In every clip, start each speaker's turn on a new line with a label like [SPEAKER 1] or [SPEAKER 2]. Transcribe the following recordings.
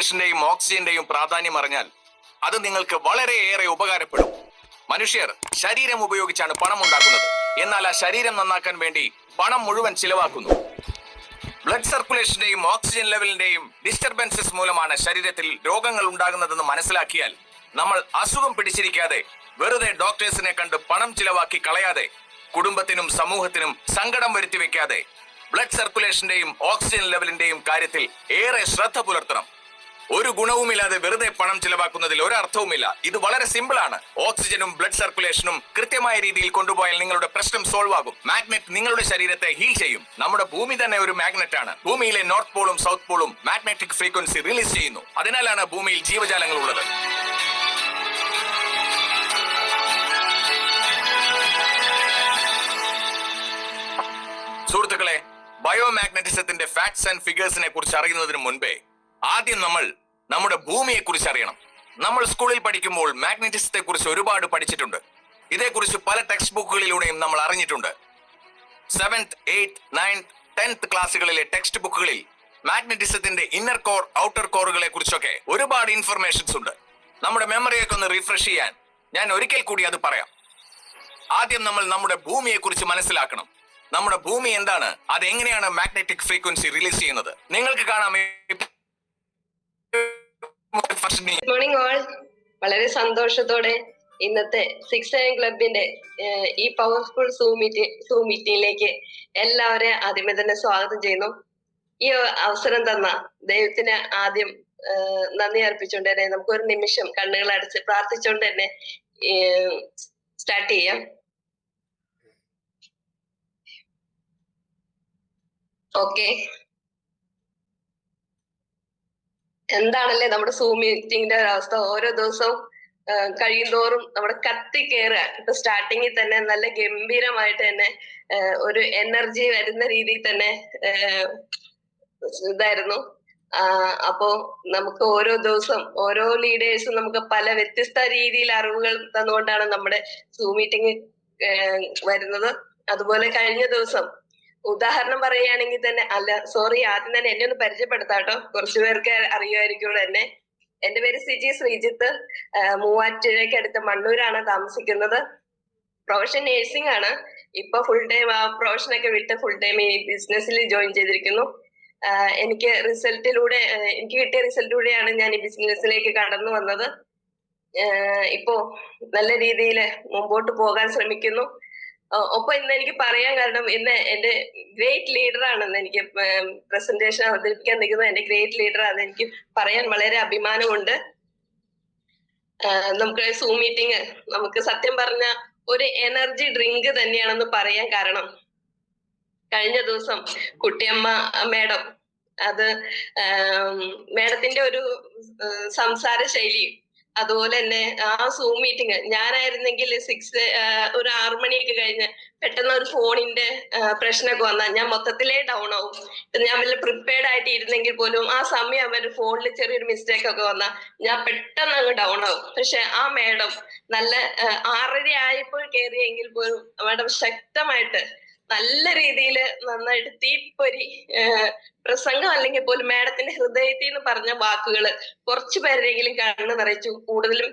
[SPEAKER 1] സർക്കുലേഷന്റെയും ഓക്സിജന്റെയും പ്രാധാന്യം അറിഞ്ഞാൽ അത് നിങ്ങൾക്ക് വളരെയേറെ ഉപകാരപ്പെടും. മനുഷ്യർ ശരീരം ഉപയോഗിച്ചാണ് പണം ഉണ്ടാക്കുന്നത്. എന്നാൽ ആ ശരീരം നന്നാക്കാൻ വേണ്ടി പണം മുഴുവൻ ചിലവാക്കുന്നു. ബ്ലഡ് സർക്കുലേഷന്റെയും ഓക്സിജൻ ലെവലിന്റെയും ഡിസ്റ്റർബൻസസ് മൂലമാണ് ശരീരത്തിൽ രോഗങ്ങൾ ഉണ്ടാകുന്നതെന്ന് മനസ്സിലാക്കിയാൽ നമ്മൾ അസുഖം പിടിച്ചിരിക്കാതെ വെറുതെ ഡോക്ടേഴ്സിനെ കണ്ട് പണം ചിലവാക്കി കളയാതെ കുടുംബത്തിനും സമൂഹത്തിനും സങ്കടം വരുത്തി വെക്കാതെ ബ്ലഡ് സർക്കുലേഷന്റെയും ഓക്സിജൻ ലെവലിന്റെയും കാര്യത്തിൽ ഏറെ ശ്രദ്ധ പുലർത്തണം. ഒരു ഗുണവുമില്ലാതെ വെറുതെ പണം ചിലവാക്കുന്നതിൽ ഒരർത്ഥവുമില്ല. ഇത് വളരെ സിമ്പിൾ ആണ്. ഓക്സിജനും ബ്ലഡ് സർക്കുലേഷനും കൃത്യമായ രീതിയിൽ കൊണ്ടുപോയാൽ നിങ്ങളുടെ പ്രശ്നം സോൾവ് ആകും. മാഗ്നറ്റ് നിങ്ങളുടെ ശരീരത്തെ ഹീൽ ചെയ്യും. നമ്മുടെ ഭൂമി തന്നെ ഒരു മാഗ്നറ്റ് ആണ്. ഭൂമിയിലെ നോർത്ത് പോളും സൗത്ത് പോളും മാഗ്നറ്റിക് ഫ്രീക്വൻസി റിലീസ് ചെയ്യുന്നു. അതിനാലാണ് ഭൂമിയിൽ ജീവജാലങ്ങൾ ഉള്ളത്. സുഹൃത്തുക്കളെ, ബയോമാഗ്നറ്റിസത്തിന്റെ ഫാക്ട്സ് ആൻഡ് ഫിഗേഴ്സിനെ കുറിച്ച് അറിയുന്നതിന് മുൻപേ ആദ്യം നമ്മൾ നമ്മുടെ ഭൂമിയെ കുറിച്ച് അറിയണം. നമ്മൾ സ്കൂളിൽ പഠിക്കുമ്പോൾ മാഗ്നറ്റിസത്തെ കുറിച്ച് ഒരുപാട് പഠിച്ചിട്ടുണ്ട്. ഇതേക്കുറിച്ച് പല ടെക്സ്റ്റ് ബുക്കുകളിലൂടെയും നമ്മൾ അറിഞ്ഞിട്ടുണ്ട്. 7th, 8th, 9th, 10th ക്ലാസ്സുകളിലെ text ബുക്കുകളിൽ മാഗ്നറ്റിസത്തിന്റെ ഇന്നർ കോർ ഔട്ടർ കോറുകളെ കുറിച്ചൊക്കെ ഒരുപാട് ഇൻഫർമേഷൻസ് ഉണ്ട്. നമ്മുടെ മെമ്മറിയൊക്കെ ഒന്ന് റീഫ്രഷ് ചെയ്യാൻ ഞാൻ ഒരിക്കൽ കൂടി അത് പറയാം. ആദ്യം നമ്മൾ നമ്മുടെ ഭൂമിയെ കുറിച്ച് മനസ്സിലാക്കണം. നമ്മുടെ ഭൂമി എന്താണ്, അതെങ്ങനെയാണ് മാഗ്നറ്റിക് ഫ്രീക്വൻസി റിലീസ് ചെയ്യുന്നത്? നിങ്ങൾക്ക് കാണാം.
[SPEAKER 2] Good morning all. വളരെ സന്തോഷത്തോടെ ഇന്നത്തെ 6 AM ക്ലബിന്റെ ഈ പവർഫുൾ സൂം മീറ്റിംഗിലേക്ക് എല്ലാവരെയും ആദ്യമേ തന്നെ സ്വാഗതം ചെയ്യുന്നു. ഈ അവസരം തന്ന ദൈവത്തിന് ആദ്യം നന്ദി അർപ്പിച്ചുകൊണ്ട് തന്നെ നമുക്ക് ഒരു നിമിഷം കണ്ണുകൾ അടച്ച് പ്രാർത്ഥിച്ചുകൊണ്ട് തന്നെ സ്റ്റാർട്ട് ചെയ്യാം. ഓക്കെ, എന്താണല്ലേ നമ്മുടെ സൂം മീറ്റിംഗിന്റെ ഒരവസ്ഥ. ഓരോ ദിവസവും കഴിയുന്തോറും നമ്മുടെ കത്തി കയറുക. ഇപ്പൊ സ്റ്റാർട്ടിങ്ങിൽ തന്നെ നല്ല ഗംഭീരമായിട്ട് തന്നെ ഒരു എനർജി വരുന്ന രീതിയിൽ തന്നെ ഇതായിരുന്നു. അപ്പോ നമുക്ക് ഓരോ ദിവസം ഓരോ ലീഡേഴ്സും നമുക്ക് പല വ്യത്യസ്ത രീതിയിൽ അറിവുകൾ തന്നുകൊണ്ടാണ് നമ്മുടെ സൂം മീറ്റിംഗ് വരുന്നത്. അതുപോലെ കഴിഞ്ഞ ദിവസം ഉദാഹരണം പറയുകയാണെങ്കിൽ തന്നെ ആദ്യം തന്നെ എന്നെ ഒന്ന് പരിചയപ്പെടുത്താട്ടോ. കുറച്ചു പേർക്ക് അറിയുമായിരിക്കും എന്നെ. എന്റെ പേര് സിജി ശ്രീജിത്ത്. മൂവാറ്റുപുഴയ്ക്ക് അടുത്ത് മണ്ണൂരാണ് താമസിക്കുന്നത്. പ്രൊഫഷൻ നേഴ്സിംഗ് ആണ്. ഇപ്പൊ ഫുൾ ടൈം ആ പ്രൊഫഷനൊക്കെ വിട്ട് ഫുൾ ടൈം ഈ ബിസിനസ്സിൽ ജോയിൻ ചെയ്തിരിക്കുന്നു. എനിക്ക് കിട്ടിയ റിസൾട്ടിലൂടെയാണ് ഞാൻ ഈ ബിസിനസ്സിലേക്ക് കടന്നു വന്നത്. ഇപ്പോ നല്ല രീതിയിൽ മുമ്പോട്ട് പോകാൻ ശ്രമിക്കുന്നു. ഒപ്പം ഇന്ന് എനിക്ക് പറയാൻ കാരണം ഇന്ന് എന്റെ ഗ്രേറ്റ് ലീഡർ ആണെന്ന് എനിക്ക് പ്രസന്റേഷൻ അവതരിപ്പിക്കാൻ നിൽക്കുന്നത് എന്റെ ഗ്രേറ്റ് ലീഡർ. അതെനിക്ക് പറയാൻ വളരെ അഭിമാനമുണ്ട്. നമുക്ക് സൂം മീറ്റിംഗ് നമുക്ക് സത്യം പറഞ്ഞ ഒരു എനർജി ഡ്രിങ്ക് തന്നെയാണെന്ന് പറയാൻ കാരണം കഴിഞ്ഞ ദിവസം കുട്ടിയമ്മ മാഡം മാഡത്തിന്റെ ഒരു സംസാര ശൈലി, അതുപോലെ തന്നെ ആ സൂം മീറ്റിംഗ് ഞാനായിരുന്നെങ്കിൽ ഒരു 6 മണിയൊക്കെ കഴിഞ്ഞ് പെട്ടെന്ന് ഒരു ഫോണിന്റെ പ്രശ്നമൊക്കെ വന്നാൽ ഞാൻ മൊത്തത്തിലേ ഡൗൺ ആവും. ഞാൻ വല്ല പ്രിപ്പയർഡ് ആയിട്ട് ഇരുന്നെങ്കിൽ പോലും ആ സമയം അവരുടെ ഫോണിൽ ചെറിയൊരു മിസ്റ്റേക്ക് ഒക്കെ വന്നാൽ ഞാൻ പെട്ടെന്ന് അങ്ങ് ഡൗൺ ആവും. പക്ഷെ ആ മാഡം നല്ല 6:30 ആയപ്പോൾ കയറിയെങ്കിൽ പോലും മാഡം ശക്തമായിട്ട് നല്ല രീതിയിൽ നന്നായിട്ട് തീപ്പൊരി പ്രസംഗം അല്ലെങ്കിൽ പോലും മാഡത്തിന്റെ ഹൃദയത്തിൽ നിന്ന് പറഞ്ഞ വാക്കുകള് കുറച്ചു പേരെങ്കിലും കണ്ണു നിറച്ചു. കൂടുതലും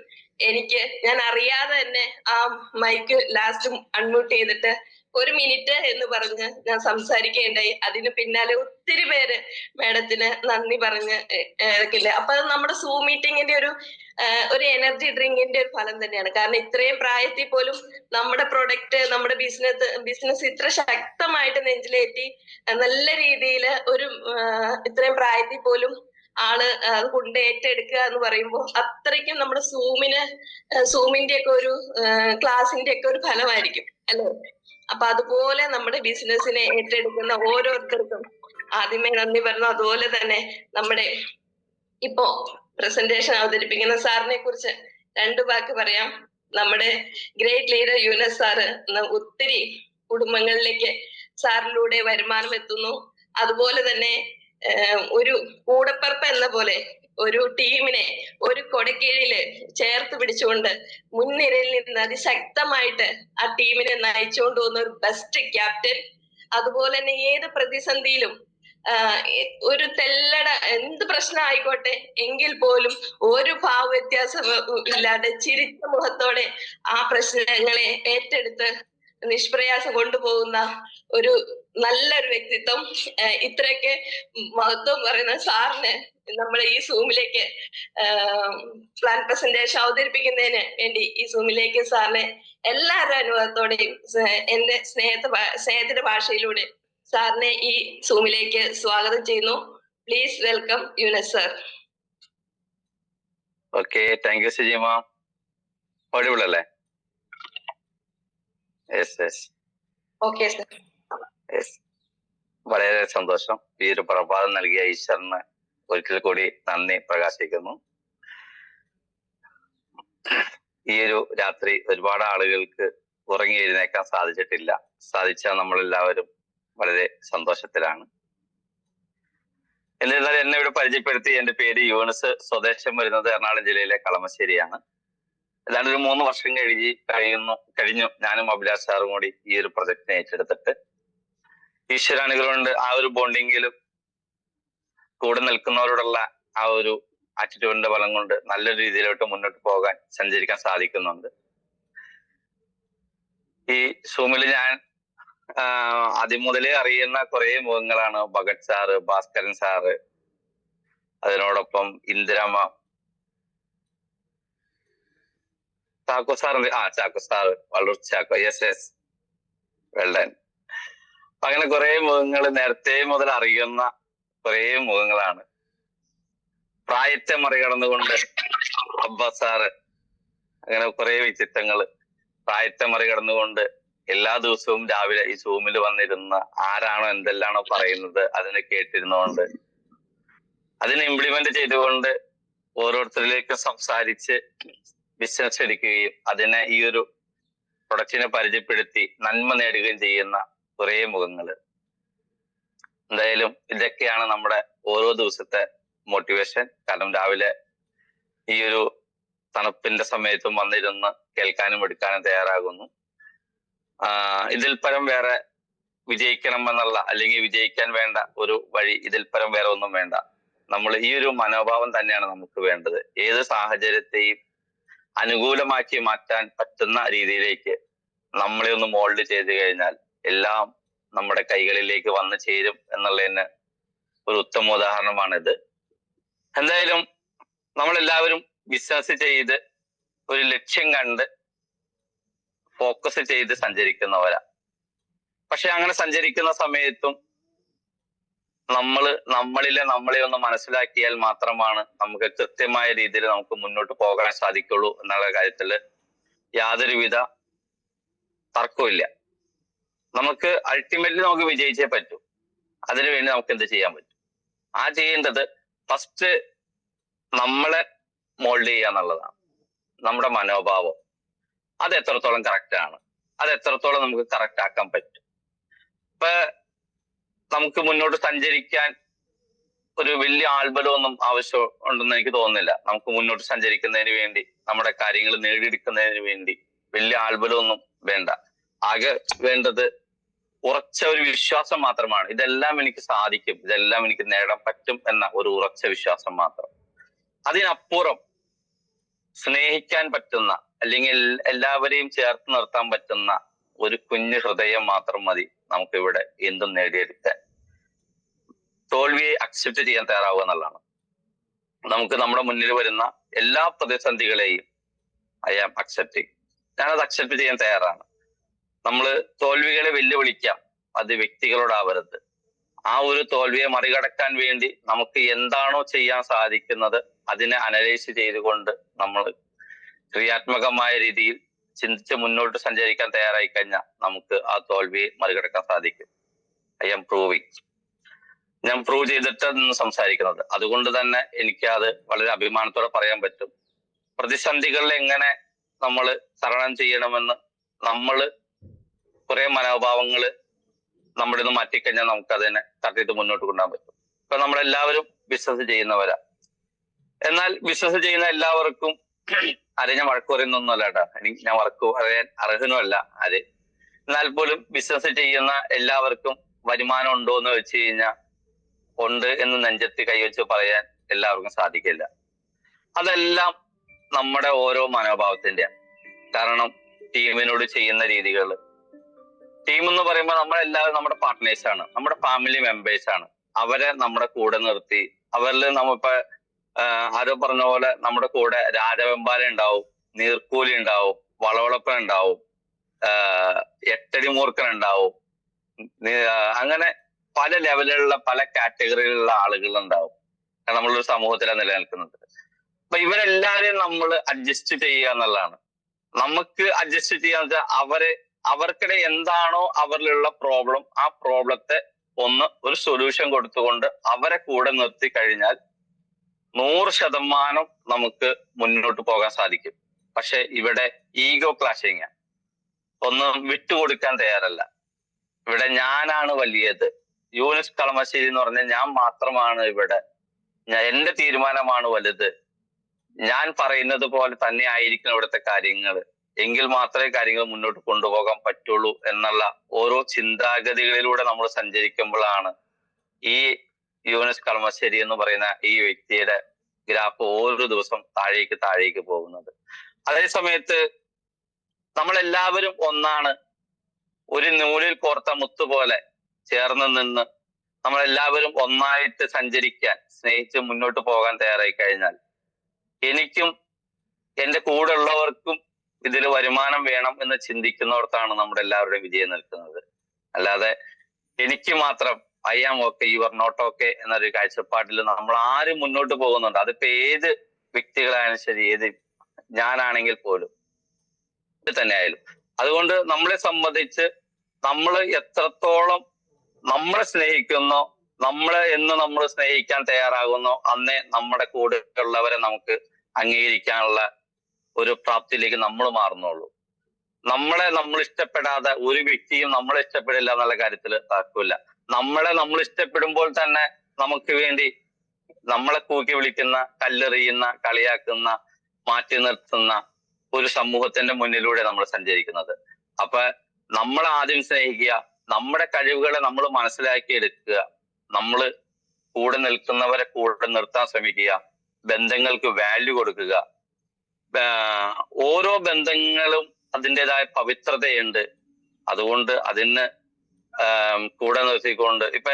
[SPEAKER 2] ഞാൻ അറിയാതെ തന്നെ ആ മൈക്ക് ലാസ്റ്റ് അൺമ്യൂട്ട് ചെയ്തിട്ട് 1 മിനിറ്റ് എന്ന് പറഞ്ഞ് ഞാൻ സംസാരിക്കുകയുണ്ടായി. അതിന് പിന്നാലെ ഒത്തിരി പേര് മാഡത്തിന് നന്ദി പറഞ്ഞ് ഇതൊക്കെ. അപ്പൊ അത് നമ്മുടെ സൂം മീറ്റിംഗിന്റെ ഒരു എനർജി ഡ്രിങ്കിന്റെ ഒരു ഫലം തന്നെയാണ്. കാരണം ഇത്രയും പ്രായത്തിൽ പോലും നമ്മുടെ പ്രൊഡക്റ്റ്, നമ്മുടെ ബിസിനസ് ഇത്ര ശക്തമായിട്ട് നെഞ്ചിലേറ്റി നല്ല രീതിയിൽ ഇത്രയും പ്രായത്തിൽ പോലും ആള് അത് കൊണ്ട് ഏറ്റെടുക്കുക എന്ന് പറയുമ്പോൾ അത്രയ്ക്കും നമ്മുടെ സൂമിന്റെ ഒക്കെ ഒരു ക്ലാസിന്റെ ഒക്കെ ഒരു ഫലമായിരിക്കും അല്ലേ. അപ്പൊ അതുപോലെ നമ്മുടെ ബിസിനസ്സിനെ ഏറ്റെടുക്കുന്ന ഓരോരുത്തർക്കും ആദ്യമേ നന്ദി പറഞ്ഞു. അതുപോലെ തന്നെ നമ്മുടെ ഇപ്പോ പ്രസന്റേഷൻ അവതരിപ്പിക്കുന്ന സാറിനെ കുറിച്ച് 2 വാക്ക് പറയാം. നമ്മുടെ ഗ്രേറ്റ് ലീഡർ യൂനസ് സാറ് ഒത്തിരി കുടുംബങ്ങളിലേക്ക് സാറിലൂടെ വരുമാനം എത്തുന്നു. അതുപോലെ തന്നെ ഒരു കൂടപ്പിറപ്പ് എന്ന പോലെ ഒരു ടീമിനെ ഒരു കൊടക്കീഴില് ചേർത്ത് പിടിച്ചുകൊണ്ട് മുൻനിരയിൽ നിന്ന് അതിശക്തമായിട്ട് ആ ടീമിനെ നയിച്ചുകൊണ്ട് പോകുന്ന ഒരു ബെസ്റ്റ് ക്യാപ്റ്റൻ. അതുപോലെ തന്നെ ഏത് പ്രതിസന്ധിയിലും ഒരു തെല്ലട എന്ത് പ്രശ്നം ആയിക്കോട്ടെ എങ്കിൽ പോലും ഒരു ഭാവവ്യത്യാസം ഇല്ലാതെ ചിരിച്ച മുഖത്തോടെ ആ പ്രശ്നങ്ങളെ ഏറ്റെടുത്ത് നിഷ്പ്രയാസം കൊണ്ടുപോകുന്ന ഒരു നല്ലൊരു വ്യക്തിത്വം. ഇത്രയൊക്കെ മഹത്വം പറയുന്ന സാറിന് നമ്മൾ ഈ സൂമിലേക്ക് പ്ലാൻ പ്രസന്റേഷൻ അവതരിപ്പിക്കുന്നതിന് വേണ്ടി ഈ സൂമിലേക്ക് സാറിനെ എല്ലാവരുടെ അനുഭവത്തോടെയും എന്റെ സ്നേഹത്തിന്റെ ഭാഷയിലൂടെ സാറിനെ ഈ സൂമിലേക്ക് സ്വാഗതം ചെയ്യുന്നു. Please welcome Yunus sir.
[SPEAKER 3] Okay, thank you Sujima. Audible അല്ലേ?
[SPEAKER 2] Okay sir.
[SPEAKER 3] വളരെ സന്തോഷം. ഈ ഒരു പ്രഭാതം നൽകിയ ഈശ്വരന് ഒരിക്കൽ കൂടി നന്ദി പ്രകാശിക്കുന്നു. ഈ ഒരു രാത്രി ഒരുപാട് ആളുകൾക്ക് ഉറങ്ങി എഴുന്നേക്കാൻ സാധിച്ചിട്ടില്ല. സാധിച്ചാൽ നമ്മളെല്ലാവരും വളരെ സന്തോഷത്തിലാണ്. എന്നിരുന്നാലും എന്നെ ഇവിടെ പരിചയപ്പെടുത്തി, എന്റെ പേര് യൂണിസ്. സ്വദേശം വരുന്നത് എറണാകുളം ജില്ലയിലെ കളമശ്ശേരിയാണ്. ഏതാണ്ട് ഒരു 3 വർഷം കഴിഞ്ഞു ഞാനും അഭിലാഷ് സാറും കൂടി ഈ ഒരു പ്രൊജക്ടിനെ ഏറ്റെടുത്തിട്ട് ഈശ്വരാനുഗ്രഹം കൊണ്ട് ആ ഒരു ബോണ്ടിങ്ങിലും കൂടെ നിൽക്കുന്നവരോടുള്ള ആ ഒരു ആറ്റിറ്റ്യൂഡിന്റെ ബലം കൊണ്ട് നല്ലൊരു രീതിയിലോട്ട് മുന്നോട്ട് പോകാൻ സഞ്ചരിക്കാൻ സാധിക്കുന്നുണ്ട്. ഈ സൂമിൽ ഞാൻ ആദ്യം മുതലേ അറിയുന്ന കുറെ മുഖങ്ങളാണ്. ഭഗത് സാറ്, ഭാസ്കരൻ സാറ്, അതിനോടൊപ്പം ഇന്ദിരാമ, ചാക്കോ സാറിന്റെ ചാക്കോ സാറ്, വള്ളൂർ ചാക്കോ, വെൽഡൻ. അങ്ങനെ കുറെ മുഖങ്ങൾ നേരത്തെ മുതൽ അറിയുന്ന കുറെ മുഖങ്ങളാണ്. പ്രായത്തെ മറികടന്നുകൊണ്ട് അബ്ബാസ് സാറ്, അങ്ങനെ കുറെ വ്യക്തിത്വങ്ങള് പ്രായത്തെ മറികടന്നുകൊണ്ട് എല്ലാ ദിവസവും രാവിലെ ഈ സൂമിൽ വന്നിരുന്ന ആരാണോ എന്തെല്ലാണോ പറയുന്നത് അതിനെ കേട്ടിരുന്നുകൊണ്ട് അതിനെ ഇംപ്ലിമെന്റ് ചെയ്തുകൊണ്ട് ഓരോരുത്തരിലേക്കും സംസാരിച്ച് ബിസിനസ് എടുക്കുകയും അതിനെ ഈ ഒരു പ്രൊഡക്റ്റിനെ പരിചയപ്പെടുത്തി നന്മ നേടുകയും ചെയ്യുന്ന കുറെ മുഖങ്ങള്. എന്തായാലും ഇതൊക്കെയാണ് നമ്മുടെ ഓരോ ദിവസത്തെ മോട്ടിവേഷൻ. കാരണം രാവിലെ ഈ ഒരു തണുപ്പിന്റെ സമയത്തും വന്നിരുന്ന് കേൾക്കാനും എടുക്കാനും തയ്യാറാകുന്നു. ഇതിൽ പരം വേറെ വിജയിക്കണം എന്നുള്ള, അല്ലെങ്കിൽ വിജയിക്കാൻ വേണ്ട ഒരു വഴി ഇതിൽ പരം വേറെ ഒന്നും വേണ്ട. നമ്മൾ ഈ ഒരു മനോഭാവം തന്നെയാണ് നമുക്ക് വേണ്ടത്. ഏത് സാഹചര്യത്തെയും അനുകൂലമാക്കി മാറ്റാൻ പറ്റുന്ന രീതിയിലേക്ക് നമ്മളെ ഒന്ന് മോൾഡ് ചെയ്ത് കഴിഞ്ഞാൽ എല്ലാം നമ്മുടെ കൈകളിലേക്ക് വന്നു ചേരും എന്നുള്ളതിന് ഒരു ഉത്തമ ഉദാഹരണമാണിത്. എന്തായാലും നമ്മളെല്ലാവരും ബിസിനസ് ചെയ്ത് ഒരു ലക്ഷ്യം കണ്ട് ഫോക്കസ് ചെയ്ത് സഞ്ചരിക്കുന്നവരാ. പക്ഷെ അങ്ങനെ സഞ്ചരിക്കുന്ന സമയത്തും നമ്മളെ ഒന്ന് മനസ്സിലാക്കിയാൽ മാത്രമാണ് നമുക്ക് കൃത്യമായ രീതിയിൽ നമുക്ക് മുന്നോട്ട് പോകാൻ സാധിക്കുള്ളൂ എന്നുള്ള കാര്യത്തിൽ യാതൊരുവിധ തർക്കമില്ല. നമുക്ക് അൾട്ടിമേറ്റ്ലി നമുക്ക് വിജയിച്ചേ പറ്റൂ. അതിനുവേണ്ടി നമുക്ക് എന്ത് ചെയ്യാൻ പറ്റും? ചെയ്യേണ്ടത് ഫസ്റ്റ് നമ്മളെ മോൾഡ് ചെയ്യുക എന്നുള്ളതാണ്. നമ്മുടെ മനോഭാവം അത് എത്രത്തോളം കറക്റ്റ് ആണ്, അത് എത്രത്തോളം നമുക്ക് കറക്റ്റ് ആക്കാൻ പറ്റും. ഇപ്പൊ നമുക്ക് മുന്നോട്ട് സഞ്ചരിക്കാൻ ഒരു വലിയ ആൾബലമൊന്നും ആവശ്യം ഉണ്ടെന്ന് എനിക്ക് തോന്നുന്നില്ല. നമുക്ക് മുന്നോട്ട് സഞ്ചരിക്കുന്നതിന് വേണ്ടി, നമ്മുടെ കാര്യങ്ങൾ നേടിയെടുക്കുന്നതിന് വേണ്ടി വലിയ ആൾബലമൊന്നും വേണ്ട. ആകെ വേണ്ടത് ഉറച്ച ഒരു വിശ്വാസം മാത്രമാണ്. ഇതെല്ലാം എനിക്ക് സാധിക്കും, ഇതെല്ലാം എനിക്ക് നേടാൻ പറ്റും എന്ന ഒരു ഉറച്ച വിശ്വാസം മാത്രം. അതിനപ്പുറം സ്നേഹിക്കാൻ പറ്റുന്ന, അല്ലെങ്കിൽ എല്ലാവരെയും ചേർത്ത് നിർത്താൻ പറ്റുന്ന ഒരു കുഞ്ഞു ഹൃദയം മാത്രം മതി നമുക്കിവിടെ എന്തും നേടിയെടുക്കാൻ. തോൽവിയെ അക്സെപ്റ്റ് ചെയ്യാൻ തയ്യാറാവുക എന്നുള്ളതാണ്. നമുക്ക് നമ്മുടെ മുന്നിൽ വരുന്ന എല്ലാ പ്രതിസന്ധികളെയും ഐ ആം അക്സെപ്റ്റിങ്, ഞാനത് അക്സെപ്റ്റ് ചെയ്യാൻ തയ്യാറാണ്. നമ്മള് തോൽവികളെ വെല്ലുവിളിക്കാം, അത് വ്യക്തികളോടാവരുത്. ആ ഒരു തോൽവിയെ മറികടക്കാൻ വേണ്ടി നമുക്ക് എന്താണോ ചെയ്യാൻ സാധിക്കുന്നത് അതിനെ അനലൈസ് ചെയ്തുകൊണ്ട് നമ്മൾ ക്രിയാത്മകമായ രീതിയിൽ ചിന്തിച്ച് മുന്നോട്ട് സഞ്ചരിക്കാൻ തയ്യാറായി കഴിഞ്ഞാൽ നമുക്ക് ആ തോൽവിയെ മറികടക്കാൻ സാധിക്കും. ഐ ആം പ്രൂവിങ്, ഞാൻ പ്രൂവ് ചെയ്തിട്ടാണ് സംസാരിക്കുന്നത്. അതുകൊണ്ട് തന്നെ എനിക്ക് അത് വളരെ അഭിമാനത്തോടെ പറയാൻ പറ്റും. പ്രതിസന്ധികളിൽ എങ്ങനെ നമ്മൾ തരണം ചെയ്യണമെന്ന് നമ്മൾ കുറെ മനോഭാവങ്ങള് നമ്മുടെ നിന്ന് മാറ്റിക്കഴിഞ്ഞാൽ നമുക്ക് അതിനെ തട്ടിയിട്ട് മുന്നോട്ട് കൊണ്ടുപോകാൻ പറ്റും. ഇപ്പൊ നമ്മളെല്ലാവരും ബിസിനസ് ചെയ്യുന്നവരാ. എന്നാൽ ബിസിനസ് ചെയ്യുന്ന എല്ലാവർക്കും ഞാൻ വഴക്ക് പറയുന്നൊന്നുമല്ല കേട്ടോ. ഞാൻ വഴക്ക് പറയാൻ അർഹനുമല്ല ആര്. എന്നാൽ പോലും ബിസിനസ് ചെയ്യുന്ന എല്ലാവർക്കും വരുമാനം ഉണ്ടോ എന്ന് വെച്ച് കഴിഞ്ഞാൽ ഉണ്ട് എന്ന് നെഞ്ചത്ത് കൈവച്ച് പറയാൻ എല്ലാവർക്കും സാധിക്കില്ല. അതെല്ലാം നമ്മുടെ ഓരോ മനോഭാവത്തിന്റെയാണ്. കാരണം ടീമിനോട് ചെയ്യുന്ന രീതികൾ, ടീം എന്ന് പറയുമ്പോൾ നമ്മളെല്ലാവരും നമ്മുടെ പാർട്ട്നേഴ്സ് ആണ്, നമ്മുടെ ഫാമിലി മെമ്പേഴ്സ് ആണ്. അവരെ നമ്മുടെ കൂടെ നിർത്തി അവരിൽ നമ്മിപ്പോ ആരോ പറഞ്ഞ പോലെ നമ്മുടെ കൂടെ രാജവെമ്പാല ഉണ്ടാവും, നീർക്കൂലി ഉണ്ടാവും, വളവളപ്പൻ ഉണ്ടാവും, എട്ടടി മൂർക്കൻ ഉണ്ടാവും, അങ്ങനെ പല ലെവലിലുള്ള പല കാറ്റഗറിയിലുള്ള ആളുകൾ ഉണ്ടാവും. നമ്മളൊരു സമൂഹത്തിലാണ് നിലനിൽക്കുന്നത്. അപ്പൊ ഇവരെല്ലാരെയും നമ്മൾ അഡ്ജസ്റ്റ് ചെയ്യുക എന്നുള്ളതാണ്. നമുക്ക് അഡ്ജസ്റ്റ് ചെയ്യാന്ന് വെച്ചാൽ അവർക്കിടെ എന്താണോ അവരിലുള്ള പ്രോബ്ലം, ആ പ്രോബ്ലത്തെ ഒരു സൊല്യൂഷൻ കൊടുത്തുകൊണ്ട് അവരെ കൂടെ നിർത്തി കഴിഞ്ഞാൽ 100% നമുക്ക് മുന്നോട്ട് പോകാൻ സാധിക്കും. പക്ഷെ ഇവിടെ ഈഗോ ക്ലാഷിങ്, ഒന്നും വിട്ടുകൊടുക്കാൻ തയ്യാറല്ല. ഇവിടെ ഞാനാണ് വലിയത്, യൂനിസ് കളമശ്ശേരി എന്ന് പറഞ്ഞാൽ ഞാൻ മാത്രമാണ് ഇവിടെ, എന്റെ തീരുമാനമാണ് വലുത്, ഞാൻ പറയുന്നത് പോലെ തന്നെ ആയിരിക്കണം ഇവിടുത്തെ കാര്യങ്ങൾ, എങ്കിൽ മാത്രമേ കാര്യങ്ങൾ മുന്നോട്ട് കൊണ്ടുപോകാൻ പറ്റുള്ളൂ എന്നുള്ള ഓരോ ചിന്താഗതികളിലൂടെ നമ്മൾ സഞ്ചരിക്കുമ്പോഴാണ് ഈ യൂനിസ് കളമശ്ശേരി എന്ന് പറയുന്ന ഈ വ്യക്തിയുടെ ഗ്രാഫ് ഓരോ ദിവസം താഴേക്ക് പോകുന്നത്. അതേ സമയത്ത് നമ്മളെല്ലാവരും ഒന്നാണ്, ഒരു നൂലിൽ കോർത്ത മുത്തുപോലെ ചേർന്ന് നിന്ന് നമ്മളെല്ലാവരും ഒന്നായിട്ട് സഞ്ചരിക്കാൻ, സ്നേഹിച്ച് മുന്നോട്ട് പോകാൻ തയ്യാറായി കഴിഞ്ഞാൽ എനിക്കും എന്റെ കൂടെ ഉള്ളവർക്കും ഇതിൽ വരുമാനം വേണം എന്ന് ചിന്തിക്കുന്നിടത്താണ് നമ്മുടെ എല്ലാവരുടെയും വിജയം നിൽക്കുന്നത്. അല്ലാതെ എനിക്ക് മാത്രം I am okay you are not okay എന്നൊരു കാഴ്ചപ്പാടിൽ നമ്മൾ ആരും മുന്നോട്ട് പോകുന്നുണ്ട്. അതിപ്പോ ഏത് വ്യക്തികളായാലും ശരി, ഏത് ഞാനാണെങ്കിൽ പോലും ഇത് തന്നെ ആയാലും. അതുകൊണ്ട് നമ്മളെ സംബന്ധിച്ച് നമ്മൾ എത്രത്തോളം നമ്മളെ സ്നേഹിക്കുന്നോ, നമ്മൾ സ്നേഹിക്കാൻ തയ്യാറാകുന്നോ, അന്നേ നമ്മുടെ കൂടെ ഉള്ളവരെ നമുക്ക് അംഗീകരിക്കാനുള്ള ഒരു പ്രാപ്തിയിലേക്ക് നമ്മൾ മാറുന്നുള്ളൂ. നമ്മൾ ഇഷ്ടപ്പെടാതെ ഒരു വ്യക്തിയും നമ്മളെ ഇഷ്ടപ്പെടില്ല എന്നുള്ള കാര്യത്തിൽ തർക്കമില്ല. നമ്മൾ ഇഷ്ടപ്പെടുമ്പോൾ തന്നെ നമുക്ക് വേണ്ടി നമ്മളെ കൂക്കി വിളിക്കുന്ന, കല്ലെറിയുന്ന, കളിയാക്കുന്ന, മാറ്റി നിർത്തുന്ന ഒരു സമൂഹത്തിന്റെ മുന്നിലൂടെ നമ്മൾ സഞ്ചരിക്കുന്നത്. അപ്പൊ നമ്മൾ ആദ്യം സ്നേഹിക്കുക, നമ്മുടെ കഴിവുകളെ നമ്മൾ മനസ്സിലാക്കി എടുക്കുക, നമ്മൾ കൂടെ നിൽക്കുന്നവരെ കൂടെ നിർത്താൻ ശ്രമിക്കുക, ബന്ധങ്ങൾക്ക് വാല്യൂ കൊടുക്കുക. ഓരോ ബന്ധങ്ങളും അതിൻ്റെതായ പവിത്രതയുണ്ട്. അതുകൊണ്ട് അതിന് കൂടെ നിർത്തിക്കൊണ്ട് ഇപ്പൊ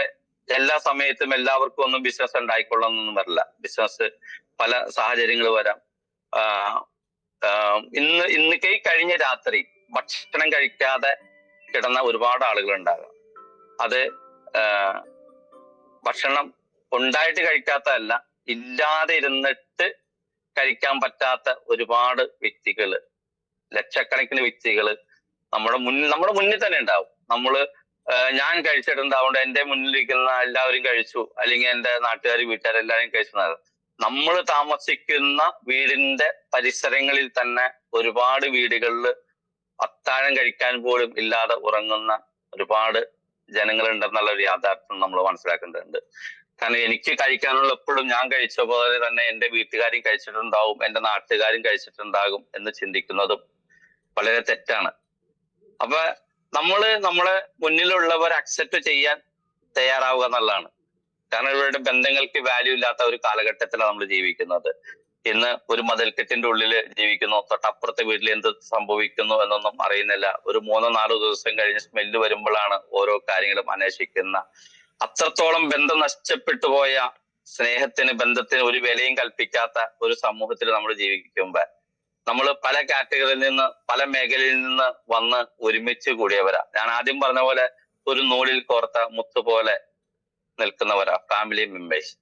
[SPEAKER 3] എല്ലാ സമയത്തും എല്ലാവർക്കും ഒന്നും ബിസിനസ് ഉണ്ടായിക്കൊള്ളണമെന്നൊന്നും വരില്ല. ബിസിനസ് പല സാഹചര്യങ്ങൾ വരാം. ഇന്ന് കഴിഞ്ഞ രാത്രി ഭക്ഷണം കഴിക്കാതെ കിടന്ന ഒരുപാട് ആളുകൾ ഉണ്ടാകാം. അത് ഭക്ഷണം ഉണ്ടായിട്ട് കഴിക്കാത്തതല്ല, ഇല്ലാതെ ഇരുന്നിട്ട് കഴിക്കാൻ പറ്റാത്ത ഒരുപാട് വ്യക്തികള്, ലക്ഷക്കണക്കിന് വ്യക്തികള് നമ്മുടെ മുന്നിൽ തന്നെ ഉണ്ടാവും. ഞാൻ കഴിച്ചിട്ടുണ്ടാവുകൊണ്ട് എന്റെ മുന്നിലിരിക്കുന്ന എല്ലാവരും കഴിച്ചു, അല്ലെങ്കിൽ എന്റെ വീട്ടുകാരെല്ലാവരും കഴിച്ചു. നമ്മൾ താമസിക്കുന്ന വീടിന്റെ പരിസരങ്ങളിൽ തന്നെ ഒരുപാട് വീടുകളിൽ അത്താഴം കഴിക്കാൻ പോലും ഇല്ലാതെ ഉറങ്ങുന്ന ഒരുപാട് ജനങ്ങളുണ്ടെന്നുള്ള ഒരു യാഥാർത്ഥ്യം നമ്മൾ മനസ്സിലാക്കേണ്ടതുണ്ട്. കാരണം എനിക്ക് കഴിക്കാനുള്ള എപ്പോഴും ഞാൻ കഴിച്ച പോലെ തന്നെ എന്റെ വീട്ടുകാരും കഴിച്ചിട്ടുണ്ടാവും, എന്റെ നാട്ടുകാരും കഴിച്ചിട്ടുണ്ടാകും എന്ന് ചിന്തിക്കുന്നതും വളരെ തെറ്റാണ്. അപ്പൊ നമ്മളെ മുന്നിലുള്ളവർ അക്സെപ്റ്റ് ചെയ്യാൻ തയ്യാറാവുക എന്നുള്ളതാണ്. കാരണം ഇവരുടെ ബന്ധങ്ങൾക്ക് വാല്യൂ ഇല്ലാത്ത ഒരു കാലഘട്ടത്തിലാണ് നമ്മൾ ജീവിക്കുന്നത്. ഇന്ന് ഒരു മതിൽക്കെട്ടിന്റെ ഉള്ളിൽ ജീവിക്കുന്നു, തൊട്ടപ്പുറത്തെ വീട്ടിൽ എന്ത് സംഭവിക്കുന്നു എന്നൊന്നും അറിയുന്നില്ല. ഒരു 3-4 ദിവസം കഴിഞ്ഞ് സ്മെല്ല് വരുമ്പോഴാണ് ഓരോ കാര്യങ്ങളും അന്വേഷിക്കുന്ന. അത്രത്തോളം ബന്ധം നഷ്ടപ്പെട്ടു പോയ, ബന്ധത്തിന് ഒരു വിലയും കൽപ്പിക്കാത്ത ഒരു സമൂഹത്തിൽ നമ്മൾ ജീവിക്കുമ്പോൾ നമ്മൾ പല കാറ്റഗറിയിൽ നിന്ന്, പല മേഖലയിൽ നിന്ന് വന്ന് ഒരുമിച്ച് കൂടിയവരാ. ഞാൻ ആദ്യം പറഞ്ഞ പോലെ ഒരു നൂലിൽ കോർത്ത മുത്ത് പോലെ നിൽക്കുന്നവരാ ഫാമിലി മെമ്പേഴ്സ്.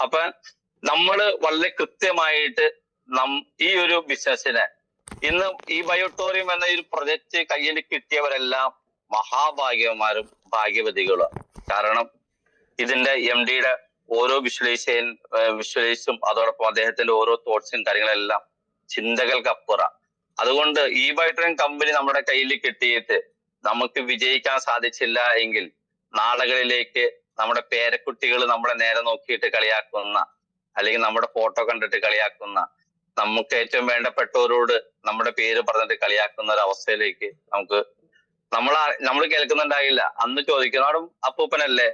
[SPEAKER 3] അപ്പൊ നമ്മള് വളരെ കൃത്യമായിട്ട് ഈ ഒരു ബിസിനസ്സിനെ, ഇന്ന് ഈ ബയോട്ടോറിയം എന്ന ഒരു പ്രൊജക്ട് കയ്യിൽ കിട്ടിയവരെല്ലാം മഹാഭാഗ്യവന്മാരും ഭാഗ്യവതികളും. കാരണം ഇതിന്റെ MD-യുടെ ഓരോ വിഷ്വലൈസും അതോടൊപ്പം അദ്ദേഹത്തിന്റെ ഓരോ തോട്ട്സും കാര്യങ്ങളെല്ലാം ചിന്തകൾക്കപ്പുറം. അതുകൊണ്ട് ഈ ബയോട്ടോറിയം കമ്പനി നമ്മുടെ കയ്യിൽ കിട്ടിയിട്ട് നമുക്ക് വിജയിക്കാൻ സാധിച്ചില്ല എങ്കിൽ നാളുകളിലേക്ക് നമ്മുടെ പേരക്കുട്ടികൾ നമ്മളെ നേരെ നോക്കിയിട്ട് കളിയാക്കുന്ന, അല്ലെങ്കിൽ നമ്മുടെ ഫോട്ടോ കണ്ടിട്ട് കളിയാക്കുന്ന, നമുക്ക് ഏറ്റവും വേണ്ടപ്പെട്ടവരോട് നമ്മുടെ പേര് പറഞ്ഞിട്ട് കളിയാക്കുന്ന ഒരു അവസ്ഥയിലേക്ക് നമ്മൾ കേൾക്കുന്നുണ്ടാകില്ല. അന്ന് ചോദിക്കുന്നവരും അപ്പൂപ്പനല്ലേ,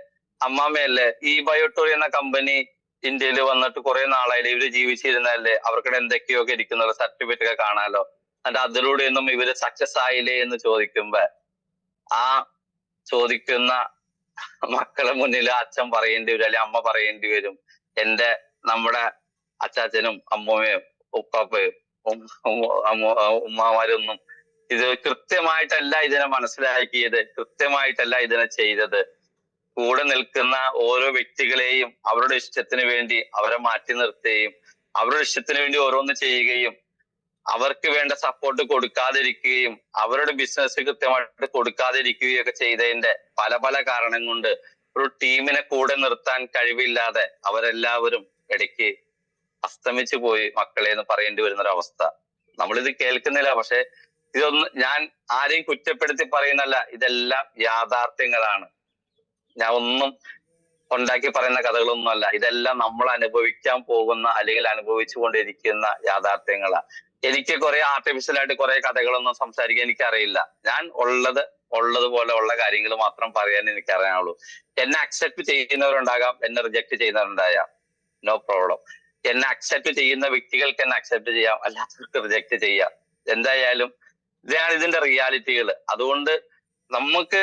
[SPEAKER 3] അമ്മാമ്മയല്ലേ, ഈ ബയോട്ടോറി എന്ന കമ്പനി ഇന്ത്യയിൽ വന്നിട്ട് കുറെ നാളായില്ലേ, ഇവര് ജീവിച്ചിരുന്നല്ലേ, അവർക്കിടെ എന്തൊക്കെയൊക്കെ ഇരിക്കുന്നത് സർട്ടിഫിക്കറ്റ് ഒക്കെ കാണാലോ, എന്നിട്ട് അതിലൂടെ ഒന്നും ഇവര് സക്സസ് ആയില്ലേ എന്ന് ചോദിക്കുമ്പോ ആ ചോദിക്കുന്ന മക്കളെ മുന്നിൽ അച്ഛൻ പറയേണ്ടി വരും, അല്ലെങ്കിൽ അമ്മ പറയേണ്ടി വരും, നമ്മുടെ അച്ചാച്ചനും അമ്മൂമ്മയും ഉപ്പാപ്പയും ഉമ്മാമാരൊന്നും ഇത് കൃത്യമായിട്ടല്ല ഇതിനെ മനസ്സിലാക്കിയത്, കൃത്യമായിട്ടല്ല ഇതിനെ ചെയ്തത്. കൂടെ നിൽക്കുന്ന ഓരോ വ്യക്തികളെയും അവരുടെ ഇഷ്ടത്തിന് വേണ്ടി അവരെ മാറ്റി നിർത്തുകയും അവരുടെ ഇഷ്ടത്തിന് വേണ്ടി ഓരോന്ന് ചെയ്യുകയും അവർക്ക് വേണ്ട സപ്പോർട്ട് കൊടുക്കാതിരിക്കുകയും അവരുടെ ബിസിനസ് കൃത്യമായിട്ട് കൊടുക്കാതിരിക്കുകയും ഒക്കെ ചെയ്തതിന്റെ പല പല കാരണം കൊണ്ട് ഒരു ടീമിനെ കൂടെ നിർത്താൻ കഴിവില്ലാതെ അവരെല്ലാവരും ഇടയ്ക്ക് അസ്തമിച്ചു പോയി മക്കളെ എന്ന് പറയേണ്ടി വരുന്നൊരവസ്ഥ. നമ്മളിത് കേൾക്കുന്നില്ല, പക്ഷെ ഇതൊന്നും ഞാൻ ആരെയും കുറ്റപ്പെടുത്തി പറയുന്നല്ല, ഇതെല്ലാം യാഥാർത്ഥ്യങ്ങളാണ്. ഞാൻ ഒന്നും ഉണ്ടാക്കി പറയുന്ന കഥകളൊന്നുമല്ല, ഇതെല്ലാം നമ്മൾ അനുഭവിക്കാൻ പോകുന്ന അല്ലെങ്കിൽ അനുഭവിച്ചു കൊണ്ടിരിക്കുന്ന യാഥാർത്ഥ്യങ്ങളാ. എനിക്ക് കുറെ ആർട്ടിഫിഷ്യലായിട്ട് കുറെ കഥകളൊന്നും സംസാരിക്കാൻ എനിക്കറിയില്ല. ഞാൻ ഉള്ളതുപോലെ ഉള്ള കാര്യങ്ങൾ മാത്രം പറയാൻ എനിക്കറിയാവുള്ളൂ. എന്നെ അക്സെപ്റ്റ് ചെയ്യുന്നവരുണ്ടാകാം, എന്നെ റിജക്ട് ചെയ്യുന്നവരുണ്ടാകാം, നോ പ്രോബ്ലം. എന്നെ അക്സെപ്റ്റ് ചെയ്യുന്ന വ്യക്തികൾക്ക് എന്നെ അക്സെപ്റ്റ് ചെയ്യാം, അല്ലാത്തവർക്ക് റിജക്ട് ചെയ്യാം. എന്തായാലും ഇതാണ് ഇതിന്റെ റിയാലിറ്റികൾ. അതുകൊണ്ട് നമുക്ക്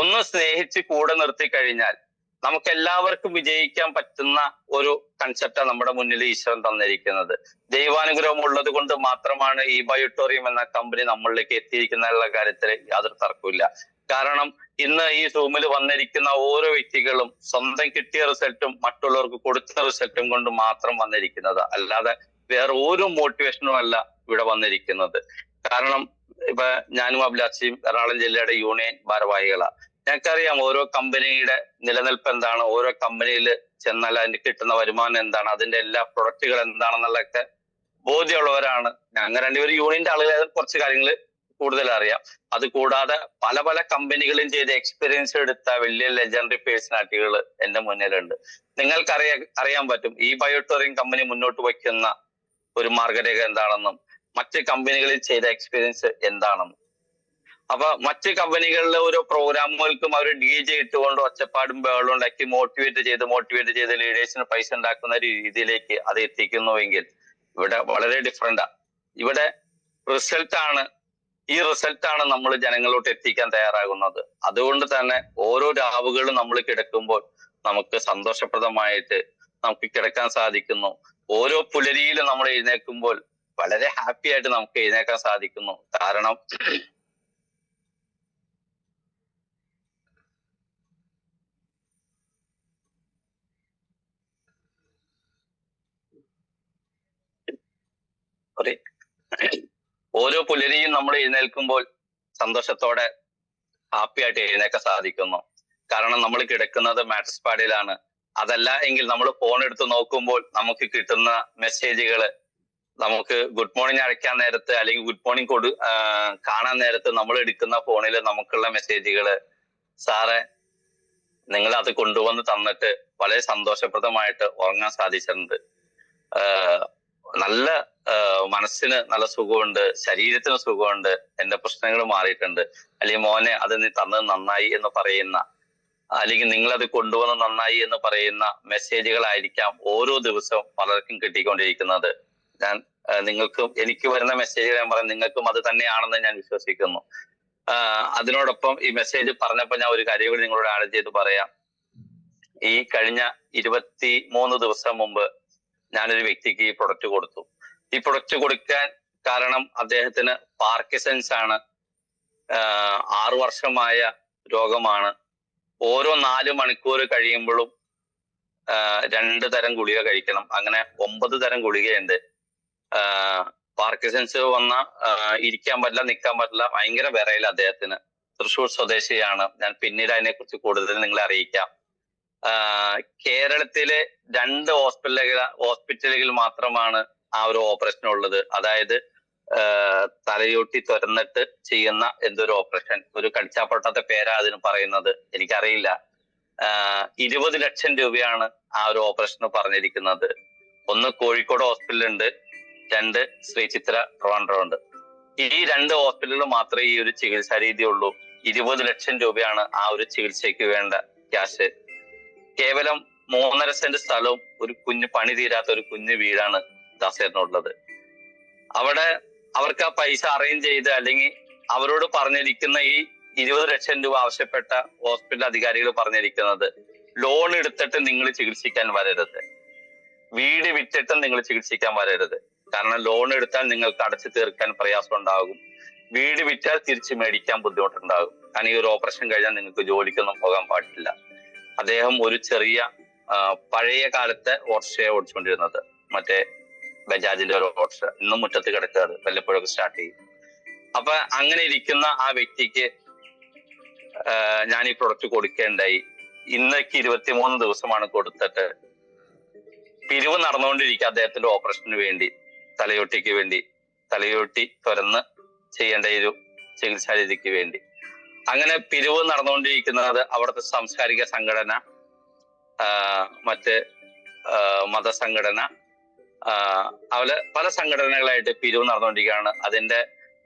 [SPEAKER 3] ഒന്ന് സ്നേഹിച്ച് കൂടെ നിർത്തി കഴിഞ്ഞാൽ നമുക്ക് എല്ലാവർക്കും വിജയിക്കാൻ പറ്റുന്ന ഒരു കൺസെപ്റ്റാണ് നമ്മുടെ മുന്നിൽ ഈശ്വരൻ തന്നിരിക്കുന്നത്. ദൈവാനുഗ്രഹം ഉള്ളത് കൊണ്ട് മാത്രമാണ് ഈ ബയോട്ടോറിയം എന്ന കമ്പനി നമ്മളിലേക്ക് എത്തിയിരിക്കുന്ന കാര്യത്തിൽ യാതൊരു തർക്കമില്ല. കാരണം ഇന്ന് ഈ സൂമിൽ വന്നിരിക്കുന്ന ഓരോ വ്യക്തികളും സ്വന്തം കിട്ടിയ റിസൾട്ടും മറ്റുള്ളവർക്ക് കൊടുത്ത റിസൾട്ടും കൊണ്ട് മാത്രം വന്നിരിക്കുന്നത്, അല്ലാതെ വേറെ ഒരു മോട്ടിവേഷനും അല്ല ഇവിടെ വന്നിരിക്കുന്നത്. കാരണം ഇപ്പൊ ഞാനും അഭിലാഷിയും എറണാകുളം ജില്ലയുടെ യൂണിയൻ ഭാരവാഹികളാണ്. ഞങ്ങൾക്കറിയാം ഓരോ കമ്പനിയുടെ നിലനിൽപ്പ് എന്താണ്, ഓരോ കമ്പനിയിൽ ചെന്നാൽ അതിന് കിട്ടുന്ന വരുമാനം എന്താണ്, അതിന്റെ എല്ലാ പ്രൊഡക്റ്റുകൾ എന്താണെന്നുള്ളതൊക്കെ ബോധ്യമുള്ളവരാണ്. ഞങ്ങൾ രണ്ടുപേരും യൂണിയന്റെ ആളുകൾ കുറച്ച് കാര്യങ്ങൾ കൂടുതൽ അറിയാം. അത് കൂടാതെ പല പല കമ്പനികളും ചെയ്ത് എക്സ്പീരിയൻസ് എടുത്ത വലിയ ലെജൻഡറി പേഴ്സണാലിറ്റികൾ എന്റെ മുന്നിലുണ്ട്. നിങ്ങൾക്ക് അറിയാൻ പറ്റും ഈ ബയോട്ടോറിയം കമ്പനി മുന്നോട്ട് വയ്ക്കുന്ന ഒരു മാർഗരേഖ എന്താണെന്നും മറ്റ് കമ്പനികളിൽ ചെയ്ത എക്സ്പീരിയൻസ് എന്താണെന്നും. അപ്പൊ മറ്റ് കമ്പനികളിലെ ഓരോ പ്രോഗ്രാമുകൾക്കും അവർ DJ ഇട്ടുകൊണ്ട് ഒച്ചപ്പാടും ബഹളം ഉണ്ടാക്കി മോട്ടിവേറ്റ് ചെയ്ത് ലീഡേഴ്സിന് പൈസ ഉണ്ടാക്കുന്ന ഒരു രീതിയിലേക്ക് അത് എത്തിക്കുന്നുവെങ്കിൽ ഇവിടെ വളരെ ഡിഫറെന്റാ. ഇവിടെ ഈ റിസൾട്ടാണ് നമ്മൾ ജനങ്ങളോട്ട് എത്തിക്കാൻ തയ്യാറാകുന്നത്. അതുകൊണ്ട് തന്നെ ഓരോ രാവുകളും നമ്മൾ കിടക്കുമ്പോൾ നമുക്ക് സന്തോഷപ്രദമായിട്ട് നമുക്ക് കിടക്കാൻ സാധിക്കുന്നു. ഓരോ പുലരിയിലും നമ്മൾ എഴുന്നേൽക്കുമ്പോൾ വളരെ ഹാപ്പി ആയിട്ട് നമുക്ക് എഴുന്നേൽക്കാൻ സാധിക്കുന്നു. കാരണം ഓരോ പുലരിയും നമ്മൾ എഴുന്നേൽക്കുമ്പോൾ സന്തോഷത്തോടെ ഹാപ്പി ആയിട്ട് എഴുന്നേൽക്കാൻ സാധിക്കുന്നു. കാരണം നമ്മൾ കിടക്കുന്നത് മാട്രസ് പാഡിലാണ്. അതല്ല എങ്കിൽ നമ്മൾ ഫോൺ എടുത്ത് നോക്കുമ്പോൾ നമുക്ക് കിട്ടുന്ന മെസ്സേജുകള്, നമുക്ക് ഗുഡ് മോർണിംഗ് അയക്കാൻ നേരത്ത് അല്ലെങ്കിൽ ഗുഡ് മോർണിംഗ് കാണാൻ നേരത്ത് നമ്മൾ എടുക്കുന്ന ഫോണിൽ നമുക്കുള്ള മെസ്സേജുകള്, സാറേ നിങ്ങൾ അത് കൊണ്ടുവന്ന് തന്നിട്ട് വളരെ സന്തോഷപ്രദമായിട്ട് ഉറങ്ങാൻ സാധിച്ചിട്ടുണ്ട്, നല്ല മനസ്സിന് നല്ല സുഖമുണ്ട്, ശരീരത്തിന് സുഖമുണ്ട്, എന്റെ പ്രശ്നങ്ങൾ മാറിയിട്ടുണ്ട്, അല്ലെങ്കിൽ മോനെ അത് നീ തന്നത് നന്നായി എന്ന് പറയുന്ന, അല്ലെങ്കിൽ നിങ്ങളത് കൊണ്ടുവന്ന് നന്നായി എന്ന് പറയുന്ന മെസ്സേജുകളായിരിക്കാം ഓരോ ദിവസവും പലർക്കും കിട്ടിക്കൊണ്ടിരിക്കുന്നത്. നിങ്ങൾക്കും എനിക്ക് വരുന്ന മെസ്സേജുകൾ ഞാൻ പറയാം, നിങ്ങൾക്കും അത് തന്നെയാണെന്ന് ഞാൻ വിശ്വസിക്കുന്നു. അതിനോടൊപ്പം ഈ മെസ്സേജ് പറഞ്ഞപ്പോൾ ഞാൻ ഒരു കാര്യം കൂടി നിങ്ങളോട് ആഡ് ചെയ്ത് പറയാം. ഈ കഴിഞ്ഞ 23 ദിവസം മുമ്പ് ഞാനൊരു വ്യക്തിക്ക് ഈ പ്രൊഡക്റ്റ് കൊടുത്തു. ഈ പ്രൊഡക്റ്റ് കൊടുക്കാൻ കാരണം അദ്ദേഹത്തിന് പാർക്കിൻസൺസ് ആണ്. 6 വർഷമായ രോഗമാണ്. ഓരോ 4 മണിക്കൂർ കഴിയുമ്പോഴും 2 തരം ഗുളിക കഴിക്കണം. അങ്ങനെ 9 തരം ഗുളികയുണ്ട്. പാർക്കിൻസൺസ് വന്ന ഇരിക്കാൻ പറ്റില്ല, നിൽക്കാൻ പറ്റില്ല, ഭയങ്കര വിറയില്ല അദ്ദേഹത്തിന്. തൃശ്ശൂർ സ്വദേശിയാണ്. ഞാൻ പിന്നീട് അതിനെ കുറിച്ച് കൂടുതൽ നിങ്ങളെ അറിയിക്കാം. കേരളത്തിലെ 2 ഹോസ്പിറ്റലുകൾ മാത്രമാണ് ആ ഒരു ഓപ്പറേഷൻ ഉള്ളത്. അതായത് തലയോട്ടി തുറന്നിട്ട് ചെയ്യുന്ന എന്തൊരു ഓപ്പറേഷൻ, ഒരു കടിച്ചാപ്പൊട്ടാത്ത പേരാ അതിന് പറയുന്നത്, എനിക്കറിയില്ല. 20 ലക്ഷം രൂപയാണ് ആ ഒരു ഓപ്പറേഷന് പറഞ്ഞിരിക്കുന്നത്. ഒന്ന് കോഴിക്കോട് ഹോസ്പിറ്റലുണ്ട്, 2 ശ്രീ ചിത്ര ട്രിവാൻഡ്രം ഉണ്ട്. ഈ 2 ഹോസ്പിറ്റലുകൾ മാത്രമേ ഈ ഒരു ചികിത്സാ രീതി ഉള്ളൂ. 20 ലക്ഷം രൂപയാണ് ആ ഒരു ചികിത്സയ്ക്ക് വേണ്ട ക്യാഷ്. കേവലം 3.5 സെന്റ് സ്ഥലവും ഒരു കുഞ്ഞു പണി തീരാത്ത ഒരു കുഞ്ഞു വീടാണ് ദാസേട്ടനുള്ളത്. അവിടെ അവർക്ക് ആ പൈസ അറേഞ്ച് ചെയ്ത് അല്ലെങ്കിൽ അവരോട് പറഞ്ഞിരിക്കുന്ന ഈ 20 ലക്ഷം രൂപ ആവശ്യപ്പെട്ട ഹോസ്പിറ്റൽ അധികാരികൾ പറഞ്ഞിരിക്കുന്നത്, ലോൺ എടുത്തിട്ട് നിങ്ങൾ ചികിത്സിക്കാൻ വരരുത്, വീട് വിറ്റിട്ടും നിങ്ങൾ ചികിത്സിക്കാൻ വരരുത്. കാരണം ലോൺ എടുത്താൽ നിങ്ങൾക്ക് അടച്ചു തീർക്കാൻ പ്രയാസം ഉണ്ടാകും, വീട് വിറ്റാൽ തിരിച്ചു മേടിക്കാൻ ബുദ്ധിമുട്ടുണ്ടാകും. കാരണം ഈ ഒരു ഓപ്പറേഷൻ കഴിഞ്ഞാൽ നിങ്ങൾക്ക് ജോലിക്കൊന്നും പോകാൻ പാടില്ല. അദ്ദേഹം ഒരു ചെറിയ പഴയ കാലത്തെ ഓട്ടോറിക്ഷയെ ഓടിച്ചുകൊണ്ടിരുന്നത്, മറ്റേ ബജാജിന്റെ ഒരു ഓട്ടോറിക്ഷ, ഇന്നും മുറ്റത്ത് കിടക്കാറ്, വല്ലപ്പോഴൊക്കെ സ്റ്റാർട്ട് ചെയ്യും. അപ്പൊ അങ്ങനെ ഇരിക്കുന്ന ആ വ്യക്തിക്ക് ഞാൻ ഈ പ്രൊഡക്റ്റ് കൊടുക്കേണ്ടായി. ഇന്നേക്ക് 23 ദിവസമാണ് കൊടുത്തിട്ട് പിരിവ് നടന്നുകൊണ്ടിരിക്കുക അദ്ദേഹത്തിന്റെ ഓപ്പറേഷന് വേണ്ടി, തലയോട്ടിക്ക് വേണ്ടി, തലയോട്ടി തുറന്ന് ചെയ്യേണ്ട ഒരു ചികിത്സാ രീതിക്ക് വേണ്ടി. അങ്ങനെ പിരിവ് നടന്നുകൊണ്ടിരിക്കുന്നത് അവിടുത്തെ സാംസ്കാരിക സംഘടന, മറ്റ് മതസംഘടന, അവര് പല സംഘടനകളായിട്ട് പിരിവ് നടന്നുകൊണ്ടിരിക്കുകയാണ്. അതിന്റെ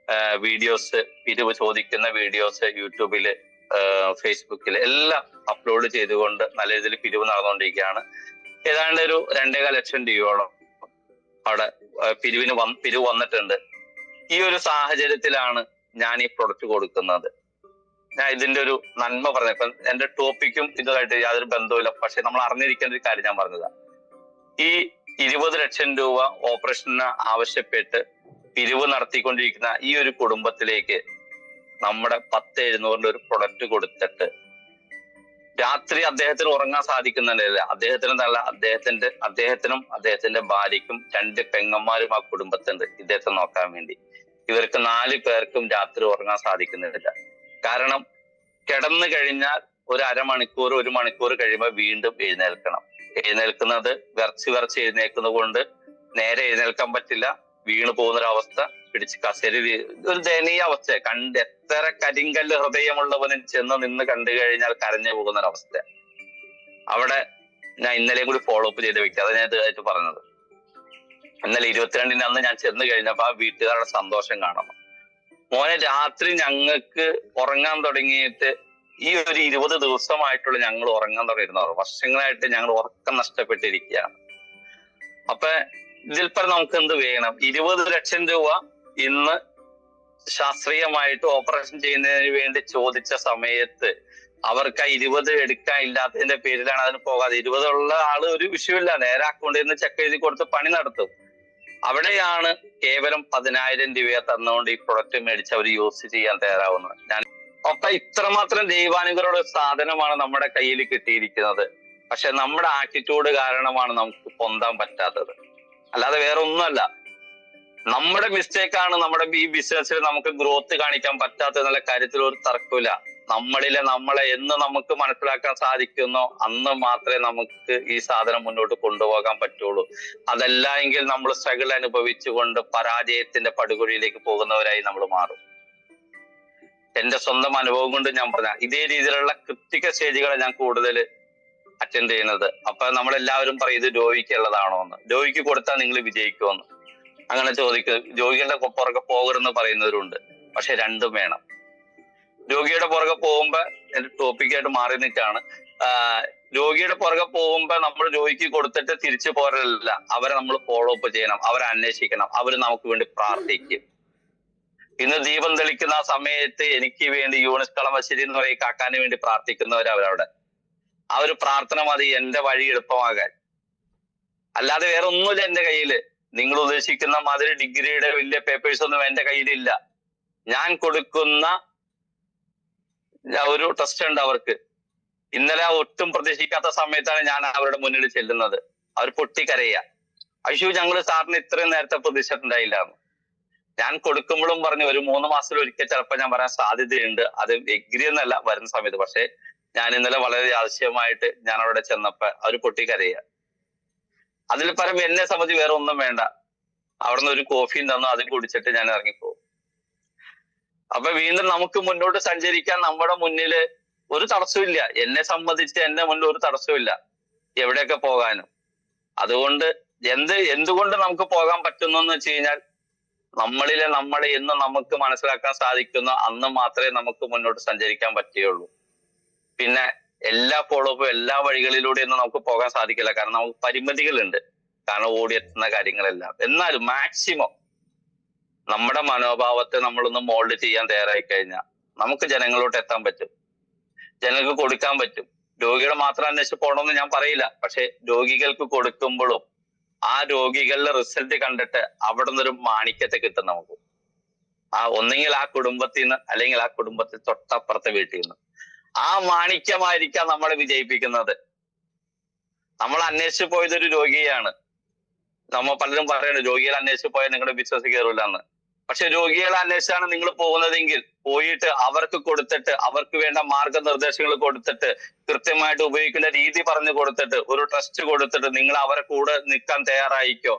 [SPEAKER 3] വീഡിയോസ്, പിരിവ് ചോദിക്കുന്ന വീഡിയോസ് യൂട്യൂബില്, ഫേസ്ബുക്കിൽ എല്ലാം അപ്ലോഡ് ചെയ്തുകൊണ്ട് നല്ല രീതിയിൽ പിരിവ് നടന്നുകൊണ്ടിരിക്കുകയാണ്. ഏതാണ്ട് ഒരു 2.25 ലക്ഷം രൂപയോളം അവിടെ പിരിവ് വന്നിട്ടുണ്ട്. ഈ ഒരു സാഹചര്യത്തിലാണ് ഞാൻ ഈ പ്രൊഡക്റ്റ് കൊടുക്കുന്നത്. ഞാൻ ഇതിന്റെ ഒരു നന്മ പറഞ്ഞു. ഇപ്പം എന്റെ ടോപ്പിക്കും ഇതുമായിട്ട് യാതൊരു ബന്ധവുമില്ല, പക്ഷെ നമ്മൾ അറിഞ്ഞിരിക്കേണ്ട ഒരു കാര്യം ഞാൻ പറഞ്ഞതാ. ഈ 20 ലക്ഷം രൂപ ഓപ്പറേഷന് ആവശ്യപ്പെട്ട് പിരിവ് നടത്തിക്കൊണ്ടിരിക്കുന്ന ഈ ഒരു കുടുംബത്തിലേക്ക് നമ്മുടെ 10,700 ഒരു പ്രൊഡക്റ്റ് കൊടുത്തിട്ട് രാത്രി അദ്ദേഹത്തിന് ഉറങ്ങാൻ സാധിക്കുന്നില്ല. അദ്ദേഹത്തിനെന്നല്ല, അദ്ദേഹത്തിനും അദ്ദേഹത്തിന്റെ ഭാര്യയ്ക്കും 2 പെങ്ങന്മാരും ആ കുടുംബത്തുണ്ട് ഇദ്ദേഹത്തെ നോക്കാൻ വേണ്ടി. ഇവർക്ക് 4 പേർക്കും രാത്രി ഉറങ്ങാൻ സാധിക്കുന്നില്ല. കാരണം കിടന്നു കഴിഞ്ഞാൽ ഒരു അരമണിക്കൂർ 1 മണിക്കൂർ കഴിയുമ്പോൾ വീണ്ടും എഴുന്നേൽക്കണം. എഴുന്നേൽക്കുന്നത് വിറച്ച് എഴുന്നേൽക്കുന്നത് കൊണ്ട് നേരെ എഴുന്നേൽക്കാൻ പറ്റില്ല, വീണു പോകുന്നൊരവസ്ഥ, പിടിച്ച് കസേര, ഒരു ദയനീയ അവസ്ഥ. എത്ര കരിങ്കല്ല് ഹൃദയമുള്ളവനും ചെന്ന് നിന്ന് കണ്ടു കഴിഞ്ഞാൽ കരഞ്ഞു പോകുന്നൊരവസ്ഥ. അവിടെ ഞാൻ ഇന്നലെയും കൂടി ഫോളോ അപ്പ് ചെയ്ത വ്യക്തി, അത് ഞാൻ ഇതായിട്ട് പറഞ്ഞത്. ഇന്നലെ 22-ന് അന്ന് ഞാൻ ചെന്ന് കഴിഞ്ഞപ്പോ ആ വീട്ടുകാരുടെ സന്തോഷം കാണണം. മോനെ, രാത്രി ഞങ്ങൾക്ക് ഉറങ്ങാൻ തുടങ്ങിയിട്ട് ഈ ഒരു 20 ദിവസമായിട്ടുള്ള ഞങ്ങൾ ഉറങ്ങാൻ തുടങ്ങിയിരുന്നവർ, വർഷങ്ങളായിട്ട് ഞങ്ങൾ ഉറക്കം നഷ്ടപ്പെട്ടിരിക്കുകയാണ്. അപ്പൊ ഇതിൽ പരം നമുക്ക് എന്ത് വേണം? 20 ലക്ഷം രൂപ ഇന്ന് ശാസ്ത്രീയമായിട്ട് ഓപ്പറേഷൻ ചെയ്യുന്നതിന് വേണ്ടി ചോദിച്ച സമയത്ത് അവർക്ക് ആ 20 എടുക്കാൻ ഇല്ലാത്തതിന്റെ പേരിലാണ് അതിന് പോകാതെ. 20 ഉള്ള ആള് ഒരു വിഷയമില്ല, നേരെ അക്കൗണ്ടിൽ നിന്ന് ചെക്ക് എഴുതി കൊടുത്ത് പണി നടത്തും. അവിടെയാണ് കേവലം 10,000 രൂപയെ തന്നുകൊണ്ട് ഈ പ്രൊഡക്റ്റ് മേടിച്ച് അവർ യൂസ് ചെയ്യാൻ തയ്യാറാവുന്നത്. അപ്പൊ ഇത്രമാത്രം ദൈവാനുഗ്രഹമുള്ള ഒരു സാധനമാണ് നമ്മുടെ കയ്യിൽ കിട്ടിയിരിക്കുന്നത്. പക്ഷെ നമ്മുടെ ആറ്റിറ്റ്യൂഡ് കാരണമാണ് നമുക്ക് പൊന്താൻ പറ്റാത്തത്, അല്ലാതെ വേറെ ഒന്നുമല്ല. നമ്മുടെ മിസ്റ്റേക്കാണ് നമ്മുടെ ഈ ബിസിനസ്സിൽ നമുക്ക് ഗ്രോത്ത് കാണിക്കാൻ പറ്റാത്ത കാര്യത്തിൽ ഒരു തർക്കമില്ല. നമ്മളെ എന്ന് നമുക്ക് മനസ്സിലാക്കാൻ സാധിക്കുന്നോ അന്ന് മാത്രമേ നമുക്ക് ഈ സാധനം മുന്നോട്ട് കൊണ്ടുപോകാൻ പറ്റുള്ളൂ. അതല്ല എങ്കിൽ നമ്മൾ സ്ട്രഗിൾ അനുഭവിച്ചുകൊണ്ട് പരാജയത്തിന്റെ പടുകുഴിയിലേക്ക് പോകുന്നവരായി നമ്മൾ മാറും. എന്റെ സ്വന്തം അനുഭവം കൊണ്ട് ഞാൻ പറഞ്ഞ ഇതേ രീതിയിലുള്ള ക്രിട്ടിക്കൽ സ്റ്റേജുകളെ ഞാൻ കൂടുതൽ അറ്റൻഡ് ചെയ്യുന്നത്. അപ്പൊ നമ്മളെല്ലാവരും പറയും ഇത് രോഗിക്കുള്ളതാണോ എന്ന്. രോഗിക്ക് കൊടുത്താൽ നിങ്ങൾ വിജയിക്കുമെന്ന് അങ്ങനെ ചോദിക്കും. രോഗികളുടെ പുറകെ പോകരുതെന്ന് പറയുന്നവരുണ്ട്. പക്ഷെ രണ്ടും വേണം. രോഗിയുടെ പുറകെ പോകുമ്പോ എന്റെ ടോപ്പിക്കായിട്ട് മാറി നിൽക്കാണ്. രോഗിയുടെ പുറകെ പോകുമ്പോ നമ്മൾ രോഗിക്ക് കൊടുത്തിട്ട് തിരിച്ചു പോരല്ല, അവരെ നമ്മൾ ഫോളോ അപ്പ് ചെയ്യണം, അവരെ അന്വേഷിക്കണം, അവര് നമുക്ക് വേണ്ടി പ്രാർത്ഥിക്കും. ഇന്ന് ദീപം തെളിക്കുന്ന ആ സമയത്ത് എനിക്ക് വേണ്ടി യൂണിസ് കളമശ്ശേരി എന്ന് പറയും കാക്കാന് വേണ്ടി പ്രാർത്ഥിക്കുന്നവരവരവിടെ. ആ ഒരു പ്രാർത്ഥന മതി എന്റെ വഴി എളുപ്പമാകാൻ. അല്ലാതെ വേറെ ഒന്നുമില്ല എന്റെ കയ്യില്. നിങ്ങൾ ഉദ്ദേശിക്കുന്ന മാതിരി ഡിഗ്രിയുടെ വലിയ പേപ്പേഴ്സ് ഒന്നും എന്റെ കയ്യിലില്ല. ഞാൻ കൊടുക്കുന്ന ഒരു ടെസ്റ്റ് ഉണ്ട് അവർക്ക്. ഇന്നലെ ഒട്ടും പ്രതീക്ഷിക്കാത്ത സമയത്താണ് ഞാൻ അവരുടെ മുന്നിൽ ചെല്ലുന്നത്. അവർ പൊട്ടിക്കരയുക, അയ്യോ ഞങ്ങള് സാറിന് ഇത്രയും നേരത്തെ പ്രതീക്ഷിച്ചിട്ടുണ്ടായില്ല. ഞാൻ കൊടുക്കുമ്പോഴും പറഞ്ഞു ഒരു 3 മാസത്തിലൊരിക്കൽ ചിലപ്പോൾ ഞാൻ പറയാൻ സാധ്യതയുണ്ട്. അത് എഗ്രി എന്നല്ല വരുന്ന സമയത്ത്. പക്ഷെ ഞാൻ ഇന്നലെ വളരെ ആവശ്യമായിട്ട് ഞാൻ അവിടെ ചെന്നപ്പോ അവർ പൊട്ടിക്കരയുക. അതിൽ പരം എന്നെ സംബന്ധിച്ച് വേറെ ഒന്നും വേണ്ട. അവിടുന്ന് ഒരു കോഫിയും തന്നു, അതും കുടിച്ചിട്ട് ഞാൻ ഇറങ്ങിപ്പോകും. അപ്പൊ വീണ്ടും നമുക്ക് മുന്നോട്ട് സഞ്ചരിക്കാൻ നമ്മുടെ മുന്നിൽ ഒരു തടസ്സമില്ല. എന്നെ സംബന്ധിച്ച് എന്റെ മുന്നിൽ ഒരു തടസ്സമില്ല എവിടെയൊക്കെ പോകാനും. അതുകൊണ്ട് എന്തുകൊണ്ട് നമുക്ക് പോകാൻ പറ്റുന്നു എന്ന് വെച്ച് കഴിഞ്ഞാൽ നമ്മളെ എന്ന് നമുക്ക് മനസ്സിലാക്കാൻ സാധിക്കുന്ന അന്ന് മാത്രമേ നമുക്ക് മുന്നോട്ട് സഞ്ചരിക്കാൻ പറ്റുകയുള്ളൂ. പിന്നെ എല്ലാ ഫോളോ അപ്പും എല്ലാ വഴികളിലൂടെയൊന്നും നമുക്ക് പോകാൻ സാധിക്കില്ല. കാരണം നമുക്ക് പരിമിതികളുണ്ട്, കാരണം ഓടിയെത്തുന്ന കാര്യങ്ങളെല്ലാം. എന്നാലും മാക്സിമം നമ്മുടെ മനോഭാവത്തെ നമ്മളൊന്ന് മോൾഡ് ചെയ്യാൻ തയ്യാറായി കഴിഞ്ഞാൽ നമുക്ക് ജനങ്ങളോട്ട് എത്താൻ പറ്റും, ജനങ്ങൾക്ക് കൊടുക്കാൻ പറ്റും. രോഗികളെ മാത്രം അന്വേഷിച്ച് പോകണമെന്ന് ഞാൻ പറയില്ല, പക്ഷെ രോഗികൾക്ക് കൊടുക്കുമ്പോഴും ആ രോഗികളുടെ റിസൾട്ട് കണ്ടിട്ട് അവിടെ നിന്നൊരു മാണിക്യത്തെ കിട്ടും നമുക്ക്. ഒന്നെങ്കിൽ ആ കുടുംബത്തിൽ നിന്ന്, അല്ലെങ്കിൽ ആ കുടുംബത്തിൽ തൊട്ടപ്പുറത്തെ വീട്ടിൽ നിന്ന്. ആ മാണിക്യമായിരിക്കാം നമ്മളെ വിജയിപ്പിക്കുന്നത്. നമ്മൾ അന്വേഷിച്ചു പോയതൊരു രോഗിയാണ്. നമ്മൾ പലരും പറയുന്നത് രോഗികളെ അന്വേഷിച്ച് പോയാൽ നിങ്ങളുടെ ബിസിനസ് കയറില്ല എന്ന്. പക്ഷെ രോഗികളെ അന്വേഷിച്ചാണ് നിങ്ങൾ പോകുന്നതെങ്കിൽ പോയിട്ട് അവർക്ക് കൊടുത്തിട്ട്, അവർക്ക് വേണ്ട മാർഗനിർദ്ദേശങ്ങൾ കൊടുത്തിട്ട്, കൃത്യമായിട്ട് ഉപയോഗിക്കുന്ന രീതി പറഞ്ഞു കൊടുത്തിട്ട്, ഒരു ട്രസ്റ്റ് കൊടുത്തിട്ട് നിങ്ങൾ അവരെ കൂടെ നിൽക്കാൻ തയ്യാറായിക്കോ.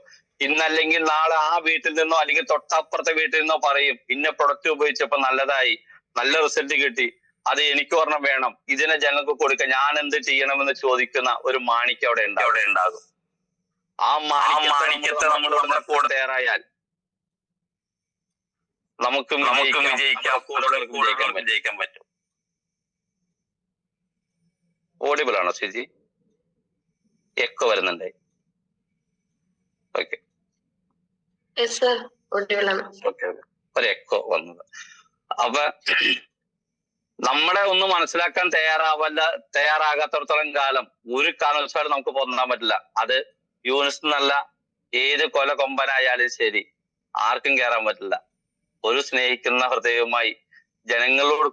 [SPEAKER 3] ഇന്നല്ലെങ്കിൽ നാളെ ആ വീട്ടിൽ നിന്നോ അല്ലെങ്കിൽ തൊട്ടപ്പുറത്തെ വീട്ടിൽ നിന്നോ പറയും, ഇന്ന പ്രൊഡക്റ്റ് ഉപയോഗിച്ചപ്പോ നല്ലതായി, നല്ല റിസൾട്ട് കിട്ടി, അത് എനിക്ക് ഒരെണ്ണം വേണം, ഇതിനെ ജനങ്ങൾക്ക് കൊടുക്കാൻ ഞാൻ എന്ത് ചെയ്യണമെന്ന് ചോദിക്കുന്ന ഒരു മാണിക്യം അവിടെ ഉണ്ടാകും. ആ മാണിക്യത്തെ നമ്മൾ കൂടെ തയ്യാറായാൽ നമുക്കും വിജയിക്കാൻ പറ്റും. ഓഡിബിൾ ആണോ സിജി? എക്കോ വരുന്നുണ്ടേ? ഓക്കെ ഓക്കെ, ഒരു എക്കോ വന്നത്. അപ്പൊ നമ്മളെ ഒന്ന് മനസ്സിലാക്കാൻ തയ്യാറാകാത്തടത്തോളം കാലം ഒരു കാരണവശാലും നമുക്ക് പൊന്താൻ പറ്റില്ല. അത് യൂണിസ് എന്നല്ല, ഏത് കൊല കൊമ്പനായാലും ശരി, ആർക്കും കയറാൻ പറ്റില്ല. ഒരു സ്നേഹിക്കുന്ന ഹൃദയവുമായി ജനങ്ങളുടെ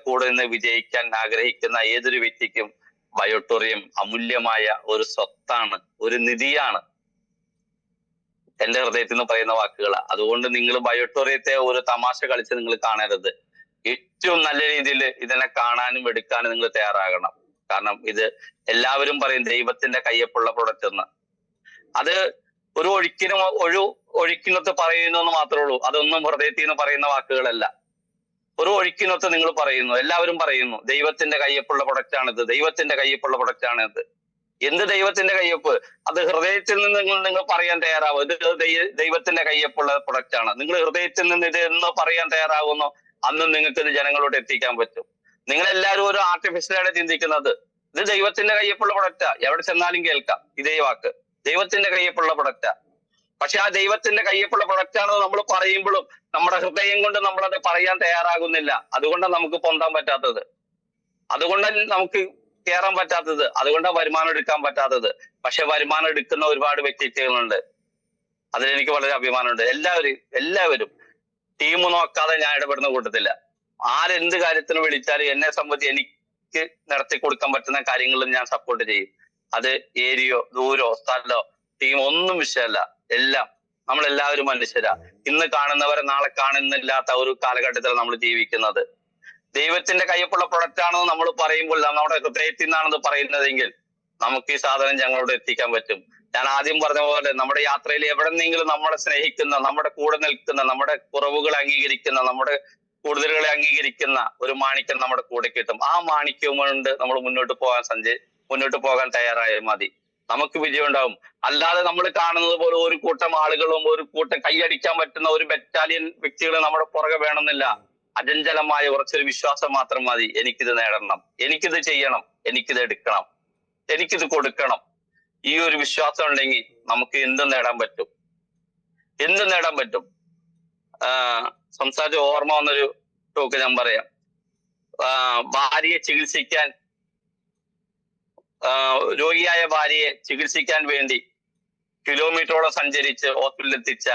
[SPEAKER 3] കൂടെ നിന്ന് വിജയിക്കാൻ ആഗ്രഹിക്കുന്ന ഏതൊരു വ്യക്തിക്കും ബയോട്ടോറിയം അമൂല്യമായ ഒരു സ്വത്താണ്, ഒരു നിധിയാണ്. എന്റെ ഹൃദയത്തിൽ നിന്ന് പറയുന്ന വാക്കുകളാണ്. അതുകൊണ്ട് നിങ്ങൾ ബയോട്ടോറിയത്തെ ഒരു തമാശ കളിച്ച് നിങ്ങൾ കാണരുത്. ഏറ്റവും നല്ല രീതിയിൽ ഇതിനെ കാണാനും എടുക്കാനും നിങ്ങൾ തയ്യാറാകണം. കാരണം ഇത് എല്ലാവരും പറയും ദൈവത്തിന്റെ കയ്യൊപ്പുള്ള പ്രൊഡക്റ്റ് എന്ന്. അത് ഒരു ഒഴുക്കിനൊത്ത് പറയുന്നു എന്ന് മാത്രമേ ഉള്ളൂ. അതൊന്നും ഹൃദയത്തിൽ നിന്ന് പറയുന്ന വാക്കുകളല്ല. ഒരു ഒഴുക്കിനൊത്ത് നിങ്ങൾ പറയുന്നു, എല്ലാവരും പറയുന്നു ദൈവത്തിന്റെ കയ്യൊപ്പുള്ള പ്രൊഡക്റ്റ് ആണിത്, ദൈവത്തിന്റെ കയ്യൊപ്പുള്ള പ്രൊഡക്റ്റ് ആണിത്. എന്ത് ദൈവത്തിന്റെ കയ്യൊപ്പ്? അത് ഹൃദയത്തിൽ നിന്ന് നിങ്ങൾ പറയാൻ തയ്യാറാവും. ഇത് ദൈവത്തിന്റെ കയ്യൊപ്പുള്ള പ്രൊഡക്റ്റ് ആണ്. നിങ്ങൾ ഹൃദയത്തിൽ നിന്ന് ഇത് എന്ന് പറയാൻ തയ്യാറാവുന്നോ അന്നും നിങ്ങൾക്ക് ഇത് ജനങ്ങളോട് എത്തിക്കാൻ പറ്റും. നിങ്ങൾ എല്ലാവരും ഒരു ആർട്ടിഫിഷ്യലാണ് ചിന്തിക്കുന്നത്. ഇത് ദൈവത്തിന്റെ കയ്യൊപ്പുള്ള പ്രൊഡക്റ്റാ, എവിടെ ചെന്നാലും കേൾക്കാം ഇതേ വാക്ക്, ദൈവത്തിന്റെ കയ്യൊപ്പുള്ള പ്രൊഡക്റ്റാ. പക്ഷെ ആ ദൈവത്തിന്റെ കയ്യൊപ്പുള്ള പ്രൊഡക്റ്റ് ആണെന്ന് നമ്മൾ പറയുമ്പോഴും നമ്മുടെ ഹൃദയം കൊണ്ട് നമ്മളത് പറയാൻ തയ്യാറാകുന്നില്ല. അതുകൊണ്ടാണ് നമുക്ക് പൊന്താൻ പറ്റാത്തത്, അതുകൊണ്ടാണ് നമുക്ക് കയറാൻ പറ്റാത്തത്, അതുകൊണ്ടാണ് വരുമാനം എടുക്കാൻ പറ്റാത്തത്. പക്ഷെ വരുമാനം എടുക്കുന്ന ഒരുപാട് വ്യക്തിത്വങ്ങളുണ്ട്. അതിലെനിക്ക് വളരെ അഭിമാനമുണ്ട്. എല്ലാവരും ടീം നോക്കാതെ ഞാൻ ഇടപെടുന്ന കൂട്ടത്തില്ല. ആരെന്ത് കാര്യത്തിന് വിളിച്ചാലും എന്നെ സംബന്ധിച്ച് എനിക്ക് നടത്തി കൊടുക്കാൻ പറ്റുന്ന കാര്യങ്ങളും ഞാൻ സപ്പോർട്ട് ചെയ്യും. അത് ഏരിയോ, ദൂരോ, സ്ഥലോ, ടീം ഒന്നും വിഷയമല്ല. എല്ലാം നമ്മളെല്ലാവരും മനുഷ്യരാ. ഇന്ന് കാണുന്നവരെ നാളെ കാണുന്നില്ലാത്ത ഒരു കാലഘട്ടത്തിൽ നമ്മൾ ജീവിക്കുന്നത്. ദൈവത്തിന്റെ കയ്യൊപ്പുള്ള പ്രൊഡക്റ്റ് ആണെന്ന് നമ്മൾ പറയുമ്പോൾ നമ്മുടെ ഹൃദയത്തിൽ നിന്നാണെന്ന് പറയുന്നതെങ്കിൽ നമുക്ക് ഈ സാധനം ഞങ്ങളോട് എത്തിക്കാൻ പറ്റും. ഞാൻ ആദ്യം പറഞ്ഞ പോലെ നമ്മുടെ യാത്രയിൽ എവിടെന്നെങ്കിലും നമ്മളെ സ്നേഹിക്കുന്ന, നമ്മുടെ കൂടെ നിൽക്കുന്ന, നമ്മുടെ കുറവുകളെ അംഗീകരിക്കുന്ന, നമ്മുടെ കൂടുതലുകളെ അംഗീകരിക്കുന്ന ഒരു മാണിക്യം നമ്മുടെ കൂടെ കിട്ടും. ആ മാണിക്യം കൊണ്ട് നമ്മൾ മുന്നോട്ട് പോകാൻ തയ്യാറായാൽ മതി, നമുക്ക് വിജയം ഉണ്ടാവും. അല്ലാതെ നമ്മൾ കാണുന്നത് പോലെ ഒരു കൂട്ടം ആളുകളും ഒരു കൂട്ടം കൈയടിക്കാൻ പറ്റുന്ന ഒരു ബറ്റാലിയൻ വ്യക്തികളെ നമ്മുടെ പുറകെ വേണമെന്നില്ല. അചഞ്ചലമായ കുറച്ചൊരു വിശ്വാസം മാത്രം മതി. എനിക്കിത് നേടണം, എനിക്കിത് ചെയ്യണം, എനിക്കിത് എടുക്കണം, എനിക്കിത് കൊടുക്കണം. ഈ ഒരു വിശ്വാസം ഉണ്ടെങ്കിൽ നമുക്ക് എന്തും നേടാൻ പറ്റും. സംസാരിച്ച ഓർമ്മ വന്നൊരു ടോക്ക് ഞാൻ പറയാം. രോഗിയായ ഭാര്യയെ ചികിത്സിക്കാൻ വേണ്ടി കിലോമീറ്ററോളം സഞ്ചരിച്ച് ഹോസ്പിറ്റലിൽ എത്തിച്ച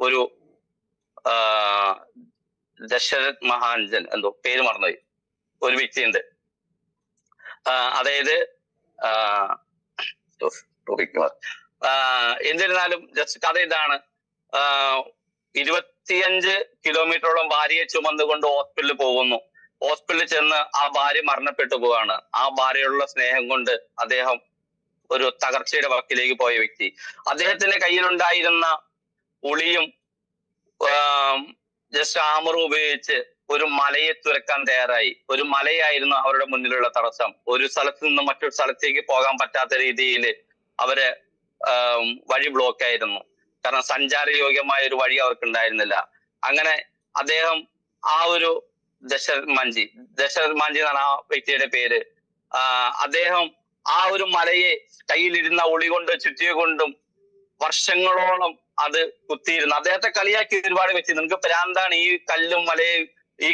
[SPEAKER 3] ഒരു ദശരഥ് മഹാഞ്ജൻ, എന്തോ പേര് മറന്നുപോയി, ഒരു വ്യക്തിയുണ്ട്. അതായത് എന്നിരുന്നാലും ജസ്റ്റ് കഥ ഇതാണ്. 25 കിലോമീറ്ററോളം ഭാര്യയെ ചുമന്നുകൊണ്ട് ഹോസ്പിറ്റലിൽ പോകുന്നു. ഹോസ്പിറ്റലിൽ ചെന്ന് ആ ഭാര്യ മരണപ്പെട്ടു പോവാണ്. ആ ഭാര്യയുള്ള സ്നേഹം കൊണ്ട് അദ്ദേഹം ഒരു തകർച്ചയുടെ വക്കിലേക്ക് പോയ വ്യക്തി. അദ്ദേഹത്തിന്റെ കയ്യിലുണ്ടായിരുന്ന ഉളിയും ജസ്റ്റ് ആമറും ഉപയോഗിച്ച് ഒരു മലയെ തുരക്കാൻ തയ്യാറായി. ഒരു മലയായിരുന്നു അവരുടെ മുന്നിലുള്ള തടസ്സം. ഒരു സ്ഥലത്ത് നിന്ന് മറ്റൊരു സ്ഥലത്തേക്ക് പോകാൻ പറ്റാത്ത രീതിയിൽ അവര് വഴി ബ്ലോക്ക് ആയിരുന്നു. കാരണം സഞ്ചാരയോഗ്യമായ ഒരു വഴി അവർക്ക് ഉണ്ടായിരുന്നില്ല. അങ്ങനെ അദ്ദേഹം ആ ഒരു ദശരഥ് മാഞ്ചി എന്നാണ് ആ വ്യക്തിയുടെ പേര്. അദ്ദേഹം ആ ഒരു മലയെ കയ്യിലിരുന്ന ഒളി കൊണ്ട് ചുറ്റികൊണ്ടും വർഷങ്ങളോളം അത് കുത്തിയിരുന്നു. അദ്ദേഹത്തെ കളിയാക്കി ഒരുപാട് വ്യക്തി, നിങ്ങൾക്ക് പ്രാന്താണ് ഈ കല്ലും മലയും ഈ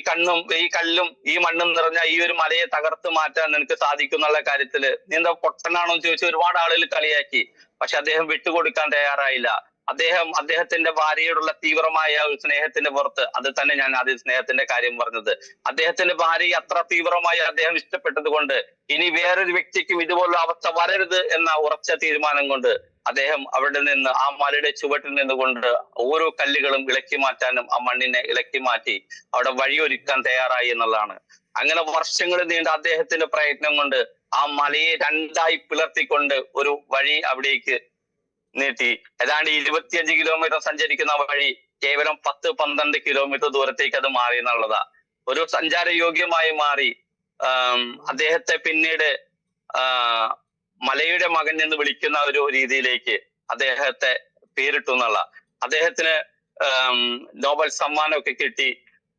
[SPEAKER 3] കല്ലും ഈ മണ്ണും നിറഞ്ഞ ഈ ഒരു മലയെ തകർത്ത് മാറ്റാൻ നിനക്ക് സാധിക്കും എന്നുള്ള കാര്യത്തില് നീ എന്താ പൊട്ടനാണോ എന്ന് ചോദിച്ച് ഒരുപാട് ആളുകൾ കളിയാക്കി. പക്ഷെ അദ്ദേഹം വിട്ടുകൊടുക്കാൻ തയ്യാറായില്ല. അദ്ദേഹത്തിന്റെ ഭാര്യയോടുള്ള തീവ്രമായ ഒരു സ്നേഹത്തിന്റെ പുറത്ത്, അത് തന്നെ ഞാൻ ആദ്യം സ്നേഹത്തിന്റെ കാര്യം പറഞ്ഞത്, അദ്ദേഹത്തിന്റെ ഭാര്യയെ അത്ര തീവ്രമായി അദ്ദേഹം ഇഷ്ടപ്പെട്ടത് കൊണ്ട് ഇനി വേറൊരു വ്യക്തിക്കും ഇതുപോലുള്ള അവസ്ഥ വരരുത് എന്ന ഉറച്ച തീരുമാനം കൊണ്ട് അദ്ദേഹം അവിടെ നിന്ന് ആ മലയുടെ ചുവട്ടിൽ നിന്നുകൊണ്ട് ഓരോ കല്ലുകളും ഇളക്കി മാറ്റാനും ആ മണ്ണിനെ ഇളക്കി മാറ്റി അവിടെ വഴിയൊരുക്കാൻ തയ്യാറായി എന്നുള്ളതാണ്. അങ്ങനെ വർഷങ്ങൾ നീണ്ട അദ്ദേഹത്തിന്റെ പ്രയത്നം കൊണ്ട് ആ മലയെ രണ്ടായി പിളർത്തിക്കൊണ്ട് ഒരു വഴി അവിടേക്ക് നീട്ടി. ഏതാണ്ട് 25 കിലോമീറ്റർ സഞ്ചരിക്കുന്ന വഴി കേവലം 10-12 കിലോമീറ്റർ ദൂരത്തേക്ക് അത് മാറി എന്നുള്ളതാ. ഒരു സഞ്ചാരയോഗ്യമായി മാറി. അദ്ദേഹത്തെ പിന്നീട് മലയുടെ മകൻ എന്ന് വിളിക്കുന്ന ഒരു രീതിയിലേക്ക് അദ്ദേഹത്തെ പേരിട്ടു എന്നുള്ള. അദ്ദേഹത്തിന് നോബൽ സമ്മാനമൊക്കെ കിട്ടി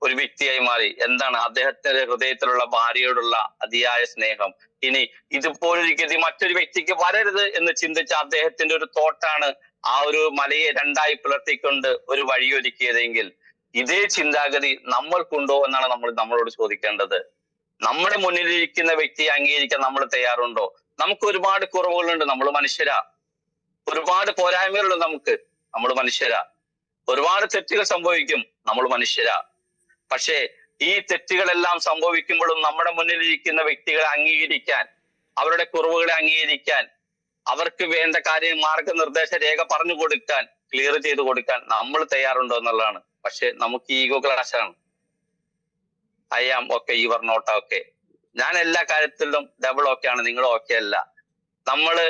[SPEAKER 3] ഒരു വ്യക്തിയായി മാറി. എന്താണ്? അദ്ദേഹത്തിന്റെ ഹൃദയത്തിലുള്ള ഭാര്യയോടുള്ള അതിയായ സ്നേഹം. ഇനി ഇതുപോലൊരു ഗതി മറ്റൊരു വ്യക്തിക്ക് വരരുത് എന്ന് ചിന്തിച്ച അദ്ദേഹത്തിന്റെ ഒരു തോട്ടാണ് ആ ഒരു മലയെ രണ്ടായി പിളർത്തിക്കൊണ്ട് ഒരു വഴിയൊരുക്കിയതെങ്കിൽ ഇതേ ചിന്താഗതി നമ്മൾക്കുണ്ടോ എന്നാണ് നമ്മളോട് ചോദിക്കേണ്ടത്. നമ്മുടെ മുന്നിലിരിക്കുന്ന വ്യക്തിയെ അംഗീകരിക്കാൻ നമ്മൾ തയ്യാറുണ്ടോ? നമുക്ക് ഒരുപാട് കുറവുകളുണ്ട്, നമ്മൾ മനുഷ്യരാ. ഒരുപാട് പോരായ്മകളുണ്ട് നമുക്ക്, നമ്മൾ മനുഷ്യരാ. ഒരുപാട് തെറ്റുകൾ സംഭവിക്കും, നമ്മൾ മനുഷ്യരാ. പക്ഷേ ഈ തെറ്റുകളെല്ലാം സംഭവിക്കുമ്പോഴും നമ്മുടെ മുന്നിലിരിക്കുന്ന വ്യക്തികളെ അംഗീകരിക്കാൻ, അവരുടെ കുറവുകളെ അംഗീകരിക്കാൻ, അവർക്ക് വേണ്ട കാര്യം മാർഗനിർദ്ദേശ രേഖ പറഞ്ഞു കൊടുക്കാൻ, ക്ലിയർ ചെയ്ത് കൊടുക്കാൻ നമ്മൾ തയ്യാറുണ്ടോ എന്നുള്ളതാണ്. പക്ഷെ നമുക്ക് ഈഗോ ക്ലാഷാണ്. I am okay, you are not okay. ഞാൻ എല്ലാ കാര്യത്തിലും ഡബിൾ ഓക്കെ ആണ്, നിങ്ങൾ ഓക്കെ അല്ല. നമ്മള്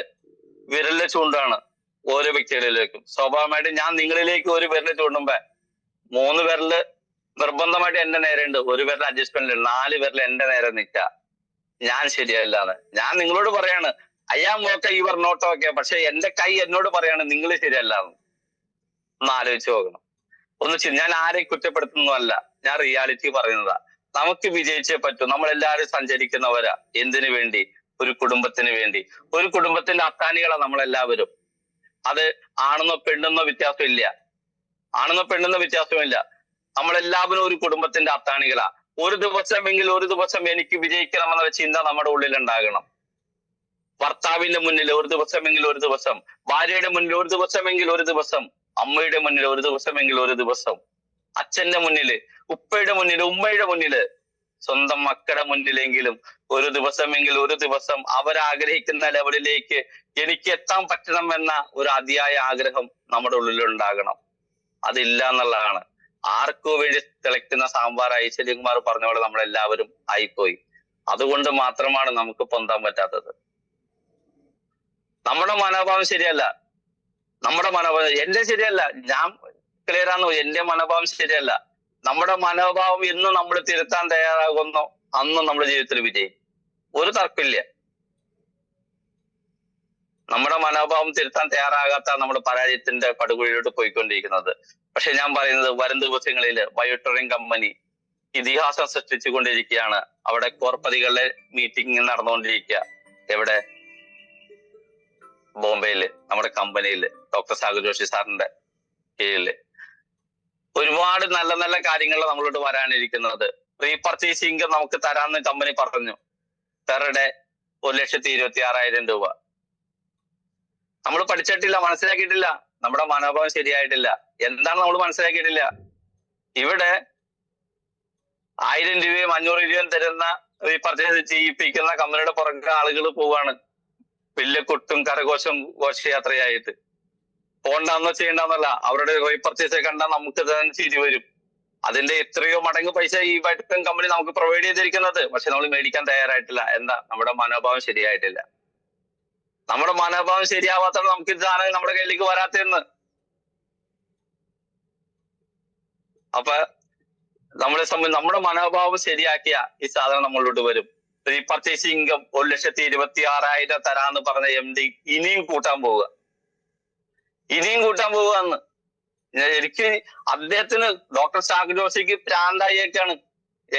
[SPEAKER 3] വിരലിൽ ചൂണ്ടാണ് ഓരോ വ്യക്തികളിലേക്കും. സ്വാഭാവികമായിട്ട് ഞാൻ നിങ്ങളിലേക്ക് ഒരു വിരല് ചൂണ്ടുമ്പോ 3 വിരല് നിർബന്ധമായിട്ട് എന്റെ നേരെ ഉണ്ട്, ഒരു വിരൽ അഡ്ജസ്റ്റ്മെന്റ് ഉണ്ട്, 4 വിരൽ എന്റെ നേരെ നിൽക്കുക. ഞാൻ ശരിയല്ലാന്ന് ഞാൻ നിങ്ങളോട് പറയാണ് I am okay, you are not okay. പക്ഷെ എന്റെ കൈ എന്നോട് പറയാണ് നിങ്ങൾ ശരിയല്ലാന്ന്. ഒന്ന് ആലോചിച്ച് നോക്കണം. ഞാൻ ആരെയും കുറ്റപ്പെടുത്തുന്നതല്ല, ഞാൻ റിയാലിറ്റി പറയുന്നതാ. നമുക്ക് വിജയിച്ചേ പറ്റൂ. നമ്മളെല്ലാവരും സഞ്ചരിക്കുന്നവരാ. എന്തിനു വേണ്ടി? ഒരു കുടുംബത്തിന് വേണ്ടി. ഒരു കുടുംബത്തിന്റെ അത്താണികളാ നമ്മളെല്ലാവരും. അത് ആണെന്നോ പെണ്ണെന്നോ വ്യത്യാസമില്ല. നമ്മളെല്ലാവരും ഒരു കുടുംബത്തിന്റെ അത്താണികളാ. ഒരു ദിവസം എനിക്ക് വിജയിക്കണമെന്ന ചിന്ത നമ്മുടെ ഉള്ളിൽ ഉണ്ടാകണം. ഭർത്താവിന്റെ മുന്നിൽ ഒരു ദിവസം, ഭാര്യയുടെ മുന്നിൽ ഒരു ദിവസം, അമ്മയുടെ മുന്നിൽ ഒരു ദിവസം, അച്ഛന്റെ മുന്നില്, ഉപ്പയുടെ മുന്നിൽ, ഉമ്മയുടെ മുന്നില്, സ്വന്തം മക്കളുടെ മുന്നിലെങ്കിലും ഒരു ദിവസം അവരാഗ്രഹിക്കുന്ന ലെവലിലേക്ക് എനിക്ക് എത്താൻ പറ്റണമെന്ന ഒരു അതിയായ ആഗ്രഹം നമ്മുടെ ഉള്ളിൽ ഉണ്ടാകണം. അതില്ല എന്നുള്ളതാണ്. ആർക്കു വേണ്ടി തിളയ്ക്കുന്ന സാമ്പാർ ഐശ്വര്യകുമാർ പറഞ്ഞ പോലെ നമ്മളെല്ലാവരും ആയിപ്പോയി. അതുകൊണ്ട് മാത്രമാണ് നമുക്ക് പൊന്താൻ പറ്റാത്തത്. നമ്മുടെ മനോഭാവം ശരിയല്ല. എന്റെ ശരിയല്ല, ഞാൻ ക്ലിയർ ആണോ? എന്റെ മനോഭാവം ശരിയല്ല. നമ്മുടെ മനോഭാവം എന്ന് നമ്മൾ തിരുത്താൻ തയ്യാറാകുന്നോ അന്ന് നമ്മുടെ ജീവിതത്തിൽ വിജയിക്കും. ഒരു തർക്കമില്ല. നമ്മുടെ മനോഭാവം തിരുത്താൻ തയ്യാറാകാത്ത നമ്മുടെ പരാജയത്തിന്റെ പടുകുഴിയിലോട്ട് പോയിക്കൊണ്ടിരിക്കുന്നത്. പക്ഷെ ഞാൻ പറയുന്നത് വരും ദിവസങ്ങളിൽ ബയോട്രോണിയം കമ്പനി ഇതിഹാസം സൃഷ്ടിച്ചുകൊണ്ടിരിക്കുകയാണ്. അവിടെ കോർപ്പതികളുടെ മീറ്റിംഗ് നടന്നുകൊണ്ടിരിക്കുക. എവിടെ? ബോംബെയില്, നമ്മുടെ കമ്പനിയില്, ഡോക്ടർ സാഗർ ജോഷി സാറിന്റെ കീഴില്. ഒരുപാട് നല്ല നല്ല കാര്യങ്ങൾ നമ്മളോട് വരാനിരിക്കുന്നത്. റീപർച്ചേസ് ഇൻകം നമുക്ക് തരാമെന്ന് കമ്പനി പറഞ്ഞു. പെർ ഡേ 1,26,000 രൂപ. നമ്മൾ പഠിച്ചിട്ടില്ല, മനസ്സിലാക്കിയിട്ടില്ല. നമ്മുടെ മനോഭാവം ശരിയായിട്ടില്ല. എന്താണ് നമ്മൾ മനസ്സിലാക്കിയിട്ടില്ല? ഇവിടെ 1000 രൂപയും 500 രൂപയും തരുന്ന റീപർച്ചേസ് ചെയ്യിപ്പിക്കുന്ന കമ്പനിയുടെ പുറകെ ആളുകൾ പോവാണ്. വലിയ കൊട്ടും കരഘോഷം ഘോഷയാത്രയായിട്ട്. പോണ്ടെന്നോ ചെയ്യണ്ടെന്നല്ല, അവരുടെ റീപർച്ചേസ് കണ്ടാൽ നമുക്ക് തന്നെ ചിരി വരും. അതിന്റെ എത്രയോ മടങ്ങ് പൈസ ഈ വൈറ്റം കമ്പനി നമുക്ക് പ്രൊവൈഡ് ചെയ്തിരിക്കുന്നത്. പക്ഷെ നമ്മൾ മേടിക്കാൻ തയ്യാറായിട്ടില്ല. എന്താ? നമ്മുടെ മനോഭാവം ശരിയായിട്ടില്ല. നമ്മുടെ മനോഭാവം ശരിയാവാത്തത് നമുക്ക് ഇത് സാധനം നമ്മുടെ കയ്യിലേക്ക് വരാത്തെന്ന്. അപ്പൊ നമ്മളെ സംബന്ധിച്ച് നമ്മുടെ മനോഭാവം ശരിയാക്കിയ ഈ സാധനം നമ്മളിലോട്ട് വരും. റീപർച്ചേസ് ഇൻകം 1,26,000 തരാന്ന് പറഞ്ഞ MD ഇനിയും കൂട്ടാൻ പോവുക എന്ന്. എനിക്ക് അദ്ദേഹത്തിന്, ഡോക്ടർ സാഗർ ജോഷിക്ക് പ്രാന്തായേക്കാണ്.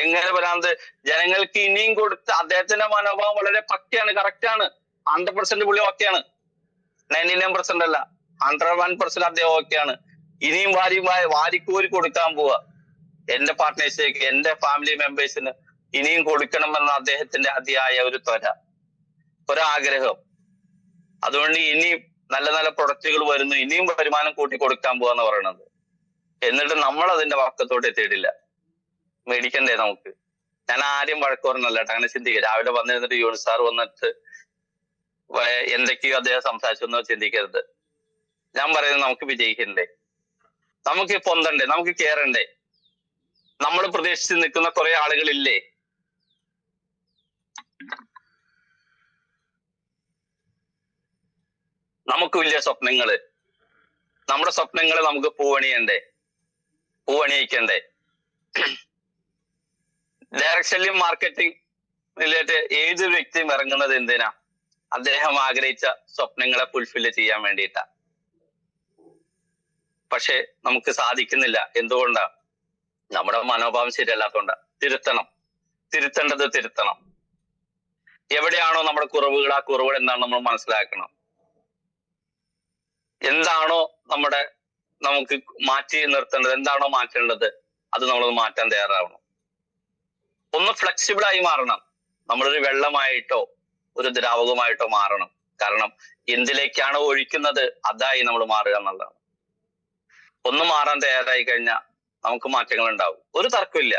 [SPEAKER 3] എങ്ങനെ ഭ്രാന്ത്? ജനങ്ങൾക്ക് ഇനിയും കൊടുത്ത് അദ്ദേഹത്തിന്റെ മനോഭാവം വളരെ പക്കയാണ്, കറക്റ്റാണ്. 100% പുള്ളി ഓക്കെയാണ്. 99% അല്ല, 101% അദ്ദേഹം ഓക്കെയാണ്. ഇനിയും വാരിക്കോരി കൊടുക്കാൻ പോവാ എന്റെ പാർട്ട്നേഴ്സിലേക്ക്, എന്റെ ഫാമിലി മെമ്പേഴ്സിന് ഇനിയും കൊടുക്കണമെന്ന അദ്ദേഹത്തിന്റെ അതിയായ ഒരു ത്വര, ഒരാഗ്രഹം. അതുകൊണ്ട് ഇനിയും നല്ല നല്ല പ്രൊഡക്റ്റുകൾ വരുന്നു, ഇനിയും വരുമാനം കൂട്ടി കൊടുക്കാൻ പോവാന്ന് പറയണത്. എന്നിട്ട് നമ്മൾ അതിന്റെ വക്കത്തോട്ട് എത്തിയിട്ടില്ല. മേടിക്കണ്ടേ നമുക്ക്? ഞാൻ ആരും വഴക്കുറന്നല്ല കേട്ടോ, അങ്ങനെ ചിന്തിക്കുക. രാവിലെ വന്നിരുന്നിട്ട് യൂണിറ്റ് സാർ വന്നിട്ട് എന്തൊക്കെയോ അദ്ദേഹം സംസാരിച്ചൊന്നും ചിന്തിക്കരുത്. ഞാൻ പറയുന്നത് നമുക്ക് വിജയിക്കണ്ടേ, നമുക്ക് പൊന്തണ്ടേ, നമുക്ക് കേറണ്ടേ? നമ്മൾ പ്രതീക്ഷിച്ച് നിൽക്കുന്ന കുറെ ആളുകളില്ലേ? നമുക്ക് വലിയ സ്വപ്നങ്ങള്, നമ്മുടെ സ്വപ്നങ്ങളെ നമുക്ക് പൂവണിയണ്ടേ, പൂവണിയിക്കണ്ടേ? ഡയറക്ട് സെല്ലിംഗ് മാർക്കറ്റിംഗ് റിലേറ്റ് ഏതൊരു വ്യക്തിയും ഇറങ്ങുന്നത് എന്തിനാ? അദ്ദേഹം ആഗ്രഹിച്ച സ്വപ്നങ്ങളെ ഫുൾഫില്ല് ചെയ്യാൻ വേണ്ടിയിട്ടാ. പക്ഷെ നമുക്ക് സാധിക്കുന്നില്ല. എന്തുകൊണ്ടാ? നമ്മുടെ മനോഭാവം ശരിയല്ലാത്തോണ്ടാ. തിരുത്തേണ്ടത് തിരുത്തണം. എവിടെയാണോ നമ്മുടെ കുറവുകൾ, ആ കുറവുകൾ എന്താണെന്ന് നമ്മൾ മനസ്സിലാക്കണം. എന്താണോ നമുക്ക് മാറ്റി നിർത്തേണ്ടത്, എന്താണോ മാറ്റേണ്ടത്, അത് നമ്മൾ മാറ്റാൻ തയ്യാറാവണം. ഒന്ന് ഫ്ലെക്സിബിൾ ആയി മാറണം. നമ്മളൊരു വെള്ളമായിട്ടോ ഒരു ദ്രാവകമായിട്ടോ മാറണം. കാരണം എന്തിലേക്കാണോ ഒഴിക്കുന്നത് അതായി നമ്മൾ മാറുക എന്നുള്ളതാണ്. ഒന്ന് മാറാൻ തയ്യാറായി കഴിഞ്ഞാൽ നമുക്ക് മാറ്റങ്ങൾ ഉണ്ടാവും, ഒരു തർക്കമില്ല.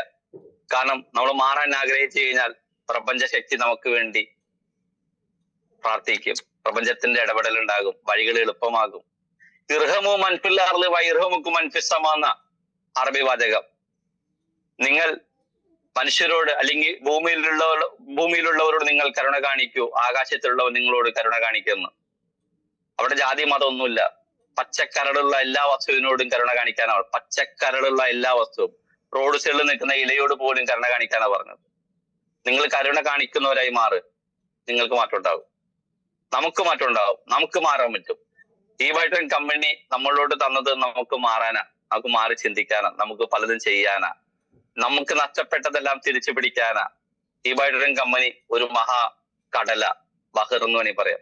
[SPEAKER 3] കാരണം നമ്മൾ മാറാൻ ആഗ്രഹിച്ചു കഴിഞ്ഞാൽ പ്രപഞ്ച ശക്തി നമുക്ക് വേണ്ടി പ്രാർത്ഥിക്കും, പ്രപഞ്ചത്തിന്റെ ഇടപെടൽ ഉണ്ടാകും, വഴികൾ എളുപ്പമാകും. ഇർഹമു മൻഫില്ലാറില് വൈർഹമുക്ക് മൻഫിസമാന്ന അറബി വാചകം. നിങ്ങൾ മനുഷ്യരോട് അല്ലെങ്കിൽ ഭൂമിയിലുള്ളവരോട് നിങ്ങൾ കരുണ കാണിക്കൂ, ആകാശത്തിലുള്ളവർ നിങ്ങളോട് കരുണ കാണിക്കുന്നു. അവിടെ ജാതി മതം ഒന്നുമില്ല. പച്ചക്കരടുള്ള എല്ലാ വസ്തുവിനോടും കരുണ കാണിക്കാനാണ്. പച്ചക്കരടുള്ള എല്ലാ വസ്തുവും, റോഡ് സൈഡിൽ നിൽക്കുന്ന ഇലയോട് പോലും കരുണ കാണിക്കാനാണ് പറഞ്ഞത്. നിങ്ങൾ കരുണ കാണിക്കുന്നവരായി മാറ്, നിങ്ങൾക്ക് മാറ്റം ഉണ്ടാവും, നമുക്ക് മാറ്റം ഉണ്ടാവും, നമുക്ക് മാറാൻ പറ്റും. ഈ വൈറ്റൻ കമ്പനി നമ്മളോട് തന്നത് നമുക്ക് മാറാനാ, നമുക്ക് മാറി ചിന്തിക്കാനാ, നമുക്ക് പലതും ചെയ്യാനാ, നമുക്ക് നഷ്ടപ്പെട്ടതെല്ലാം തിരിച്ചു പിടിക്കാനാ. ഈ വൈറ്റൻ കമ്പനി ഒരു മഹാ കടല, ബഹർ എന്ന് വേണമെങ്കിൽ പറയാം.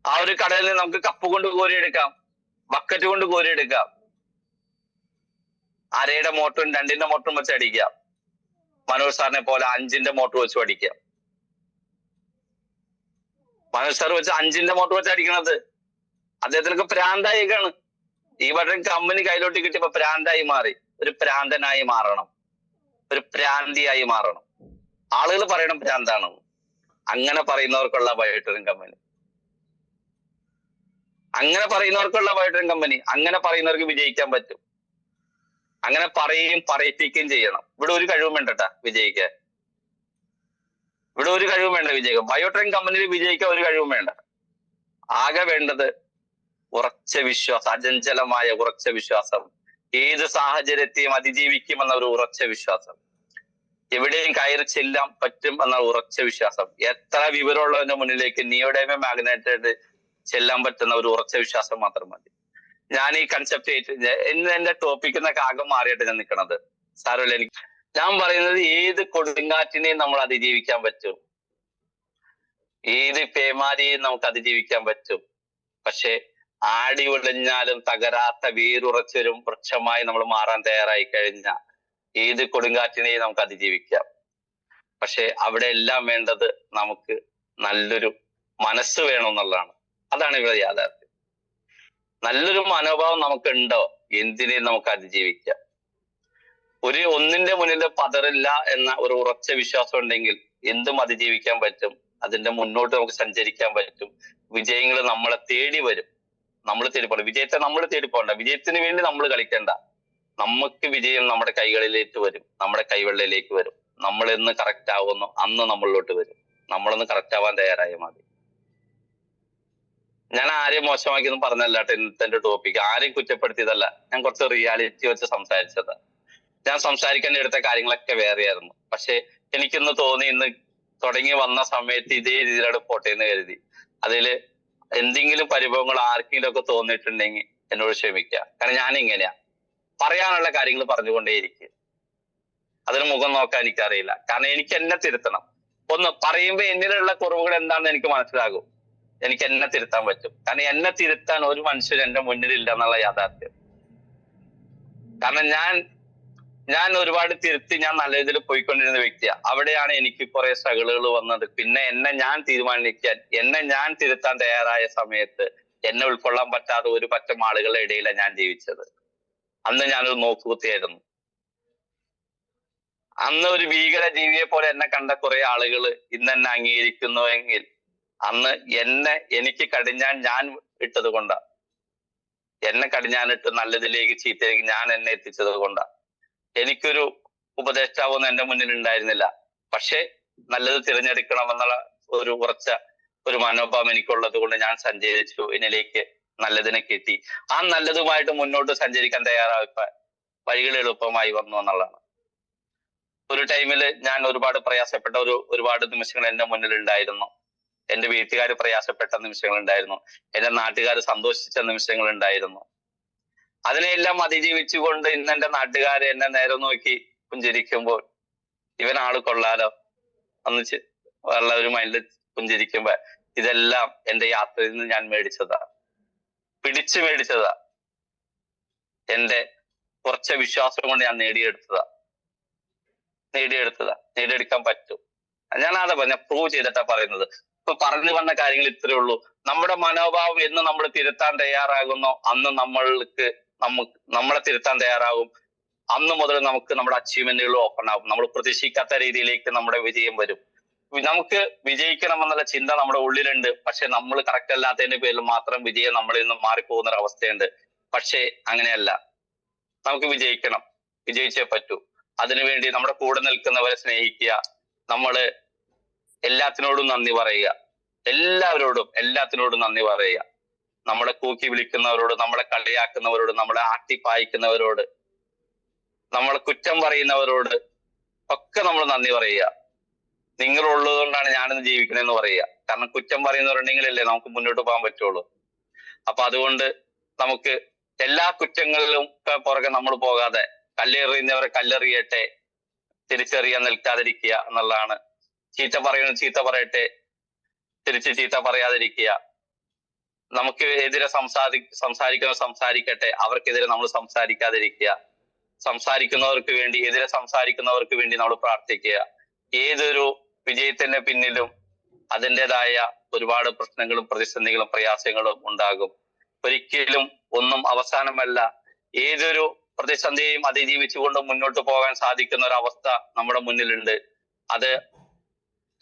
[SPEAKER 3] ആ ഒരു കടലിൽ നിന്ന് നമുക്ക് കപ്പ് കൊണ്ട് കോരിയെടുക്കാം, ബക്കറ്റ് കൊണ്ട് കോരിയെടുക്കാം. അരയുടെ മോട്ടറും 2ന്റെ മോട്ടറും വെച്ച് അടിക്കാം. മനോജ് സാറിനെ പോലെ 5ന്റെ മോട്ടർ വെച്ച് അടിക്കാം. മനോജ് സാർ വെച്ച് 5ന്റെ മോട്ടർ വെച്ച് അടിക്കണത് അദ്ദേഹത്തിനൊക്കെ പ്രാന്തായിക്കാണ്. ഈ വട്ടം കമ്പനി കയ്യിലോട്ട് കിട്ടിയപ്പോ പ്രാന്തായി മാറി. ഒരു പ്രാന്തനായി മാറണം, ഒരു പ്രാന്തിയായി മാറണം. ആളുകൾ പറയണം പ്രാന്താണെന്ന്. അങ്ങനെ പറയുന്നവർക്കുള്ള ബയോട്രിൻ കമ്പനി, അങ്ങനെ പറയുന്നവർക്കുള്ള ബയോട്രിൻ കമ്പനി. അങ്ങനെ പറയുന്നവർക്ക് വിജയിക്കാൻ പറ്റും. അങ്ങനെ പറയിപ്പിക്കുകയും ചെയ്യണം. ഇവിടെ ഒരു കഴിവും വേണ്ടട്ടാ വിജയിക്കാൻ. ഇവിടെ ഒരു കഴിവും വേണ്ട വിജയിക്കാൻ. ബയോട്രിൻ കമ്പനിയിൽ വിജയിക്കാൻ ഒരു കഴിവും വേണ്ട. ആകെ വേണ്ടത് ഉറച്ച വിശ്വാസം, അചഞ്ചലമായ ഉറച്ച വിശ്വാസം. ഏത് സാഹചര്യത്തെയും അതിജീവിക്കുമെന്ന ഒരു ഉറച്ച വിശ്വാസം. എവിടെയും കയറി ചെല്ലാൻ പറ്റും എന്ന ഉറച്ച വിശ്വാസം. എത്ര വിവരമുള്ളവന്റെ മുന്നിലേക്ക് നിയോഡൈമ മാഗ്നറ്റായിട്ട് ചെല്ലാൻ പറ്റുന്ന ഒരു ഉറച്ച വിശ്വാസം മാത്രം മതി. ഞാൻ ഈ കൺസെപ്റ്റ് ഇന്ന് എന്റെ ടോപ്പിക്കിൽ നിന്നൊക്കെ ആകെ മാറിയിട്ട് ഞാൻ നിൽക്കണത്. സാരമില്ല, ഞാൻ പറയുന്നത് ഏത് കൊടുങ്കാറ്റിനെയും നമ്മൾ അതിജീവിക്കാൻ പറ്റും, ഏത് പേമാരിയെയും നമുക്ക് അതിജീവിക്കാൻ പറ്റും. പക്ഷെ ആടി ഉലഞ്ഞാലും തകരാത്ത വേരുറച്ചൊരു വൃക്ഷമായി നമ്മൾ മാറാൻ തയ്യാറായി കഴിഞ്ഞാൽ ഏത് കൊടുങ്കാറ്റിനെയും നമുക്ക് അതിജീവിക്കാം. പക്ഷെ അവിടെ എല്ലാം വേണ്ടത് നമുക്ക് നല്ലൊരു മനസ്സ് വേണമെന്നുള്ളതാണ്. അതാണ് ഇവിടെ യാഥാർത്ഥ്യം. നല്ലൊരു മനോഭാവം നമുക്കുണ്ടോ, എന്തിനേയും നമുക്ക് അതിജീവിക്കാം. ഒന്നിന്റെ മുന്നിൽ പതറില്ല എന്ന ഒരു ഉറച്ച വിശ്വാസം ഉണ്ടെങ്കിൽ എന്തും അതിജീവിക്കാൻ പറ്റും. അതിന്റെ മുന്നോട്ട് നമുക്ക് സഞ്ചരിക്കാൻ പറ്റും. വിജയങ്ങൾ നമ്മളെ തേടി വരും. നമ്മൾ തേടി പോകണ്ട, വിജയത്തെ നമ്മൾ തേടി പോകണ്ട. വിജയത്തിന് വേണ്ടി നമ്മൾ കളിക്കണ്ട. നമുക്ക് വിജയം നമ്മുടെ കൈകളിലേക്ക് വരും, നമ്മുടെ കൈവെള്ളയിലേക്ക് വരും. നമ്മൾ എന്ന് കറക്റ്റ് ആവുന്നു അന്ന് നമ്മളിലോട്ട് വരും. നമ്മളൊന്ന് കറക്റ്റ് ആവാൻ തയ്യാറായാൽ മതി. ഞാൻ ആരെയും മോശമാക്കിയൊന്നും പറഞ്ഞല്ല കേട്ടോ. ഇന്നത്തെ എന്റെ ടോപ്പിക് ആരെയും കുറ്റപ്പെടുത്തിയതല്ല. ഞാൻ കുറച്ച് റിയാലിറ്റി വെച്ച് സംസാരിച്ചതാ. ഞാൻ സംസാരിക്കാൻ എടുത്ത കാര്യങ്ങളൊക്കെ വേറെയായിരുന്നു. പക്ഷെ എനിക്കിന്ന് തോന്നി, ഇന്ന് തുടങ്ങി വന്ന സമയത്ത് ഇതേ രീതിയിലാണ് പോട്ടെ എന്ന് കരുതി. അതില് എന്തെങ്കിലും പരിഭവങ്ങൾ ആർക്കെങ്കിലും ഒക്കെ തോന്നിയിട്ടുണ്ടെങ്കിൽ എന്നോട് ക്ഷമിക്കുക. കാരണം ഞാൻ ഇങ്ങനെയാ, പറയാനുള്ള കാര്യങ്ങൾ പറഞ്ഞുകൊണ്ടേയിരിക്കും. അതിന് മുഖം നോക്കാൻ എനിക്കറിയില്ല. കാരണം എനിക്ക് എന്നെ തിരുത്തണം. ഒന്ന് പറയുമ്പോ എന്നിലുള്ള കുറവുകൾ എന്താണെന്ന് എനിക്ക് മനസ്സിലാകും. എനിക്ക് എന്നെ തിരുത്താൻ പറ്റും. കാരണം എന്നെ തിരുത്താൻ ഒരു മനുഷ്യൻ എന്റെ മുന്നിലില്ല എന്നുള്ള യാഥാർത്ഥ്യം. കാരണം ഞാൻ ഒരുപാട് തിരുത്തി ഞാൻ നല്ല രീതിയിൽ പോയിക്കൊണ്ടിരുന്ന വ്യക്തിയാണ്. അവിടെയാണ് എനിക്ക് കുറെ സ്ട്രഗിളുകൾ വന്നത്. പിന്നെ എന്നെ ഞാൻ തിരുത്താൻ തയ്യാറായ സമയത്ത് എന്നെ ഉൾക്കൊള്ളാൻ പറ്റാത്ത ഒരു പറ്റം ആളുകളുടെ ഇടയിലാണ് ഞാൻ ജീവിച്ചത്. അന്ന് ഞാനൊരു നോക്കുകുത്തിയായിരുന്നു. അന്ന് ഒരു ഭീകര ജീവിയെ പോലെ എന്നെ കണ്ട കുറെ ആളുകൾ ഇന്ന് എന്നെ അംഗീകരിക്കുന്നുവെങ്കിൽ അന്ന് എനിക്ക് കടിഞ്ഞാൻ ഞാൻ ഇട്ടത് കൊണ്ടാ. എന്നെ കടിഞ്ഞാനിട്ട് നല്ലതിലേക്ക് ചീത്തയിലേക്ക് ഞാൻ എന്നെ എത്തിച്ചത് കൊണ്ടാ. എനിക്കൊരു ഉപദേഷ്ടാവൊന്നും എന്റെ മുന്നിൽ ഉണ്ടായിരുന്നില്ല. പക്ഷെ നല്ലത് തിരഞ്ഞെടുക്കണമെന്നുള്ള ഒരു ഉറച്ച ഒരു മനോഭാവം എനിക്കുള്ളത് കൊണ്ട് ഞാൻ സഞ്ചരിച്ചു. എന്നിലേക്ക് നല്ലതിനെ കിട്ടി. ആ നല്ലതുമായിട്ട് മുന്നോട്ട് സഞ്ചരിക്കാൻ തയ്യാറാക്കാൻ വഴികൾ എളുപ്പമായി വന്നു എന്നുള്ളതാണ്. ഒരു ടൈമില് ഞാൻ ഒരുപാട് പ്രയാസപ്പെട്ട ഒരുപാട് നിമിഷങ്ങൾ എന്റെ മുന്നിൽ ഉണ്ടായിരുന്നു. എന്റെ വീട്ടുകാർ പ്രയാസപ്പെട്ട നിമിഷങ്ങൾ ഉണ്ടായിരുന്നു. എന്റെ നാട്ടുകാർ സന്തോഷിച്ച നിമിഷങ്ങൾ ഉണ്ടായിരുന്നു. അതിനെല്ലാം അതിജീവിച്ചുകൊണ്ട് ഇന്ന് എന്റെ നാട്ടുകാർ എന്നെ നേരെ നോക്കി പുഞ്ചിരിക്കുമ്പോൾ ഇവനാള് കൊള്ളാലോ ഒന്നിച്ച് ഉള്ള ഒരു മൈൻഡിൽ പുഞ്ചിരിക്കുമ്പോ ഇതെല്ലാം എന്റെ യാത്രയിൽ നിന്ന് ഞാൻ മേടിച്ചതാ, പിടിച്ചു മേടിച്ചതാ. എന്റെ കുറച്ച് വിശ്വാസം കൊണ്ട് ഞാൻ നേടിയെടുക്കാൻ പറ്റും. ഞാനതാ ഞാൻ പ്രൂവ് ചെയ്തിട്ടാ പറയുന്നത്. ഇപ്പൊ പറഞ്ഞു വന്ന കാര്യങ്ങൾ ഇത്രയേ ഉള്ളൂ. നമ്മുടെ മനോഭാവം എന്ന് നമ്മൾ തിരുത്താൻ തയ്യാറാകുന്നോ അന്ന് നമ്മളെ തിരുത്താൻ തയ്യാറാകും. അന്ന് മുതൽ നമുക്ക് നമ്മുടെ അച്ചീവ്മെന്റുകൾ ഓപ്പൺ ആകും. നമ്മൾ പ്രതീക്ഷിക്കാത്ത രീതിയിലേക്ക് നമ്മുടെ വിജയം വരും. നമുക്ക് വിജയിക്കണം എന്നുള്ള ചിന്ത നമ്മുടെ ഉള്ളിലുണ്ട്. പക്ഷെ നമ്മൾ കറക്റ്റ് അല്ലാത്തതിന്റെ പേരിൽ മാത്രം വിജയം നമ്മളിൽ നിന്ന് മാറിപ്പോകുന്ന ഒരു അവസ്ഥയുണ്ട്. പക്ഷെ അങ്ങനെയല്ല. നമുക്ക് വിജയിക്കണം, വിജയിച്ചേ പറ്റൂ. അതിനുവേണ്ടി നമ്മുടെ കൂടെ നിൽക്കുന്നവരെ സ്നേഹിക്കുക. നമ്മള് എല്ലാത്തിനോടും നന്ദി പറയുക. എല്ലാത്തിനോടും നന്ദി പറയുക. നമ്മളെ കൂക്കി വിളിക്കുന്നവരോട്, നമ്മളെ കളിയാക്കുന്നവരോട്, നമ്മളെ ആട്ടിപ്പായിക്കുന്നവരോട്, നമ്മളെ കുറ്റം പറയുന്നവരോട് ഒക്കെ നമ്മൾ നന്ദി പറയുക. നിങ്ങളുള്ളത് കൊണ്ടാണ് ഞാനിന്ന് ജീവിക്കണമെന്ന് പറയുക. കാരണം കുറ്റം പറയുന്നവരുണ്ടെങ്കിലല്ലേ നമുക്ക് മുന്നോട്ട് പോകാൻ പറ്റുള്ളൂ. അപ്പൊ അതുകൊണ്ട് നമുക്ക് എല്ലാ കുറ്റങ്ങളിലും പുറകെ നമ്മൾ പോകാതെ കല്ലെറിയുന്നവരെ കല്ലെറിയട്ടെ, തിരിച്ചറിയാൻ നിൽക്കാതിരിക്കുക എന്നുള്ളതാണ്. ചീത്ത പറയുന്നത് ചീത്ത പറയട്ടെ, തിരിച്ച് ചീത്ത പറയാതിരിക്കുക. നമുക്ക് എതിരെ സംസാരിക്കുന്നവർ സംസാരിക്കട്ടെ, അവർക്കെതിരെ നമ്മൾ സംസാരിക്കാതിരിക്കുക. സംസാരിക്കുന്നവർക്ക് വേണ്ടി, എതിരെ സംസാരിക്കുന്നവർക്ക് വേണ്ടി നമ്മൾ പ്രാർത്ഥിക്കുക. ഏതൊരു വിജയത്തിന്റെ പിന്നിലും അതിൻ്റെതായ ഒരുപാട് പ്രശ്നങ്ങളും പ്രതിസന്ധികളും പ്രയാസങ്ങളും ഉണ്ടാകും. ഒരിക്കലും ഒന്നും അവസാനമല്ല. ഏതൊരു പ്രതിസന്ധിയെയും അതിജീവിച്ചുകൊണ്ട് മുന്നോട്ട് പോകാൻ സാധിക്കുന്ന ഒരു അവസ്ഥ നമ്മുടെ മുന്നിലുണ്ട്. അത്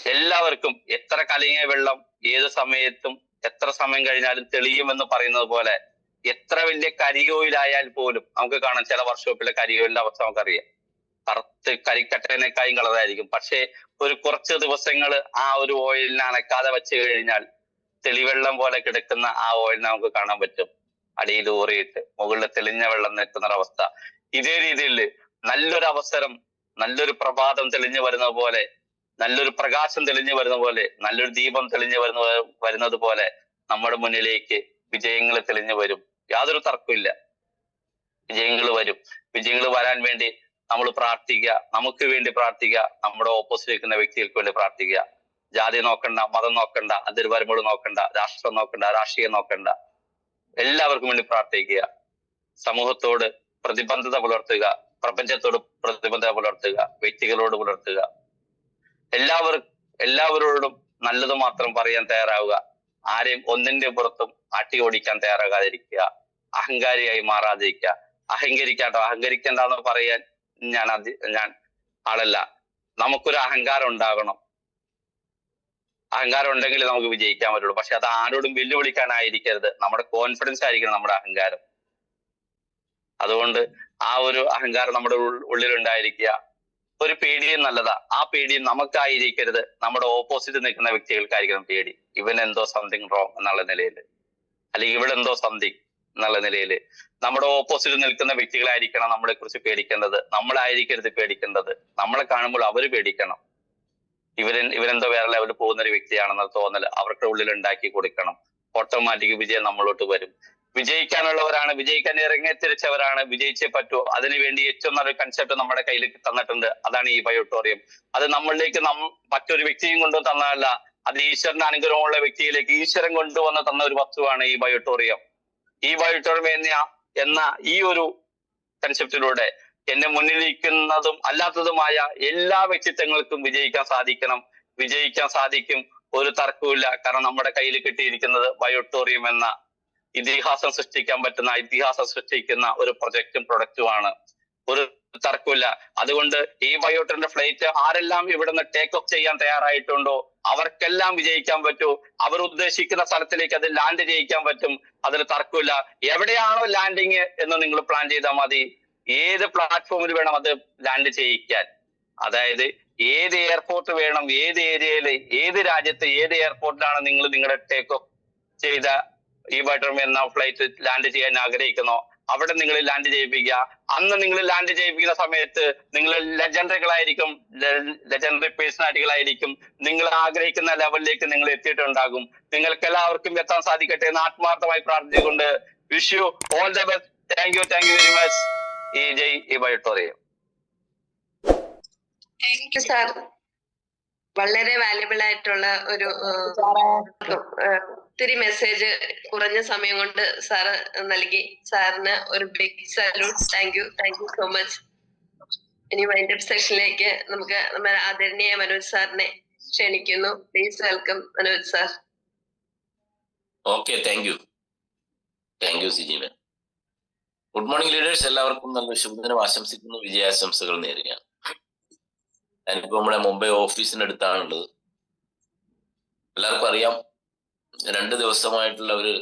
[SPEAKER 3] എല്ലാവർക്കും എത്ര കലങ്ങിയ വെള്ളം ഏത് സമയത്തും എത്ര സമയം കഴിഞ്ഞാലും തെളിയുമെന്ന് പറയുന്നത് പോലെ എത്ര വലിയ കരിയോയിലായാൽ പോലും നമുക്ക് കാണാം. ചില വർക്ക്ഷോപ്പിലെ കരിയോയിലിന്റെ അവസ്ഥ നമുക്കറിയാം. കറുത്ത് കരിക്കട്ടേനേക്കായും കളറായിരിക്കും. പക്ഷെ ഒരു കുറച്ച് ദിവസങ്ങൾ ആ ഒരു ഓയിലിനെ അനക്കാതെ വെച്ച് കഴിഞ്ഞാൽ തെളിവെള്ളം പോലെ കിടക്കുന്ന ആ ഓയിലിനെ നമുക്ക് കാണാൻ പറ്റും. അടിയിൽ ഊറിയിട്ട് മുകളിൽ തെളിഞ്ഞ വെള്ളം നിൽക്കുന്ന ഒരവസ്ഥ. ഇതേ രീതിയിൽ നല്ലൊരു അവസരം, നല്ലൊരു പ്രഭാതം തെളിഞ്ഞു വരുന്ന പോലെ, നല്ലൊരു പ്രകാശം തെളിഞ്ഞു വരുന്ന പോലെ, നല്ലൊരു ദീപം തെളിഞ്ഞു വരുന്നത് പോലെ നമ്മുടെ മുന്നിലേക്ക് വിജയങ്ങൾ തെളിഞ്ഞു വരും. യാതൊരു തർക്കമില്ല. വിജയങ്ങൾ വരും. വിജയങ്ങൾ വരാൻ വേണ്ടി നമ്മൾ പ്രാർത്ഥിക്കുക. നമുക്ക് വേണ്ടി പ്രാർത്ഥിക്കുക. നമ്മുടെ ഓപ്പോസിറ്റ് നിൽക്കുന്ന വ്യക്തികൾക്ക് വേണ്ടി പ്രാർത്ഥിക്കുക. ജാതി നോക്കണ്ട, മതം നോക്കണ്ട, അതിർവരമ്പുകൾ നോക്കണ്ട, രാഷ്ട്രം നോക്കണ്ട, രാഷ്ട്രീയം നോക്കണ്ട. എല്ലാവർക്കും വേണ്ടി പ്രാർത്ഥിക്കുക. സമൂഹത്തോട് പ്രതിബദ്ധത പുലർത്തുക. പ്രപഞ്ചത്തോട് പ്രതിബദ്ധത പുലർത്തുക. വ്യക്തികളോട് പുലർത്തുക. എല്ലാവരോടും നല്ലത് മാത്രം പറയാൻ തയ്യാറാവുക. ആരെയും ഒന്നിന്റെ പുറത്തും അട്ടി ഓടിക്കാൻ തയ്യാറാകാതിരിക്കുക. അഹങ്കാരിയായി മാറാതിരിക്കുക. അഹങ്കരിക്കണ്ടെന്ന് പറയാൻ ഞാൻ ആളല്ല. നമുക്കൊരു അഹങ്കാരം ഉണ്ടാകണം. അഹങ്കാരം ഉണ്ടെങ്കിൽ നമുക്ക് വിജയിക്കാൻ പറ്റുള്ളൂ. പക്ഷെ അത് ആരോടും വെല്ലുവിളിക്കാനായിരിക്കരുത്. നമ്മുടെ കോൺഫിഡൻസ് ആയിരിക്കണം നമ്മുടെ അഹങ്കാരം. അതുകൊണ്ട് ആ ഒരു അഹങ്കാരം നമ്മുടെ ഉള്ളിലുണ്ടായിരിക്കുക. ഒരു പേടിയും നല്ലതാ. ആ പേടിയും നമുക്കായിരിക്കരുത്, നമ്മുടെ ഓപ്പോസിറ്റ് നിൽക്കുന്ന വ്യക്തികൾക്കായിരിക്കണം പേടി. ഇവൻ എന്തോ സംതിങ് റോങ് എന്നുള്ള നിലയിൽ, അല്ലെങ്കിൽ ഇവിടെ എന്തോ സംതിങ് എന്നുള്ള നിലയിൽ നമ്മുടെ ഓപ്പോസിറ്റ് നിൽക്കുന്ന വ്യക്തികളായിരിക്കണം നമ്മളെ കുറിച്ച് പേടിക്കേണ്ടത്. നമ്മളായിരിക്കരുത് പേടിക്കേണ്ടത്. നമ്മളെ കാണുമ്പോൾ അവര് പേടിക്കണം. ഇവരെന്തോ വേറെ ലെവലിൽ പോകുന്ന ഒരു വ്യക്തിയാണെന്ന തോന്നൽ അവരുടെ ഉള്ളിൽ ഉണ്ടാക്കി കൊടുക്കണം. ഓട്ടോമാറ്റിക് വിജയം നമ്മളോട്ട് വരും. വിജയിക്കാനുള്ളവരാണ്, വിജയിക്കാൻ ഇറങ്ങിത്തിരിച്ചവരാണ്, വിജയിച്ചേ പറ്റൂ. അതിനുവേണ്ടി ഏറ്റവും നല്ലൊരു കൺസെപ്റ്റ് നമ്മുടെ കയ്യിൽ തന്നിട്ടുണ്ട്. അതാണ് ഈ ബയോട്ടോറിയം. അത് നമ്മളിലേക്ക് മറ്റൊരു വ്യക്തിയും കൊണ്ടു തന്നതല്ല, അത് ഈശ്വരന്റെ അനുഗ്രഹമുള്ള വ്യക്തിയിലേക്ക് ഈശ്വരൻ കൊണ്ടുവന്ന് തന്ന ഒരു വസ്തുവാണ് ഈ ബയോട്ടോറിയം. ഈ ബയോട്ടോറിയം എന്ന ഈ ഒരു കൺസെപ്റ്റിലൂടെ എന്റെ മുന്നിലിരിക്കുന്നതും അല്ലാത്തതുമായ എല്ലാ വ്യക്തിത്വങ്ങൾക്കും വിജയിക്കാൻ സാധിക്കും. ഒരു തർക്കവുമില്ല. കാരണം നമ്മുടെ കയ്യിൽ കിട്ടിയിരിക്കുന്നത് ബയോട്ടോറിയം എന്ന ഇതിഹാസം സൃഷ്ടിക്കുന്ന ഒരു പ്രൊഡക്റ്റുമാണ്. ഒരു തർക്കമില്ല. അതുകൊണ്ട് ഈ ബയോട്ടോറിന്റെ ഫ്ലൈറ്റ് ആരെല്ലാം ഇവിടെ നിന്ന് ടേക്ക് ഓഫ് ചെയ്യാൻ തയ്യാറായിട്ടുണ്ടോ അവർക്കെല്ലാം വിജയിക്കാൻ പറ്റൂ. അവർ ഉദ്ദേശിക്കുന്ന സ്ഥലത്തിലേക്ക് അത് ലാൻഡ് ചെയ്യിക്കാൻ പറ്റും. അതിൽ തർക്കമില്ല. എവിടെയാണോ ലാൻഡിങ് എന്ന് നിങ്ങൾ പ്ലാൻ ചെയ്താൽ മതി. ഏത് പ്ലാറ്റ്ഫോമിൽ വേണം അത് ലാൻഡ് ചെയ്യിക്കാൻ. അതായത് ഏത് എയർപോർട്ട് വേണം, ഏത് ഏരിയയിൽ, ഏത് രാജ്യത്ത്, ഏത് എയർപോർട്ടിലാണ് നിങ്ങൾ നിങ്ങളുടെ ടേക്ക് ഓഫ് ചെയ്ത ഈ ബയോട്ടോറിയം എന്ന ഫ്ലൈറ്റ് ലാൻഡ് ചെയ്യാൻ ആഗ്രഹിക്കുന്നോ അവിടെ നിങ്ങൾ ലാൻഡ് ചെയ്യിപ്പിക്കുക. അന്ന് നിങ്ങൾ ലാൻഡ് ചെയ്യിപ്പിക്കുന്ന സമയത്ത് നിങ്ങൾ ലെജൻഡറി പേഴ്സണാലിറ്റികളായിരിക്കും. നിങ്ങൾ ആഗ്രഹിക്കുന്ന ലെവലിലേക്ക് നിങ്ങൾ എത്തിയിട്ടുണ്ടാകും. നിങ്ങൾക്ക് എല്ലാവർക്കും എത്താൻ സാധിക്കട്ടെ എന്ന് ആത്മാർത്ഥമായി പ്രാർത്ഥിച്ചുകൊണ്ട് wish you all the best. Thank you very much. ഈ ബയോട്ടോറിയം.
[SPEAKER 2] Thank you sir. വളരെ വാല്യുബിൾ ആയിട്ടുള്ള ഒരു ഒത്തിരി മെസ്സേജ് കുറഞ്ഞ സമയം കൊണ്ട് സാറ് നൽകി. സാറിന് ഒരു big salute. Thank you so much. ഇനി വൈൻഡപ്പ് സെഷനിലേക്ക് നമുക്ക് നമ്മുടെ ആദരണീയ മനോജ് സാറിനെ ക്ഷണിക്കുന്നു. Please welcome Manoj sir.
[SPEAKER 4] Okay, thank you Siji ma'am. Good morning leaders. എല്ലാവർക്കും നല്ല ശുഭദിനം ആശംസിക്കുന്നു. വിജയാശംസകൾ നേരുകയാണ്. ഞാനിപ്പോ നമ്മുടെ മുംബൈ ഓഫീസിനടുത്താണുള്ളത്. എല്ലാവർക്കും അറിയാം, 2 ദിവസമായിട്ടുള്ള ഒരു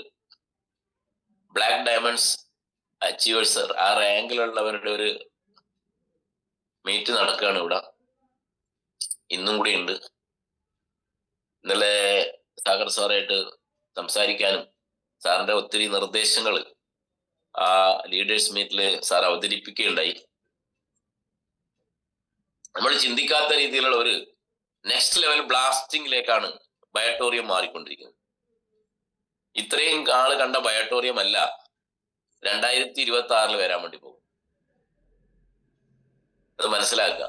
[SPEAKER 4] ബ്ലാക്ക് ഡയമണ്ട്സ് അച്ചീവേഴ്സ് ആ റാങ്കിലുള്ളവരുടെ ഒരു മീറ്റ് നടക്കുകയാണ് ഇവിടെ. ഇന്നും കൂടി ഉണ്ട്. ഇന്നലെ സാഗർ സാറായിട്ട് സംസാരിക്കാനും സാറിന്റെ ഒത്തിരി നിർദ്ദേശങ്ങൾ ആ ലീഡേഴ്സ് മീറ്റില് സാർ അവതരിപ്പിക്കുകയുണ്ടായി. നമ്മൾ ചിന്തിക്കാത്ത രീതിയിലുള്ള ഒരു നെക്സ്റ്റ് ലെവൽ ബ്ലാസ്റ്റിംഗിലേക്കാണ് ബയോട്ടോറിയം മാറിക്കൊണ്ടിരിക്കുന്നത്. ഇത്രയും ആള് കണ്ട ബയോട്ടോറിയം അല്ല 2026 വരാൻ വേണ്ടി പോകും. അത് മനസ്സിലാക്കുക.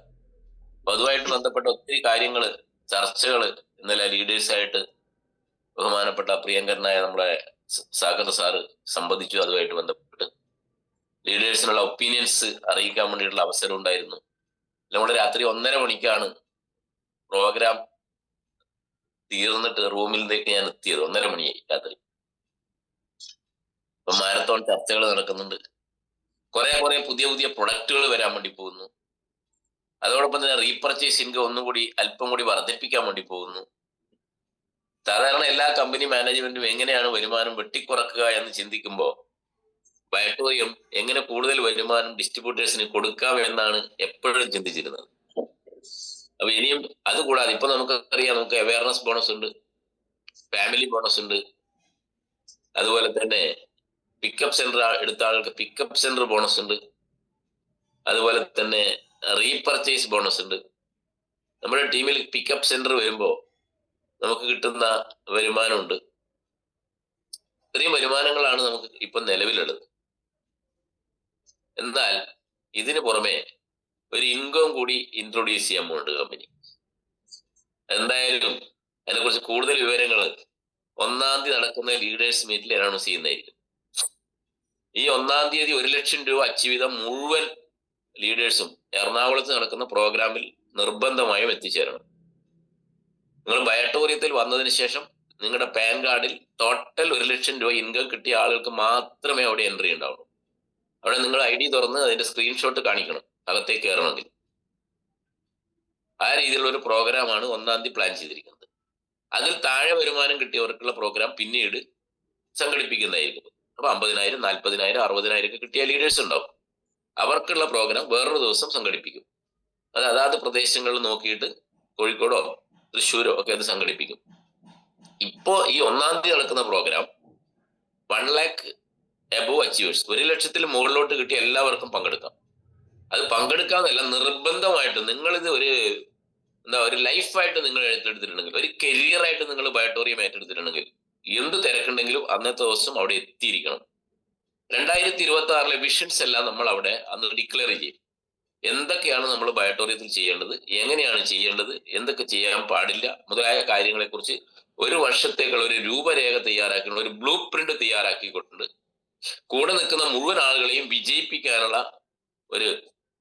[SPEAKER 4] അപ്പൊ അതുമായിട്ട് ബന്ധപ്പെട്ട ഒത്തിരി കാര്യങ്ങള്, ചർച്ചകള് ഇന്നലെ ലീഡേഴ്സായിട്ട് ബഹുമാനപ്പെട്ട പ്രിയങ്കരനായ നമ്മുടെ സാഗർ സാറ് സംബന്ധിച്ചു. അതുമായിട്ട് ബന്ധപ്പെട്ട് ലീഡേഴ്സിനുള്ള ഒപ്പീനിയൻസ് അറിയിക്കാൻ വേണ്ടിയിട്ടുള്ള അവസരം ഉണ്ടായിരുന്നു. നമ്മൾ രാത്രി 1:30 മണിക്കാണ് പ്രോഗ്രാം തീർന്നിട്ട് റൂമിലേക്ക് ഞാൻ എത്തിയത്. 1:30 മണിയായി രാത്രി. ഇപ്പൊ മാരത്തോൺ ചർച്ചകൾ നടക്കുന്നുണ്ട്. കുറെ പുതിയ പ്രൊഡക്റ്റുകൾ വരാൻ വേണ്ടി പോകുന്നു. അതോടൊപ്പം തന്നെ റീപർച്ചേസ് ഇൻകം ഒന്നുകൂടി അല്പം കൂടി വർദ്ധിപ്പിക്കാൻ വേണ്ടി പോകുന്നു. സാധാരണ എല്ലാ കമ്പനി മാനേജ്മെന്റും എങ്ങനെയാണ് വരുമാനം വെട്ടിക്കുറക്കുക എന്ന് ചിന്തിക്കുമ്പോൾ ബയോട്ടോറിയം എങ്ങനെ കൂടുതൽ വരുമാനം ഡിസ്ട്രിബ്യൂട്ടേഴ്സിന് കൊടുക്കാം എന്നാണ് എപ്പോഴും ചിന്തിച്ചിരുന്നത്. അപ്പൊ ഇനിയും അതുകൂടാതെ ഇപ്പൊ നമുക്കറിയാം, നമുക്ക് അവയർനെസ് ബോണസ് ഉണ്ട്, ഫാമിലി ബോണസ് ഉണ്ട്, അതുപോലെ തന്നെ പിക്കപ്പ് സെന്റർ എടുത്ത ആൾക്ക് പിക്കപ്പ് സെന്റർ ബോണസ് ഉണ്ട്, അതുപോലെ തന്നെ റീപർച്ചേസ് ബോണസ് ഉണ്ട്. നമ്മുടെ ടീമിൽ പിക്കപ്പ് സെന്റർ വരുമ്പോൾ നമുക്ക് കിട്ടുന്ന വരുമാനമുണ്ട്. ഇത്രയും വരുമാനങ്ങളാണ് നമുക്ക് ഇപ്പൊ നിലവിലുള്ളത്. എന്നാൽ ഇതിന് പുറമെ ഒരു ഇൻകം കൂടി ഇൻട്രൊഡ്യൂസ് ചെയ്യാൻ പോകുന്നുണ്ട് കമ്പനി. എന്തായാലും അതിനെക്കുറിച്ച് കൂടുതൽ വിവരങ്ങൾ 1-ാം തീയതി നടക്കുന്ന ലീഡേഴ്സ് മീറ്റിൽ അനൗൺസ് ചെയ്യുന്നതായിരിക്കും. ഈ 1-ാം തീയതി 1 ലക്ഷം രൂപ അച്ചീവ് ചെയ്ത മുഴുവൻ ലീഡേഴ്സും എറണാകുളത്ത് നടക്കുന്ന പ്രോഗ്രാമിൽ നിർബന്ധമായും എത്തിച്ചേരണം. നിങ്ങൾ ബയോട്ടോറിയത്തിൽ വന്നതിന് ശേഷം നിങ്ങളുടെ പാൻ കാർഡിൽ ടോട്ടൽ 1 ലക്ഷം രൂപ ഇൻകം കിട്ടിയ ആളുകൾക്ക് മാത്രമേ അവിടെ എൻട്രി ഉണ്ടാവുള്ളൂ. അവിടെ നിങ്ങൾ ID തുറന്ന് അതിന്റെ സ്ക്രീൻഷോട്ട് കാണിക്കണം അകത്തേക്ക് കയറണമെങ്കിൽ. ആ രീതിയിലുള്ള ഒരു പ്രോഗ്രാമാണ് 1-ാം തീയതി പ്ലാൻ ചെയ്തിരിക്കുന്നത്. അതിൽ താഴെ വരുമാനം കിട്ടിയവർക്കുള്ള പ്രോഗ്രാം പിന്നീട് സംഘടിപ്പിക്കുന്നതായിരിക്കും. അപ്പൊ 50,000, 40,000, 60,000 ഒക്കെ കിട്ടിയ ലീഡേഴ്സ് ഉണ്ടാവും. അവർക്കുള്ള പ്രോഗ്രാം വേറൊരു ദിവസം സംഘടിപ്പിക്കും. അത് അതാത് പ്രദേശങ്ങളിൽ നോക്കിയിട്ട് കോഴിക്കോടോ തൃശ്ശൂരോ ഒക്കെ അത് സംഘടിപ്പിക്കും. ഇപ്പോ ഈ 1-ാം തീയതി നടക്കുന്ന പ്രോഗ്രാം 1 lakh എബോവ് അച്ചീവേഴ്സ്, 1 ലക്ഷത്തിൽ മുകളിലോട്ട് കിട്ടിയ എല്ലാവർക്കും പങ്കെടുക്കാം. അത് പങ്കെടുക്കാന്നല്ല, നിർബന്ധമായിട്ട് നിങ്ങളിത് ഒരു ലൈഫായിട്ട് നിങ്ങൾ ഏറ്റെടുത്തിട്ടുണ്ടെങ്കിൽ, ഒരു കരിയറായിട്ട് നിങ്ങൾ ബയോട്ടോറിയം ഏറ്റെടുത്തിട്ടുണ്ടെങ്കിൽ, എന്ത് തിരക്കുണ്ടെങ്കിലും അന്നത്തെ ദിവസം അവിടെ എത്തിയിരിക്കണം. 2026 വിഷൻസ് എല്ലാം നമ്മൾ അവിടെ അന്ന് ഡിക്ലെയർ ചെയ്യും. എന്തൊക്കെയാണ് നമ്മൾ ബയോട്ടോറിയത്തിൽ ചെയ്യേണ്ടത്, എങ്ങനെയാണ് ചെയ്യേണ്ടത്, എന്തൊക്കെ ചെയ്യാൻ പാടില്ല മുതലായ കാര്യങ്ങളെക്കുറിച്ച് ഒരു വർഷത്തേക്കുള്ള ഒരു രൂപരേഖ തയ്യാറാക്കിയുള്ള ഒരു ബ്ലൂ പ്രിന്റ് തയ്യാറാക്കിക്കൊണ്ട് കൂടെ നിൽക്കുന്ന മുഴുവൻ ആളുകളെയും വിജയിപ്പിക്കാനുള്ള ഒരു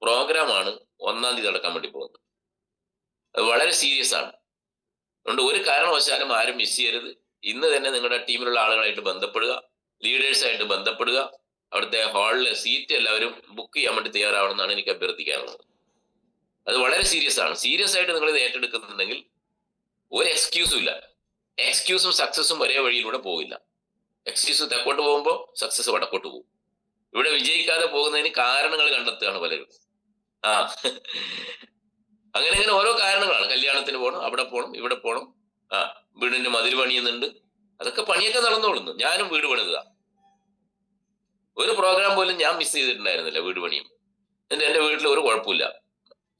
[SPEAKER 4] പ്രോഗ്രാമാണ് 1-ാം തീയതി നടക്കാൻ വേണ്ടി പോകുന്നത്. അത് വളരെ സീരിയസ് ആണ്. അതുകൊണ്ട് ഒരു കാരണവശാലും ആരും മിസ് ചെയ്യരുത്. ഇന്ന് തന്നെ നിങ്ങളുടെ ടീമിലുള്ള ആളുകളായിട്ട് ബന്ധപ്പെടുക, ലീഡേഴ്സായിട്ട് ബന്ധപ്പെടുക. അവിടുത്തെ ഹാളിലെ സീറ്റ് എല്ലാവരും ബുക്ക് ചെയ്യാൻ വേണ്ടി തയ്യാറാവണമെന്നാണ് എനിക്ക് അഭ്യർത്ഥിക്കാനുള്ളത്. അത് വളരെ സീരിയസ് ആണ്. സീരിയസ് ആയിട്ട് നിങ്ങൾ ഇത് ഏറ്റെടുക്കുന്നുണ്ടെങ്കിൽ ഒരു എക്സ്ക്യൂസും ഇല്ല. എക്സ്ക്യൂസും സക്സസും ഒരേ വഴിയിലൂടെ പോകില്ല. എക്സ്ക്യൂസ് തെക്കോട്ട് പോകുമ്പോൾ സക്സസ് വടക്കോട്ട് പോകും. ഇവിടെ വിജയിക്കാതെ പോകുന്നതിന് കാരണങ്ങൾ കണ്ടെത്തുകയാണ് പലരും. അങ്ങനെ ഓരോ കാരണങ്ങളാണ്. കല്യാണത്തിന് പോകണം, അവിടെ പോകണം, ഇവിടെ പോകണം, വീടിന്റെ മതിൽ പണിയുന്നുണ്ട്. അതൊക്കെ പണിയൊക്കെ നടന്നോളുന്നു. ഞാനും വീട് പണിതുക. ഒരു പ്രോഗ്രാം പോലും ഞാൻ മിസ് ചെയ്തിട്ടുണ്ടായിരുന്നില്ല. വീട് പണിയും എന്റെ വീട്ടിൽ ഒരു കുഴപ്പമില്ല,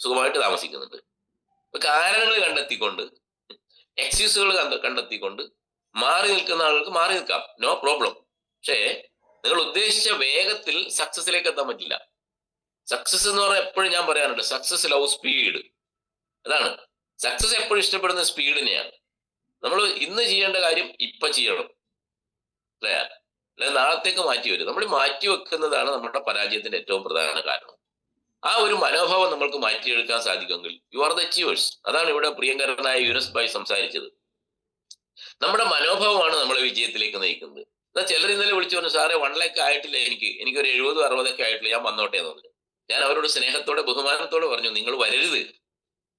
[SPEAKER 4] സുഖമായിട്ട് താമസിക്കുന്നുണ്ട്. കാരണങ്ങൾ കണ്ടെത്തിക്കൊണ്ട്, എക്സ്ക്യൂസുകൾ കണ്ടെത്തിക്കൊണ്ട് മാറി നിൽക്കുന്ന ആളുകൾക്ക് മാറി നിൽക്കാം, നോ പ്രോബ്ലം. പക്ഷേ നിങ്ങൾ ഉദ്ദേശിച്ച വേഗത്തിൽ സക്സസിലേക്ക് എത്താൻ പറ്റില്ല. സക്സസ് എന്ന് പറഞ്ഞാൽ എപ്പോഴും ഞാൻ പറയാറുണ്ട്, സക്സസ് ലവ് സ്പീഡ്. അതാണ് സക്സസ് എപ്പോഴും ഇഷ്ടപ്പെടുന്ന സ്പീഡിനെയാണ്. നമ്മൾ ഇന്ന് ചെയ്യേണ്ട കാര്യം ഇപ്പൊ ചെയ്യണം, അല്ലേ? അല്ലെ നാളത്തേക്ക് മാറ്റി വരും. നമ്മൾ മാറ്റി വെക്കുന്നതാണ് നമ്മുടെ പരാജയത്തിന്റെ ഏറ്റവും പ്രധാന കാരണം. ആ ഒരു മനോഭാവം നമ്മൾക്ക് മാറ്റിയെടുക്കാൻ സാധിക്കുമെങ്കിൽ യു ആർ ദ അച്ചീവേഴ്സ്. അതാണ് ഇവിടെ പ്രിയങ്കരനായ യൂനസ് ഭായ് സംസാരിച്ചത്. നമ്മുടെ മനോഭാവമാണ് നമ്മളെ വിജയത്തിലേക്ക് നയിക്കുന്നത്. എന്നാൽ ചിലർ ഇന്നലെ വിളിച്ചു പറഞ്ഞു, സാറേ 1 ലക്ഷം ആയിട്ടില്ല, എനിക്കൊരു 70-60 ആയിട്ടില്ല, ഞാൻ വന്നോട്ടെ എന്ന് പറഞ്ഞു. ഞാൻ അവരോട് സ്നേഹത്തോടെ ബഹുമാനത്തോടെ പറഞ്ഞു, നിങ്ങൾ വരരുത്.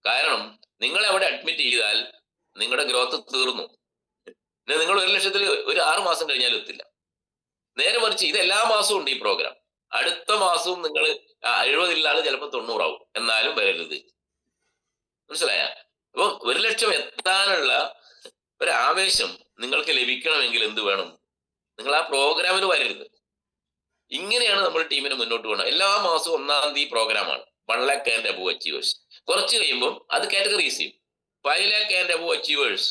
[SPEAKER 4] കാരണം നിങ്ങളെ അവിടെ അഡ്മിറ്റ് ചെയ്താൽ നിങ്ങളുടെ ഗ്രോത്ത് തീർന്നു. നിങ്ങൾ 1 ലക്ഷത്തിൽ ഒരു 6 മാസം കഴിഞ്ഞാലും എത്തില്ല. നേരെ മറിച്ച് ഇത് എല്ലാ മാസവും ഉണ്ട് ഈ പ്രോഗ്രാം. അടുത്ത മാസവും നിങ്ങൾ 70 ചിലപ്പോൾ 90 ആവും. എന്നാലും വരരുത്. മനസ്സിലായ? അപ്പം 1 ലക്ഷം എത്താനുള്ള ഒരു ആവേശം നിങ്ങൾക്ക് ലഭിക്കണമെങ്കിൽ എന്ത് വേണം? നിങ്ങൾ ആ പ്രോഗ്രാമിൽ വരരുത്. ഇങ്ങനെയാണ് നമ്മൾ ടീമിനെ മുന്നോട്ട് പോകണം. എല്ലാ മാസവും 1-ാം തീയതി പ്രോഗ്രാമാണ് 1 lakh and above achievers. കുറച്ച് കഴിയുമ്പോൾ അത് കാറ്റഗറൈസ് ചെയ്യും. 5 lakh and above achievers,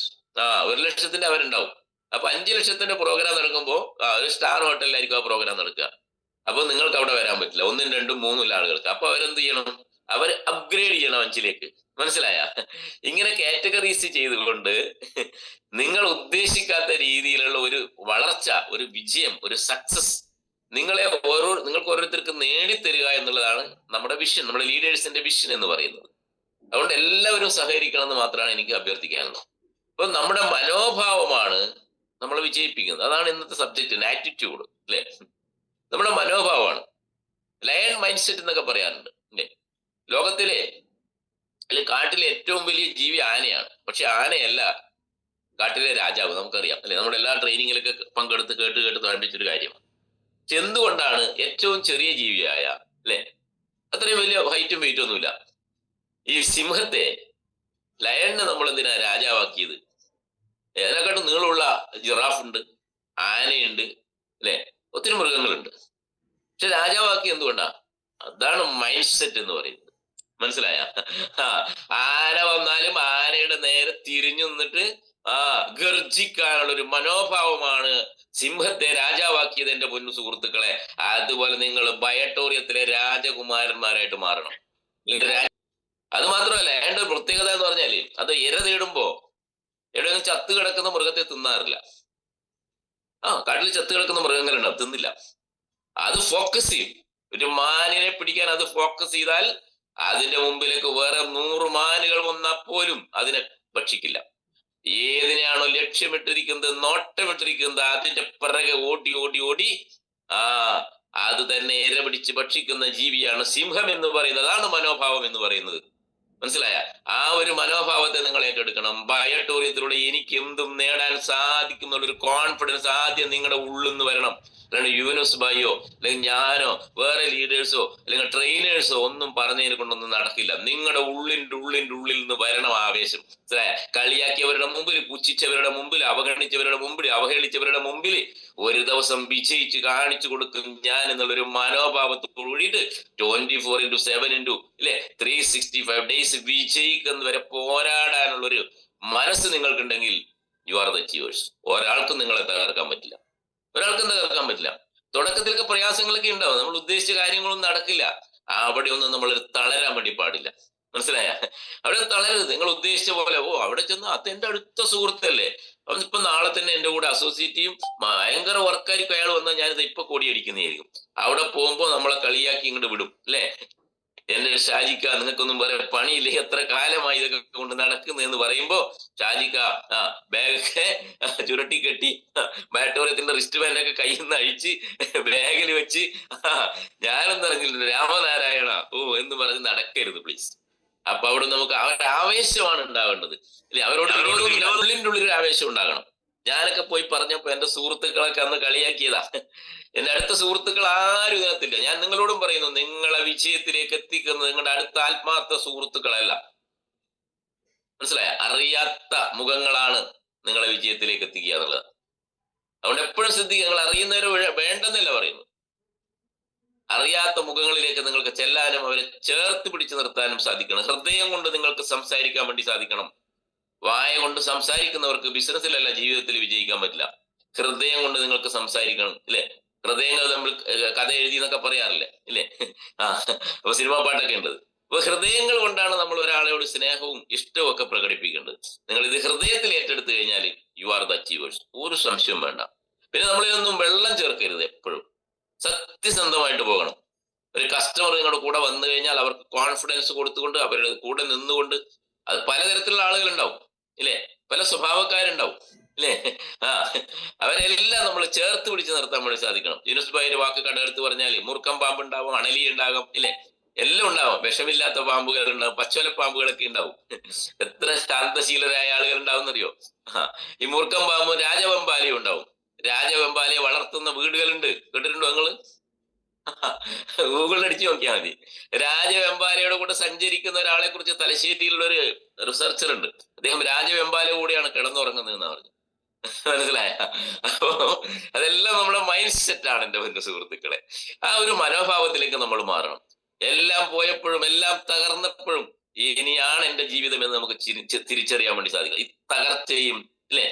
[SPEAKER 4] 1 ലക്ഷത്തിന്റെ അവരുണ്ടാവും. അപ്പൊ 5 ലക്ഷത്തിന്റെ പ്രോഗ്രാം നടക്കുമ്പോൾ ഒരു സ്റ്റാർ ഹോട്ടലിലായിരിക്കും ആ പ്രോഗ്രാം നടക്കുക. അപ്പൊ നിങ്ങൾക്ക് അവിടെ വരാൻ പറ്റില്ല. 1, 2, 3 ആളുകൾക്ക്. അപ്പൊ അവരെന്ത് ചെയ്യണം? അവർ അപ്ഗ്രേഡ് ചെയ്യണം 5ലേക്ക്. മനസ്സിലായ? ഇങ്ങനെ കാറ്റഗറൈസ് ചെയ്തുകൊണ്ട് നിങ്ങൾ ഉദ്ദേശിക്കാത്ത രീതിയിലുള്ള ഒരു വളർച്ച, ഒരു വിജയം, ഒരു സക്സസ് നിങ്ങൾക്ക് ഓരോരുത്തർക്ക് നേടിത്തരിക എന്നുള്ളതാണ് നമ്മുടെ വിഷൻ, നമ്മുടെ ലീഡേഴ്സിന്റെ വിഷൻ എന്ന് പറയുന്നത്. അതുകൊണ്ട് എല്ലാവരും സഹകരിക്കണം എന്ന് മാത്രമാണ് എനിക്ക് അഭ്യർത്ഥിക്കാനുള്ളത്. അപ്പൊ നമ്മുടെ മനോഭാവമാണ് നമ്മളെ വിജയിപ്പിക്കുന്നത്. അതാണ് ഇന്നത്തെ സബ്ജക്റ്റ്, ആറ്റിറ്റ്യൂഡ്, അല്ലെ? നമ്മുടെ മനോഭാവമാണ്. ലയൺ മൈൻഡ് സെറ്റ് എന്നൊക്കെ പറയാറുണ്ട്, അല്ലെ? ലോകത്തിലെ അല്ലെങ്കിൽ കാട്ടിലെ ഏറ്റവും വലിയ ജീവി ആനയാണ്. പക്ഷെ ആനയല്ല കാട്ടിലെ രാജാവ്, നമുക്കറിയാം, അല്ലെ? നമ്മുടെ എല്ലാ ട്രെയിനിങ്ങിലൊക്കെ പങ്കെടുത്ത് കേട്ട് പഠിപ്പിച്ചൊരു കാര്യമാണ്. പക്ഷെ എന്തുകൊണ്ടാണ് ഏറ്റവും ചെറിയ ജീവിയായ, അല്ലെ, അത്രയും വലിയ ഹൈറ്റും വെയിറ്റും ഒന്നുമില്ല, ഈ സിംഹത്തെ, ലയണിനെ നമ്മൾ എന്തിനാ രാജാവാക്കിയത്? അതിനെക്കാട്ടും നീളമുള്ള ജിറാഫ് ഉണ്ട്, ആനയുണ്ട്, അല്ലെ? ഒത്തിരി മൃഗങ്ങളുണ്ട്. പക്ഷെ രാജാവാക്കി എന്തുകൊണ്ടാ? അതാണ് മൈൻഡ് സെറ്റ് എന്ന് പറയുന്നത്. മനസ്സിലായ? ആന വന്നാലും ആനയുടെ നേരെ തിരിഞ്ഞു നിന്നിട്ട് ഗർജിക്കാനുള്ള ഒരു മനോഭാവമാണ് സിംഹത്തെ രാജാവാക്കിയത്. എന്റെ പൊന്നു സുഹൃത്തുക്കളെ, അതുപോലെ നിങ്ങൾ ബയോട്ടോറിയത്തിലെ രാജകുമാരന്മാരായിട്ട് മാറണം. അത് മാത്രമല്ല, അതിന്റെ ഒരു പ്രത്യേകത എന്ന് പറഞ്ഞാല്, അത് ഇര തേടുമ്പോ എവിടെയെങ്കിലും ചത്ത് കിടക്കുന്ന മൃഗത്തെ തിന്നാറില്ല. കാട്ടിൽ ചത്ത് കിടക്കുന്ന മൃഗങ്ങളുണ്ട്, അത് തിന്നില്ല. അത് ഫോക്കസ് ചെയ്യും. ഒരു മാനിനെ പിടിക്കാൻ അത് ഫോക്കസ് ചെയ്താൽ അതിന്റെ മുമ്പിലേക്ക് വേറെ 100 മാനുകൾ വന്നാൽ പോലും അതിനെ ഭക്ഷിക്കില്ല. ഏതിനെയാണോ ലക്ഷ്യമിട്ടിരിക്കുന്നത്, നോട്ടമിട്ടിരിക്കുന്നത്, അതിന്റെ പിറകെ ഓടി അത് തന്നെ ഇര പിടിച്ച് ഭക്ഷിക്കുന്ന ജീവിയാണ് സിംഹം എന്ന് പറയുന്നത്. അതാണ് മനോഭാവം എന്ന് പറയുന്നത്. മനസ്സിലായ? ആ ഒരു മനോഭാവത്തെ നിങ്ങൾ ഏറ്റെടുക്കണം. ബയോട്ടോറിയത്തിലൂടെ എനിക്ക് എന്തും നേടാൻ സാധിക്കും എന്നുള്ളൊരു കോൺഫിഡൻസ് ആദ്യം നിങ്ങളുടെ ഉള്ളിൽ നിന്ന് വരണം. അല്ലാണ്ട് യൂനസ് ഭായിയോ അല്ലെങ്കിൽ ഞാനോ വേറെ ലീഡേഴ്സോ അല്ലെങ്കിൽ ട്രെയിനേഴ്സോ ഒന്നും പറഞ്ഞതിനെ കൊണ്ടൊന്നും നടക്കില്ല. നിങ്ങളുടെ ഉള്ളിൽ നിന്ന് വരണം ആവേശം. കളിയാക്കിയവരുടെ മുമ്പിൽ, പുച്ഛിച്ചവരുടെ മുമ്പിൽ, അവഗണിച്ചവരുടെ മുമ്പിൽ, അവഹേളിച്ചവരുടെ മുമ്പിൽ ഒരു ദിവസം വിജയിച്ച് കാണിച്ചു കൊടുക്കും ഞാൻ എന്നുള്ളൊരു മനോഭാവത്തോട് കൂടിയിട്ട് 24/7 അല്ലെ 365 ഡേയ്സ് വിജയിക്കുന്ന വരെ പോരാടാനുള്ളൊരു മനസ്സ് നിങ്ങൾക്കുണ്ടെങ്കിൽ യു ആർ ദ അച്ചീവേഴ്സ്. ഒരാൾക്കും നിങ്ങളെ തകർക്കാൻ പറ്റില്ല. തുടക്കത്തിലൊക്കെ പ്രയാസങ്ങളൊക്കെ ഉണ്ടാവും, നമ്മൾ ഉദ്ദേശിച്ച കാര്യങ്ങളൊന്നും നടക്കില്ല. അവിടെ ഒന്നും നമ്മൾ തളരാൻ വേണ്ടി പാടില്ല. മനസ്സിലായ? അവിടെ തളരരുത്. നിങ്ങൾ ഉദ്ദേശിച്ച പോലെ അവിടെ ചെന്ന് അത് എന്റെ അടുത്ത സുഹൃത്തല്ലേ, ഇപ്പൊ നാളെ തന്നെ എന്റെ കൂടെ അസോസിയേറ്റ് ചെയ്യും, ഭയങ്കര വർക്കായിരിക്കും അയാൾ വന്നാൽ ഞാനിത് ഇപ്പൊ കോടിയടിക്കുന്നതായിരിക്കും. അവിടെ പോകുമ്പോ നമ്മളെ കളിയാക്കി ഇങ്ങോട്ട് വിടും അല്ലേ. എന്റെ ഷാജിക്ക നിങ്ങൾക്കൊന്നും പറയാൻ പണിയില്ലേ, എത്ര കാലമായി ഇതൊക്കെ കൊണ്ട് നടക്കുന്നതെന്ന് പറയുമ്പോ ഷാജിക്ക ബാഗൊക്കെ ചുരുട്ടി കെട്ടി ബാറ്റോറിയത്തിന്റെ റിസ്റ്റ് ബാൻഡൊക്കെ കയ്യിൽ നിന്ന് അഴിച്ച് ബാഗിൽ വെച്ച് ഞാനൊന്നും അറിഞ്ഞില്ല രാമനാരായണ എന്ന് പറഞ്ഞ് നടക്കരുത് പ്ലീസ്. അപ്പൊ അവിടെ നമുക്ക് ആവേശമാണ് ഉണ്ടാവേണ്ടത് അല്ലെ. അവരോട് ഉള്ളിൻ്റെ ഉള്ളിൽ ഒരു ആവേശം ഉണ്ടാകണം. ഞാനൊക്കെ പോയി പറഞ്ഞപ്പോ എന്റെ സുഹൃത്തുക്കളൊക്കെ അന്ന് കളിയാക്കിയതാ. എന്റെ അടുത്ത സുഹൃത്തുക്കൾ ആരും ഇതിനകത്തില്ല. ഞാൻ നിങ്ങളോടും പറയുന്നു, നിങ്ങളെ വിജയത്തിലേക്ക് എത്തിക്കുന്നത് നിങ്ങളുടെ അടുത്ത ആത്മാർത്ഥ സുഹൃത്തുക്കളല്ല. മനസ്സിലായ? അറിയാത്ത മുഖങ്ങളാണ് നിങ്ങളെ വിജയത്തിലേക്ക് എത്തിക്കുക എന്നുള്ളത്. അതുകൊണ്ട് എപ്പോഴും ശ്രദ്ധിക്കുക. നിങ്ങൾ അറിയുന്നവരെ വേണ്ടെന്നല്ല പറയുന്നു. അറിയാത്ത മുഖങ്ങളിലേക്ക് നിങ്ങൾക്ക് ചെല്ലാനും അവരെ ചേർത്ത് പിടിച്ചു നിർത്താനും സാധിക്കണം. ഹൃദയം കൊണ്ട് നിങ്ങൾക്ക് സംസാരിക്കാൻ വേണ്ടി സാധിക്കണം. വായ കൊണ്ട് സംസാരിക്കുന്നവർക്ക് ബിസിനസ്സിലല്ല ജീവിതത്തിൽ വിജയിക്കാൻ പറ്റില്ല. ഹൃദയം കൊണ്ട് നിങ്ങൾക്ക് സംസാരിക്കണം ഇല്ലേ. ഹൃദയങ്ങൾ നമ്മൾ കഥ എഴുതി എന്നൊക്കെ പറയാറില്ലേ ഇല്ലേ. അപ്പൊ സിനിമാ പാട്ടൊക്കെ ഉണ്ട്. അപ്പൊ ഹൃദയങ്ങൾ കൊണ്ടാണ് നമ്മൾ ഒരാളോട് സ്നേഹവും ഇഷ്ടവും ഒക്കെ പ്രകടിപ്പിക്കേണ്ടത്. നിങ്ങൾ ഇത് ഹൃദയത്തിൽ ഏറ്റെടുത്തു കഴിഞ്ഞാൽ യു ആർ ദ അച്ചീവേഴ്സ്, ഒരു സംശയവും വേണ്ട. പിന്നെ നമ്മളിതൊന്നും വെള്ളം ചേർക്കരുത്. എപ്പോഴും സത്യസന്ധമായിട്ട് പോകണം. ഒരു കസ്റ്റമർ നിങ്ങളുടെ കൂടെ വന്നു കഴിഞ്ഞാൽ അവർക്ക് കോൺഫിഡൻസ് കൊടുത്തുകൊണ്ട് അവരുടെ കൂടെ നിന്നുകൊണ്ട്, അത് പലതരത്തിലുള്ള ആളുകളുണ്ടാവും ഇല്ലേ, പല സ്വഭാവക്കാരുണ്ടാവും ഇല്ലേ. അവരെല്ലാം നമ്മൾ ചേർത്ത് പിടിച്ച് നിർത്താൻ വേണ്ടി സാധിക്കണം. യൂനുസ് ഭായിയുടെ വാക്ക് കടയെടുത്ത് പറഞ്ഞാൽ മൂർഖം പാമ്പ് ഉണ്ടാവും, അണലി ഉണ്ടാകും ഇല്ലേ, എല്ലാം ഉണ്ടാവും. വിഷമില്ലാത്ത പാമ്പുകൾ ഉണ്ടാവും, പച്ചോല പാമ്പുകളൊക്കെ ഉണ്ടാവും. എത്ര ശാന്തശീലരായ ആളുകൾ ഉണ്ടാവും എന്നറിയോ. ഈ മൂർഖം പാമ്പും രാജവെമ്പാലയും ഉണ്ടാവും. രാജവെമ്പാലയെ വളർത്തുന്ന വീടുകളുണ്ട്, കേട്ടിട്ടുണ്ടോ നിങ്ങള്? ഗൂഗിളിൽ അടിച്ചു നോക്കിയാൽ മതി. രാജവെമ്പാലയുടെ കൂടെ സഞ്ചരിക്കുന്ന ഒരാളെ കുറിച്ച് തലശ്ശേരിയിലുള്ള ഒരു റിസർച്ചർ ഉണ്ട്. അദ്ദേഹം രാജവെമ്പാല കൂടെയാണ് കിടന്നുറങ്ങുന്നതെന്ന് പറഞ്ഞു. മനസ്സിലായ? അപ്പോ അതെല്ലാം നമ്മുടെ മൈൻഡ് സെറ്റ് ആണ് എന്റെ ബന്ധു സുഹൃത്തുക്കളെ. ആ ഒരു മനോഭാവത്തിലേക്ക് നമ്മൾ മാറണം. എല്ലാം പോയപ്പോഴും എല്ലാം തകർന്നപ്പോഴും ഇനിയാണ് എന്റെ ജീവിതം എന്ന് നമുക്ക് തിരിച്ചറിയാൻ വേണ്ടി സാധിക്കും. ഈ തകർച്ചയും അല്ലേ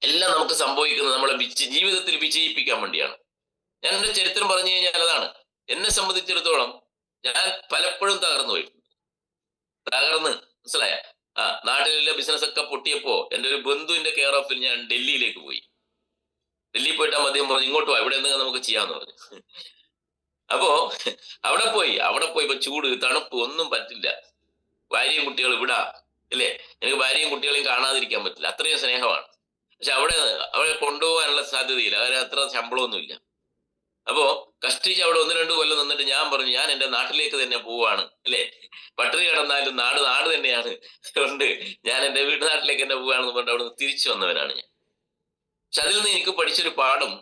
[SPEAKER 4] എല്ലാം നമുക്ക് സംഭവിക്കുന്നത് നമ്മളെ ജീവിതത്തിൽ വിജയിപ്പിക്കാൻ വേണ്ടിയാണ്. ഞാൻ എന്റെ ചരിത്രം പറഞ്ഞു കഴിഞ്ഞാൽ അതാണ്. എന്നെ സംബന്ധിച്ചിടത്തോളം ഞാൻ പലപ്പോഴും തകർന്നു പോയിട്ടുണ്ട്. മനസ്സിലായ? നാട്ടിലെ ബിസിനസ് ഒക്കെ പൊട്ടിയപ്പോ എന്റെ ഒരു ബന്ധുവിന്റെ കെയർ ഓഫിൽ ഞാൻ ഡൽഹിയിലേക്ക് പോയി. ഡൽഹി പോയിട്ട് അദ്ദേഹം പറഞ്ഞു ഇങ്ങോട്ട് വാ, ഇവിടെ എന്തെങ്കിലും നമുക്ക് ചെയ്യാന്ന് പറഞ്ഞു. അപ്പോ അവിടെ പോയി ഇപ്പൊ ചൂട് തണുപ്പ് ഒന്നും പറ്റില്ല. ഭാര്യയും കുട്ടികളും ഇവിടെ അല്ലേ, എനിക്ക് ഭാര്യയും കുട്ടികളെയും കാണാതിരിക്കാൻ പറ്റില്ല, അത്രയും സ്നേഹമാണ്. പക്ഷെ അവിടെ കൊണ്ടുപോകാനുള്ള സാധ്യതയില്ല, അവരെ അത്ര ശമ്പളമൊന്നുമില്ല. അപ്പോ കഷ്ടിച്ച് അവിടെ 1-2 കൊല്ലം നിന്നിട്ട് ഞാൻ പറഞ്ഞു ഞാൻ എന്റെ നാട്ടിലേക്ക് തന്നെ പോവാണ് അല്ലേ, പട്ടിണി കിടന്നാലും നാട് തന്നെയാണ്, അതുകൊണ്ട് ഞാൻ എന്റെ വീട്ടുനാട്ടിലേക്ക് തന്നെ പോവുകയാണെന്ന് പറഞ്ഞിട്ട് അവിടെ നിന്ന് തിരിച്ചു വന്നവനാണ് ഞാൻ. പക്ഷെ അതിൽ നിന്ന് എനിക്ക് പഠിച്ചൊരു പാഠം,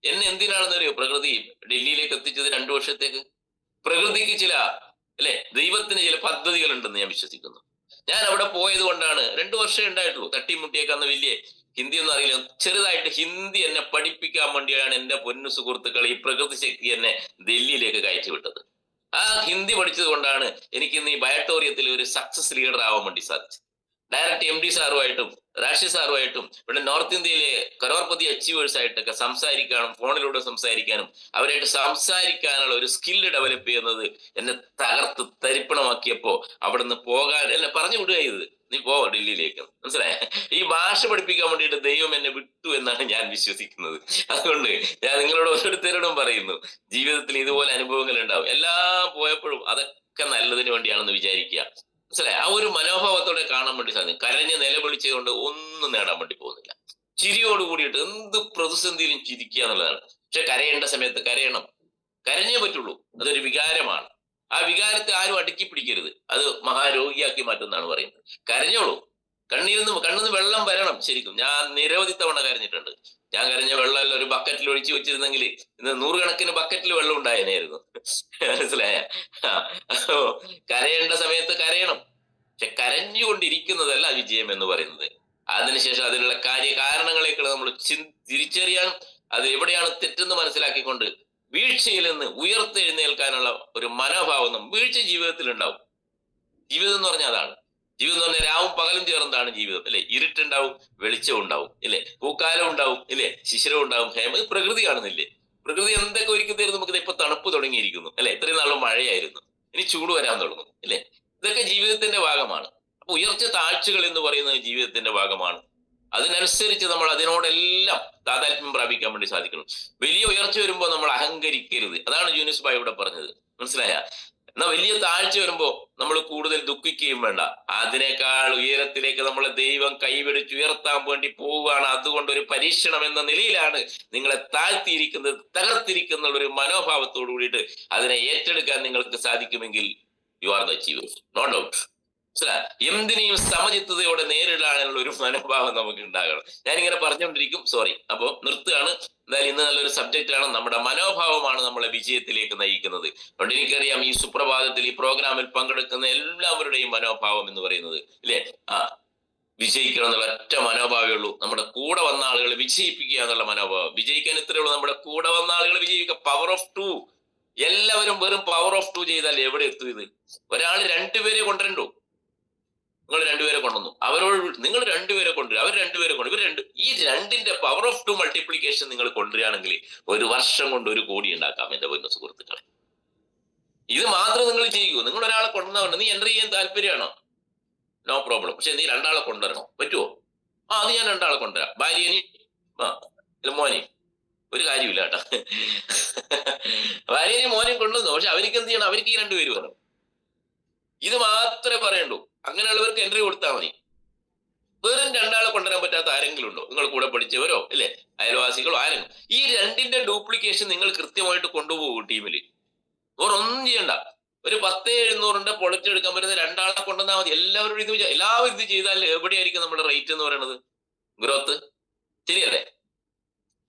[SPEAKER 4] എന്നെ എന്തിനാണെന്നറിയോ പ്രകൃതി ഡൽഹിയിലേക്ക് എത്തിച്ചത് 2 വർഷത്തേക്ക്. പ്രകൃതിക്ക് ചില ദൈവത്തിന് ചില പദ്ധതികൾ ഉണ്ടെന്ന് ഞാൻ വിശ്വസിക്കുന്നു. ഞാൻ അവിടെ പോയത് കൊണ്ടാണ് 2 വർഷമേ ഉണ്ടായിട്ടുള്ളൂ. തട്ടിമുട്ടിയൊക്കെ അന്ന് വലിയ ഹിന്ദി ഒന്നും അറിയില്ല, ചെറുതായിട്ട് ഹിന്ദി എന്നെ പഠിപ്പിക്കാൻ വേണ്ടിയാണ് എന്റെ പൊന്നു സുഹൃത്തുക്കൾ ഈ പ്രകൃതി ശക്തി എന്നെ ഡൽഹിയിലേക്ക് കയറ്റി വിട്ടത്. ആ ഹിന്ദി പഠിച്ചത് കൊണ്ടാണ് എനിക്ക് ഇന്ന് ഈ ബയോട്ടോറിയത്തിൽ ഒരു സക്സസ് ലീഡർ ആവാൻ വേണ്ടി സാധിച്ചത്. ഡയറക്റ്റ് MD സാറുമായിട്ടും രാഷ്ട്രീയ സാറുമായിട്ടും ഇവിടെ നോർത്ത് ഇന്ത്യയിലെ കരോർപതി അച്ചീവേഴ്സ് ആയിട്ടൊക്കെ സംസാരിക്കാനും ഫോണിലൂടെ സംസാരിക്കാനും അവരായിട്ട് സംസാരിക്കാനുള്ള ഒരു സ്കില്ല് ഡെവലപ്പ് ചെയ്യുന്നത് എന്നെ തകർത്ത് തരിപ്പണമാക്കിയപ്പോ അവിടെ നിന്ന് പോകാൻ എന്നെ പറഞ്ഞു വിടുക ചെയ്തത്. നീ പോ ഡൽഹിയിലേക്ക്. മനസ്സിലായ? ഈ ഭാഷ പഠിപ്പിക്കാൻ വേണ്ടിയിട്ട് ദൈവം എന്നെ വിട്ടു എന്നാണ് ഞാൻ വിശ്വസിക്കുന്നത്. അതുകൊണ്ട് ഞാൻ നിങ്ങളോട് ഓരോരുത്തരോടും പറയുന്നു, ജീവിതത്തിൽ ഇതുപോലെ അനുഭവങ്ങൾ ഉണ്ടാവും. എല്ലാം പോയപ്പോഴും അതൊക്കെ നല്ലതിന് വേണ്ടിയാണെന്ന് വിചാരിക്കുക. മനസ്സിലായി? ആ ഒരു മനോഭാവത്തോടെ കാണാൻ വേണ്ടി സാധിക്കും. കരഞ്ഞ് നിലവിളിച്ചുകൊണ്ട് ഒന്നും നേടാൻ വേണ്ടി പോകുന്നില്ല. ചിരിയോട് കൂടിയിട്ട് എന്ത് പ്രതിസന്ധിയിലും ചിരിക്കുക എന്നുള്ളതാണ്. പക്ഷെ കരയേണ്ട സമയത്ത് കരയണം, കരഞ്ഞേ പറ്റുള്ളൂ. അതൊരു വികാരമാണ്. ആ വികാരത്തെ ആരും അടുക്കി പിടിക്കരുത്, അത് മഹാരോഗിയാക്കി മാറ്റുമെന്നാണ് പറയുന്നത്. കരഞ്ഞോളൂ, കണ്ണിന്ന് വെള്ളം വരണം. ശരിക്കും ഞാൻ നിരവധി തവണ കരഞ്ഞിട്ടുണ്ട്. ഞാൻ കരഞ്ഞ വെള്ളം ഒരു ബക്കറ്റിൽ ഒഴിച്ചു വെച്ചിരുന്നെങ്കിൽ ഇന്ന് 100 കണക്കിന് ബക്കറ്റിൽ വെള്ളം ഉണ്ടായേനായിരുന്നു. മനസ്സിലായ? കരയേണ്ട സമയത്ത് കരയണം. പക്ഷെ കരഞ്ഞുകൊണ്ടിരിക്കുന്നതല്ല വിജയം എന്ന് പറയുന്നത്. അതിനുശേഷം അതിനുള്ള കാരണങ്ങളെക്കുള്ള നമ്മൾ തിരിച്ചറിയാൻ, അത് എവിടെയാണ് തെറ്റെന്ന് മനസ്സിലാക്കിക്കൊണ്ട് വീഴ്ചയിൽ നിന്ന് ഉയർത്തെഴുന്നേൽക്കാനുള്ള ഒരു മനോഭാവം വീഴ്ച ജീവിതത്തിൽ ഉണ്ടാവും. ജീവിതം എന്ന് പറഞ്ഞാൽ അതാണ്. ജീവിതം എന്ന് പറഞ്ഞാൽ രാവും പകലും ചേർന്നതാണ് ജീവിതം, അല്ലെ? ഇരുട്ടുണ്ടാവും, വെളിച്ചം ഉണ്ടാവും, ഇല്ലേ? പൂക്കാലം ഉണ്ടാവും, ഇല്ലേ? ശിശിരം ഉണ്ടാവും, ഇത് പ്രകൃതി കാണുന്നില്ലേ? പ്രകൃതി എന്തൊക്കെ ഒരുക്കി തരുന്നു നമുക്ക്. ഇപ്പൊ തണുപ്പ് തുടങ്ങിയിരിക്കുന്നു, അല്ലെ? ഇത്രയും നാളും മഴയായിരുന്നു, ഇനി ചൂട് വരാൻ തുടങ്ങും, ഇല്ലേ? ഇതൊക്കെ ജീവിതത്തിന്റെ ഭാഗമാണ്. അപ്പൊ ഉയർച്ച താഴ്ചകൾ എന്ന് പറയുന്നത് ജീവിതത്തിന്റെ ഭാഗമാണ്. അതിനനുസരിച്ച് നമ്മൾ അതിനോടെല്ലാം താതാത്മ്യം പ്രാപിക്കാൻ വേണ്ടി സാധിക്കണം. വലിയ ഉയർച്ച വരുമ്പോൾ നമ്മൾ അഹങ്കരിക്കരുത്. അതാണ് യൂനുസ് ഭായ് ഇവിടെ പറഞ്ഞത്. മനസ്സിലായ? എന്നാൽ വലിയ താഴ്ച വരുമ്പോ നമ്മൾ കൂടുതൽ ദുഃഖിക്കുകയും വേണ്ട. അതിനേക്കാൾ ഉയരത്തിലേക്ക് നമ്മളെ ദൈവം കൈപിടിച്ചുയർത്താൻ വേണ്ടി പോവുകയാണ്. അതുകൊണ്ട് ഒരു പരീക്ഷണം എന്ന നിലയിലാണ് നിങ്ങളെ താഴ്ത്തിയിരിക്കുന്നത്, തകർത്തിരിക്കുന്ന ഒരു മനോഭാവത്തോടു കൂടിയിട്ട് അതിനെ ഏറ്റെടുക്കാൻ നിങ്ങൾക്ക് സാധിക്കുമെങ്കിൽ you are the achievers, no doubt. എന്തിനേയും സമചിത്തതയോടെ നേരിടാനുള്ള ഒരു മനോഭാവം നമുക്ക് ഉണ്ടാകണം. ഞാനിങ്ങനെ പറഞ്ഞുകൊണ്ടിരിക്കും, സോറി. അപ്പൊ നിർത്തുകയാണ്. എന്തായാലും ഇന്ന് നല്ലൊരു സബ്ജക്റ്റ് ആണ്. നമ്മുടെ മനോഭാവമാണ് നമ്മളെ വിജയത്തിലേക്ക് നയിക്കുന്നത്. അതുകൊണ്ട് എനിക്കറിയാം ഈ സുപ്രഭാതത്തിൽ ഈ പ്രോഗ്രാമിൽ പങ്കെടുക്കുന്ന എല്ലാവരുടെയും മനോഭാവം എന്ന് പറയുന്നത്, ഇല്ലേ, വിജയിക്കണം എന്നുള്ള ഒറ്റ മനോഭാവമേ ഉള്ളൂ. നമ്മുടെ കൂടെ വന്ന ആളുകളെ വിജയിപ്പിക്കുക എന്നുള്ള മനോഭാവം. വിജയിക്കാൻ ഇത്രയേ ഉള്ളൂ, നമ്മുടെ കൂടെ വന്ന ആളുകളെ വിജയിക്കുക. Power of 2. എല്ലാവരും വെറും പവർ ഓഫ് 2 ചെയ്താൽ എവിടെ എത്തും ഇത്? ഒരാൾ 2 പേരെ കൊണ്ടുവരണ്ടോ? നിങ്ങൾ 2 പേരെ കൊണ്ടുവന്നു, അവരോട് നിങ്ങൾ 2 പേരെ കൊണ്ടുവരും, അവർ 2 പേരെ കൊണ്ടുവരും. ഈ 2ന്റെ പവർ ഓഫ് 2 മൾട്ടിപ്ലിക്കേഷൻ നിങ്ങൾ കൊണ്ടുവരികയാണെങ്കിൽ 1 വർഷം കൊണ്ട് 1 കോടി ഉണ്ടാക്കാം എന്റെ പൊന്നു സുഹൃത്തുക്കളെ. ഇത് മാത്രം നിങ്ങൾ ചെയ്യൂ. നിങ്ങൾ ഒരാളെ കൊണ്ടുവന്നുകൊണ്ട് നീ എൻ്റർ ചെയ്യാൻ താല്പര്യമാണോ? No problem. പക്ഷെ നീ 2 ആളെ കൊണ്ടുവരണോ? പറ്റുമോ? അത് ഞാൻ 2 ആളെ കൊണ്ടുവരാം. ഭാര്യനി മോനെ ഒരു കാര്യമില്ല കേട്ടോ. ഭാര്യനി മോനെ കൊണ്ടുവന്നു. പക്ഷെ അവർക്ക് എന്ത് ചെയ്യണം? അവർക്ക് ഈ 2 പേര് വേണം. ഇത് മാത്രമേ പറയണ്ടൂ. അങ്ങനെയുള്ളവർക്ക് എൻട്രി കൊടുത്താൽ മതി. വെറും 2 ആളെ കൊണ്ടുവരാൻ പറ്റാത്ത ആരെങ്കിലും ഉണ്ടോ? നിങ്ങൾ കൂടെ പഠിച്ചവരോ, ഇല്ലേ, അയൽവാസികളോ, ആരെങ്കിലും? ഈ 2ന്റെ ഡ്യൂപ്ലിക്കേഷൻ നിങ്ങൾ കൃത്യമായിട്ട് കൊണ്ടുപോകും ടീമിൽ. ഒന്നും ചെയ്യണ്ട. ഒരു 10-700 പൊളിറ്റ് എടുക്കാൻ പറ്റുന്ന 2 ആളെ കൊണ്ടുവന്നാൽ മതി. എല്ലാവരും ഇത് ചെയ്താൽ എവിടെയായിരിക്കും നമ്മുടെ റേറ്റ് എന്ന് പറയുന്നത്? ഗ്രോത്ത്. ശരിയല്ലേ?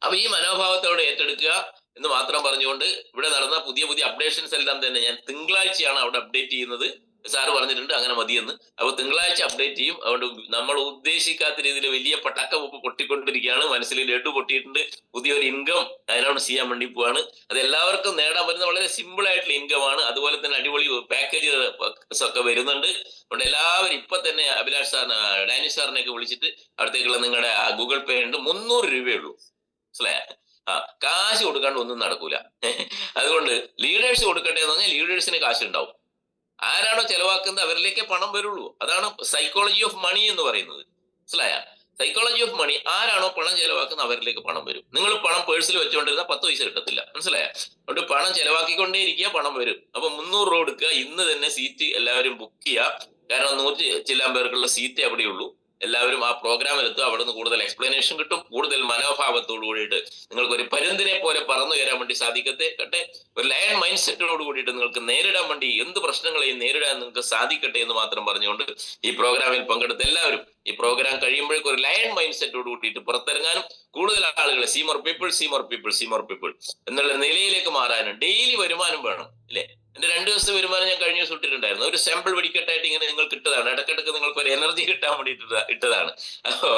[SPEAKER 4] അപ്പൊ ഈ മനോഭാവത്തോടെ ഏറ്റെടുക്കുക എന്ന് മാത്രം പറഞ്ഞുകൊണ്ട് ഇവിടെ നടന്ന പുതിയ അപ്ഡേഷൻസ് എല്ലാം തന്നെ ഞാൻ തിങ്കളാഴ്ചയാണ് അവിടെ അപ്ഡേറ്റ് ചെയ്യുന്നത്. സാറ് പറഞ്ഞിട്ടുണ്ട് അങ്ങനെ മതിയെന്ന്. അപ്പൊ തിങ്കളാഴ്ച അപ്ഡേറ്റ് ചെയ്യും. അതുകൊണ്ട് നമ്മൾ ഉദ്ദേശിക്കാത്ത രീതിയിൽ വലിയ പടക്കം പൊട്ടിക്കൊണ്ടിരിക്കുകയാണ്. മനസ്സിൽ ലഡു പൊട്ടിയിട്ടുണ്ട്. പുതിയൊരു ഇൻകം അനൗൺസ് ചെയ്യാൻ വേണ്ടി പോവാണ്. അത് എല്ലാവർക്കും നേടാൻ പറ്റുന്ന വളരെ സിമ്പിൾ ആയിട്ടുള്ള ഇൻകം ആണ്. അതുപോലെ തന്നെ അടിപൊളി പാക്കേജ് ഒക്കെ വരുന്നുണ്ട്. അതുകൊണ്ട് എല്ലാവരും ഇപ്പൊ തന്നെ അഭിലാഷ് സാറിന്, ഡാനി സാറിനെയൊക്കെ വിളിച്ചിട്ട് അവിടത്തേക്കുള്ള നിങ്ങളുടെ ഗൂഗിൾ പേ ഉണ്ട്. 300 രൂപയേ ഉള്ളൂ. മനസ്സിലായ? കാശ് കൊടുക്കാണ്ട് ഒന്നും നടക്കൂല. അതുകൊണ്ട് ലീഡേഴ്സ് കൊടുക്കട്ടെ എന്ന് പറഞ്ഞാൽ ലീഡേഴ്സിന് കാശ് ഉണ്ടാവും. ആരാണോ ചെലവാക്കുന്നത് അവരിലേക്കേ പണം വരുള്ളൂ. അതാണ് സൈക്കോളജി ഓഫ് മണി എന്ന് പറയുന്നത്. മനസ്സിലായ? Psychology of money. ആരാണോ പണം ചെലവാക്കുന്നത് അവരിലേക്ക് പണം വരും. നിങ്ങൾ പണം പേഴ്സിൽ വെച്ചുകൊണ്ടിരുന്ന 10 പൈസ കിട്ടത്തില്ല. മനസ്സിലായ? അതുകൊണ്ട് പണം ചെലവാക്കിക്കൊണ്ടേ ഇരിക്കുക, പണം വരും. അപ്പൊ 300 രൂപ എടുക്കുക. ഇന്ന് തന്നെ സീറ്റ് എല്ലാവരും ബുക്ക് ചെയ്യുക. കാരണം 100 ചില്ലാൻ പേർക്കുള്ള സീറ്റ് അവിടെയുള്ളൂ. എല്ലാവരും ആ പ്രോഗ്രാമിൽ എത്തുക. അവിടെ നിന്ന് കൂടുതൽ എക്സ്പ്ലനേഷൻ കിട്ടും. കൂടുതൽ മനോഭാവത്തോടു കൂടിയിട്ട് നിങ്ങൾക്ക് ഒരു പരുന്തിനെ പോലെ പറന്നു കയറാൻ വേണ്ടി സാധിക്കട്ടെ. ഒരു ലയൺ മൈൻഡ് സെറ്റോട് കൂടിയിട്ട് നിങ്ങൾക്ക് നേരിടാൻ വേണ്ടി എന്ത് പ്രശ്നങ്ങളെയും നേരിടാൻ നിങ്ങൾക്ക് സാധിക്കട്ടെ എന്ന് മാത്രം പറഞ്ഞുകൊണ്ട് ഈ പ്രോഗ്രാമിൽ പങ്കെടുത്ത എല്ലാവരും ഈ പ്രോഗ്രാം കഴിയുമ്പോഴേക്കും ഒരു ലയൺ മൈൻഡ് സെറ്റോട് കൂട്ടിയിട്ട് പുറത്തിറങ്ങാനും കൂടുതൽ ആളുകളെ സീമോർ പീപ്പിൾ എന്നുള്ള നിലയിലേക്ക് മാറാനും ഡെയിലി വരുമാനം വേണം, ഇല്ലേ? എന്റെ 2 ദിവസത്തെ വരുമാനം ഞാൻ കഴിഞ്ഞ ദിവസം ഇട്ടിട്ടുണ്ടായിരുന്നു. ഒരു സാമ്പിൾ വെടിക്കെട്ടായിട്ട് ഇങ്ങനെ നിങ്ങൾക്ക് ഇട്ടതാണ്. ഇടക്കിടക്ക് നിങ്ങൾക്ക് ഒരു എനർജി കിട്ടാൻ വേണ്ടി ഇട്ടതാണ്. അപ്പോ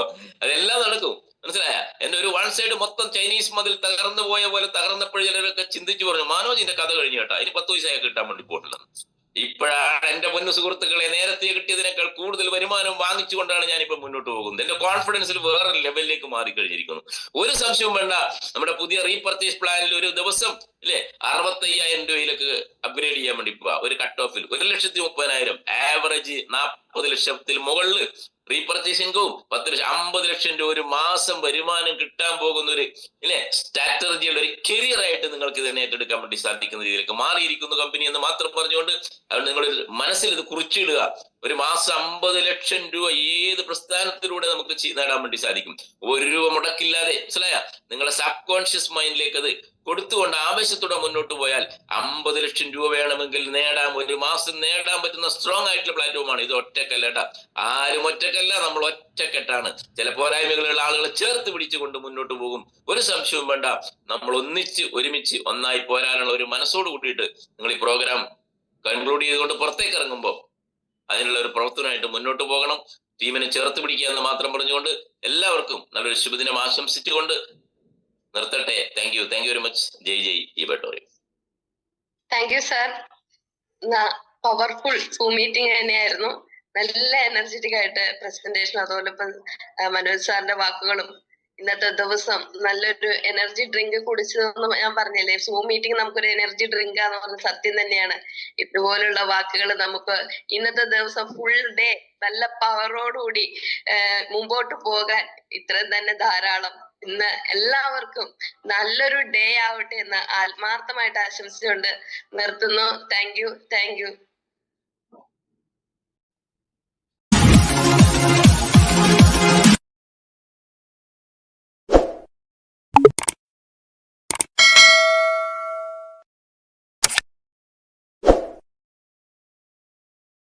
[SPEAKER 4] അതെല്ലാം നടക്കും. മനസ്സിലായ? എന്റെ ഒരു 1 സൈഡ് മൊത്തം ചൈനീസ് മതിൽ തകർന്നു പോയ പോലെ തകർന്നപ്പോൾ ചിലരൊക്കെ ചിന്തിച്ചു പറഞ്ഞു, മാനോജിന്റെ കഥ കഴിഞ്ഞു കേട്ടാ, ഇനി 10 പൈസ കിട്ടാൻ വേണ്ടി പോയിട്ടില്ല. ഇപ്പോഴാണ് എന്റെ പൊന്നു സുഹൃത്തുക്കളെ നേരത്തെ കിട്ടിയതിനേക്കാൾ കൂടുതൽ വരുമാനം വാങ്ങിച്ചുകൊണ്ടാണ് ഞാനിപ്പോ മുന്നോട്ട് പോകുന്നത്. എന്റെ കോൺഫിഡൻസിൽ വേറെ ലെവലിലേക്ക് മാറിക്കഴിഞ്ഞിരിക്കുന്നു. ഒരു സംശയവും വേണ്ട. നമ്മുടെ പുതിയ റീപർച്ചേസ് പ്ലാനിൽ ഒരു ദിവസം, ഇല്ലേ, 65,000 രൂപയിലേക്ക് അപ്ഗ്രേഡ് ചെയ്യാൻ വേണ്ടി പോവാ. ഒരു കട്ട് ഓഫിൽ 1,30,000 ആവറേജ് 40 ലക്ഷത്തിൽ മുകളിൽ റീപർച്ചേസ് ഇൻകവും 10 ലക്ഷം 50 ലക്ഷം രൂപ ഒരു മാസം വരുമാനം കിട്ടാൻ പോകുന്ന ഒരു, ഇല്ലേ, സ്ട്രാറ്റജിയുടെ ഒരു കരിയർ ആയിട്ട് നിങ്ങൾക്ക് ഇതിനെ ഏറ്റെടുക്കാൻ വേണ്ടി സാധിക്കുന്ന രീതിയിലേക്ക് മാറിയിരിക്കുന്നു കമ്പനി എന്ന് മാത്രം പറഞ്ഞുകൊണ്ട് അത് നിങ്ങൾ മനസ്സിൽ ഇത് കുറിച്ചിടുക. ഒരു മാസം 50 ലക്ഷം രൂപ ഏത് പ്രസ്ഥാനത്തിലൂടെ നമുക്ക് നേടാൻ വേണ്ടി സാധിക്കും. 1 രൂപ മുടക്കില്ലാതെ. മനസ്സിലായ? നിങ്ങളുടെ സബ് കോൺഷ്യസ് മൈൻഡിലേക്ക് അത് കൊടുത്തുകൊണ്ട് ആവേശത്തോടെ മുന്നോട്ട് പോയാൽ 50 ലക്ഷം രൂപ വേണമെങ്കിൽ നേടാൻ, ഒരു മാസം നേടാൻ പറ്റുന്ന സ്ട്രോങ് ആയിട്ടുള്ള പ്ലാറ്റ്ഫോമാണ് ഇത്. ഒറ്റക്കല്ല കേട്ടാ, ആരും ഒറ്റക്കല്ല, നമ്മൾ ഒറ്റക്കെട്ടാണ്. ചില പോരായ്മകളുള്ള ആളുകളെ ചേർത്ത് പിടിച്ചുകൊണ്ട് മുന്നോട്ട് പോകും. ഒരു സംശയവും വേണ്ട. നമ്മൾ ഒരുമിച്ച് ഒന്നായി പോരാനുള്ള ഒരു മനസ്സോട് കൂട്ടിയിട്ട് നിങ്ങൾ ഈ പ്രോഗ്രാം കൺക്ലൂഡ് ചെയ്തുകൊണ്ട് പുറത്തേക്ക് ഇറങ്ങുമ്പോൾ അതിനുള്ള ഒരു പ്രവർത്തനമായിട്ട് മുന്നോട്ട് പോകണം. ടീമിനെ ചേർത്ത് പിടിക്കുക എന്ന് മാത്രം പറഞ്ഞുകൊണ്ട് എല്ലാവർക്കും നല്ലൊരു ശുഭദിനം ആശംസിച്ചുകൊണ്ട് നിർത്തട്ടെ. Thank you very much. ജയ് ഈബട്ടോറിയം.
[SPEAKER 2] Thank you sir. Powerful zoom meeting തന്നെയായിരുന്നു. നല്ല എനർജറ്റിക് ആയിട്ട് പ്രസന്റേഷൻ, അതുപോലെ ഇപ്പം മനോജ് സാറിന്റെ വാക്കുകളും ഇന്നത്തെ ദിവസം നല്ലൊരു എനർജി ഡ്രിങ്ക് കുടിച്ചതെന്ന് ഞാൻ പറഞ്ഞില്ലേ, സൂം മീറ്റിംഗ് നമുക്കൊരു എനർജി ഡ്രിങ്ക് ആന്ന് പറഞ്ഞ സത്യം തന്നെയാണ്. ഇതുപോലുള്ള വാക്കുകൾ നമുക്ക് ഇന്നത്തെ ദിവസം ഫുൾ ഡേ നല്ല പവറോടുകൂടി മുമ്പോട്ട് പോകാൻ ഇത്രയും തന്നെ ധാരാളം. ഇന്ന് എല്ലാവർക്കും നല്ലൊരു ഡേ ആവട്ടെ എന്ന് ആത്മാർത്ഥമായിട്ട് ആശംസിച്ചുകൊണ്ട് നിർത്തുന്നു. Thank you.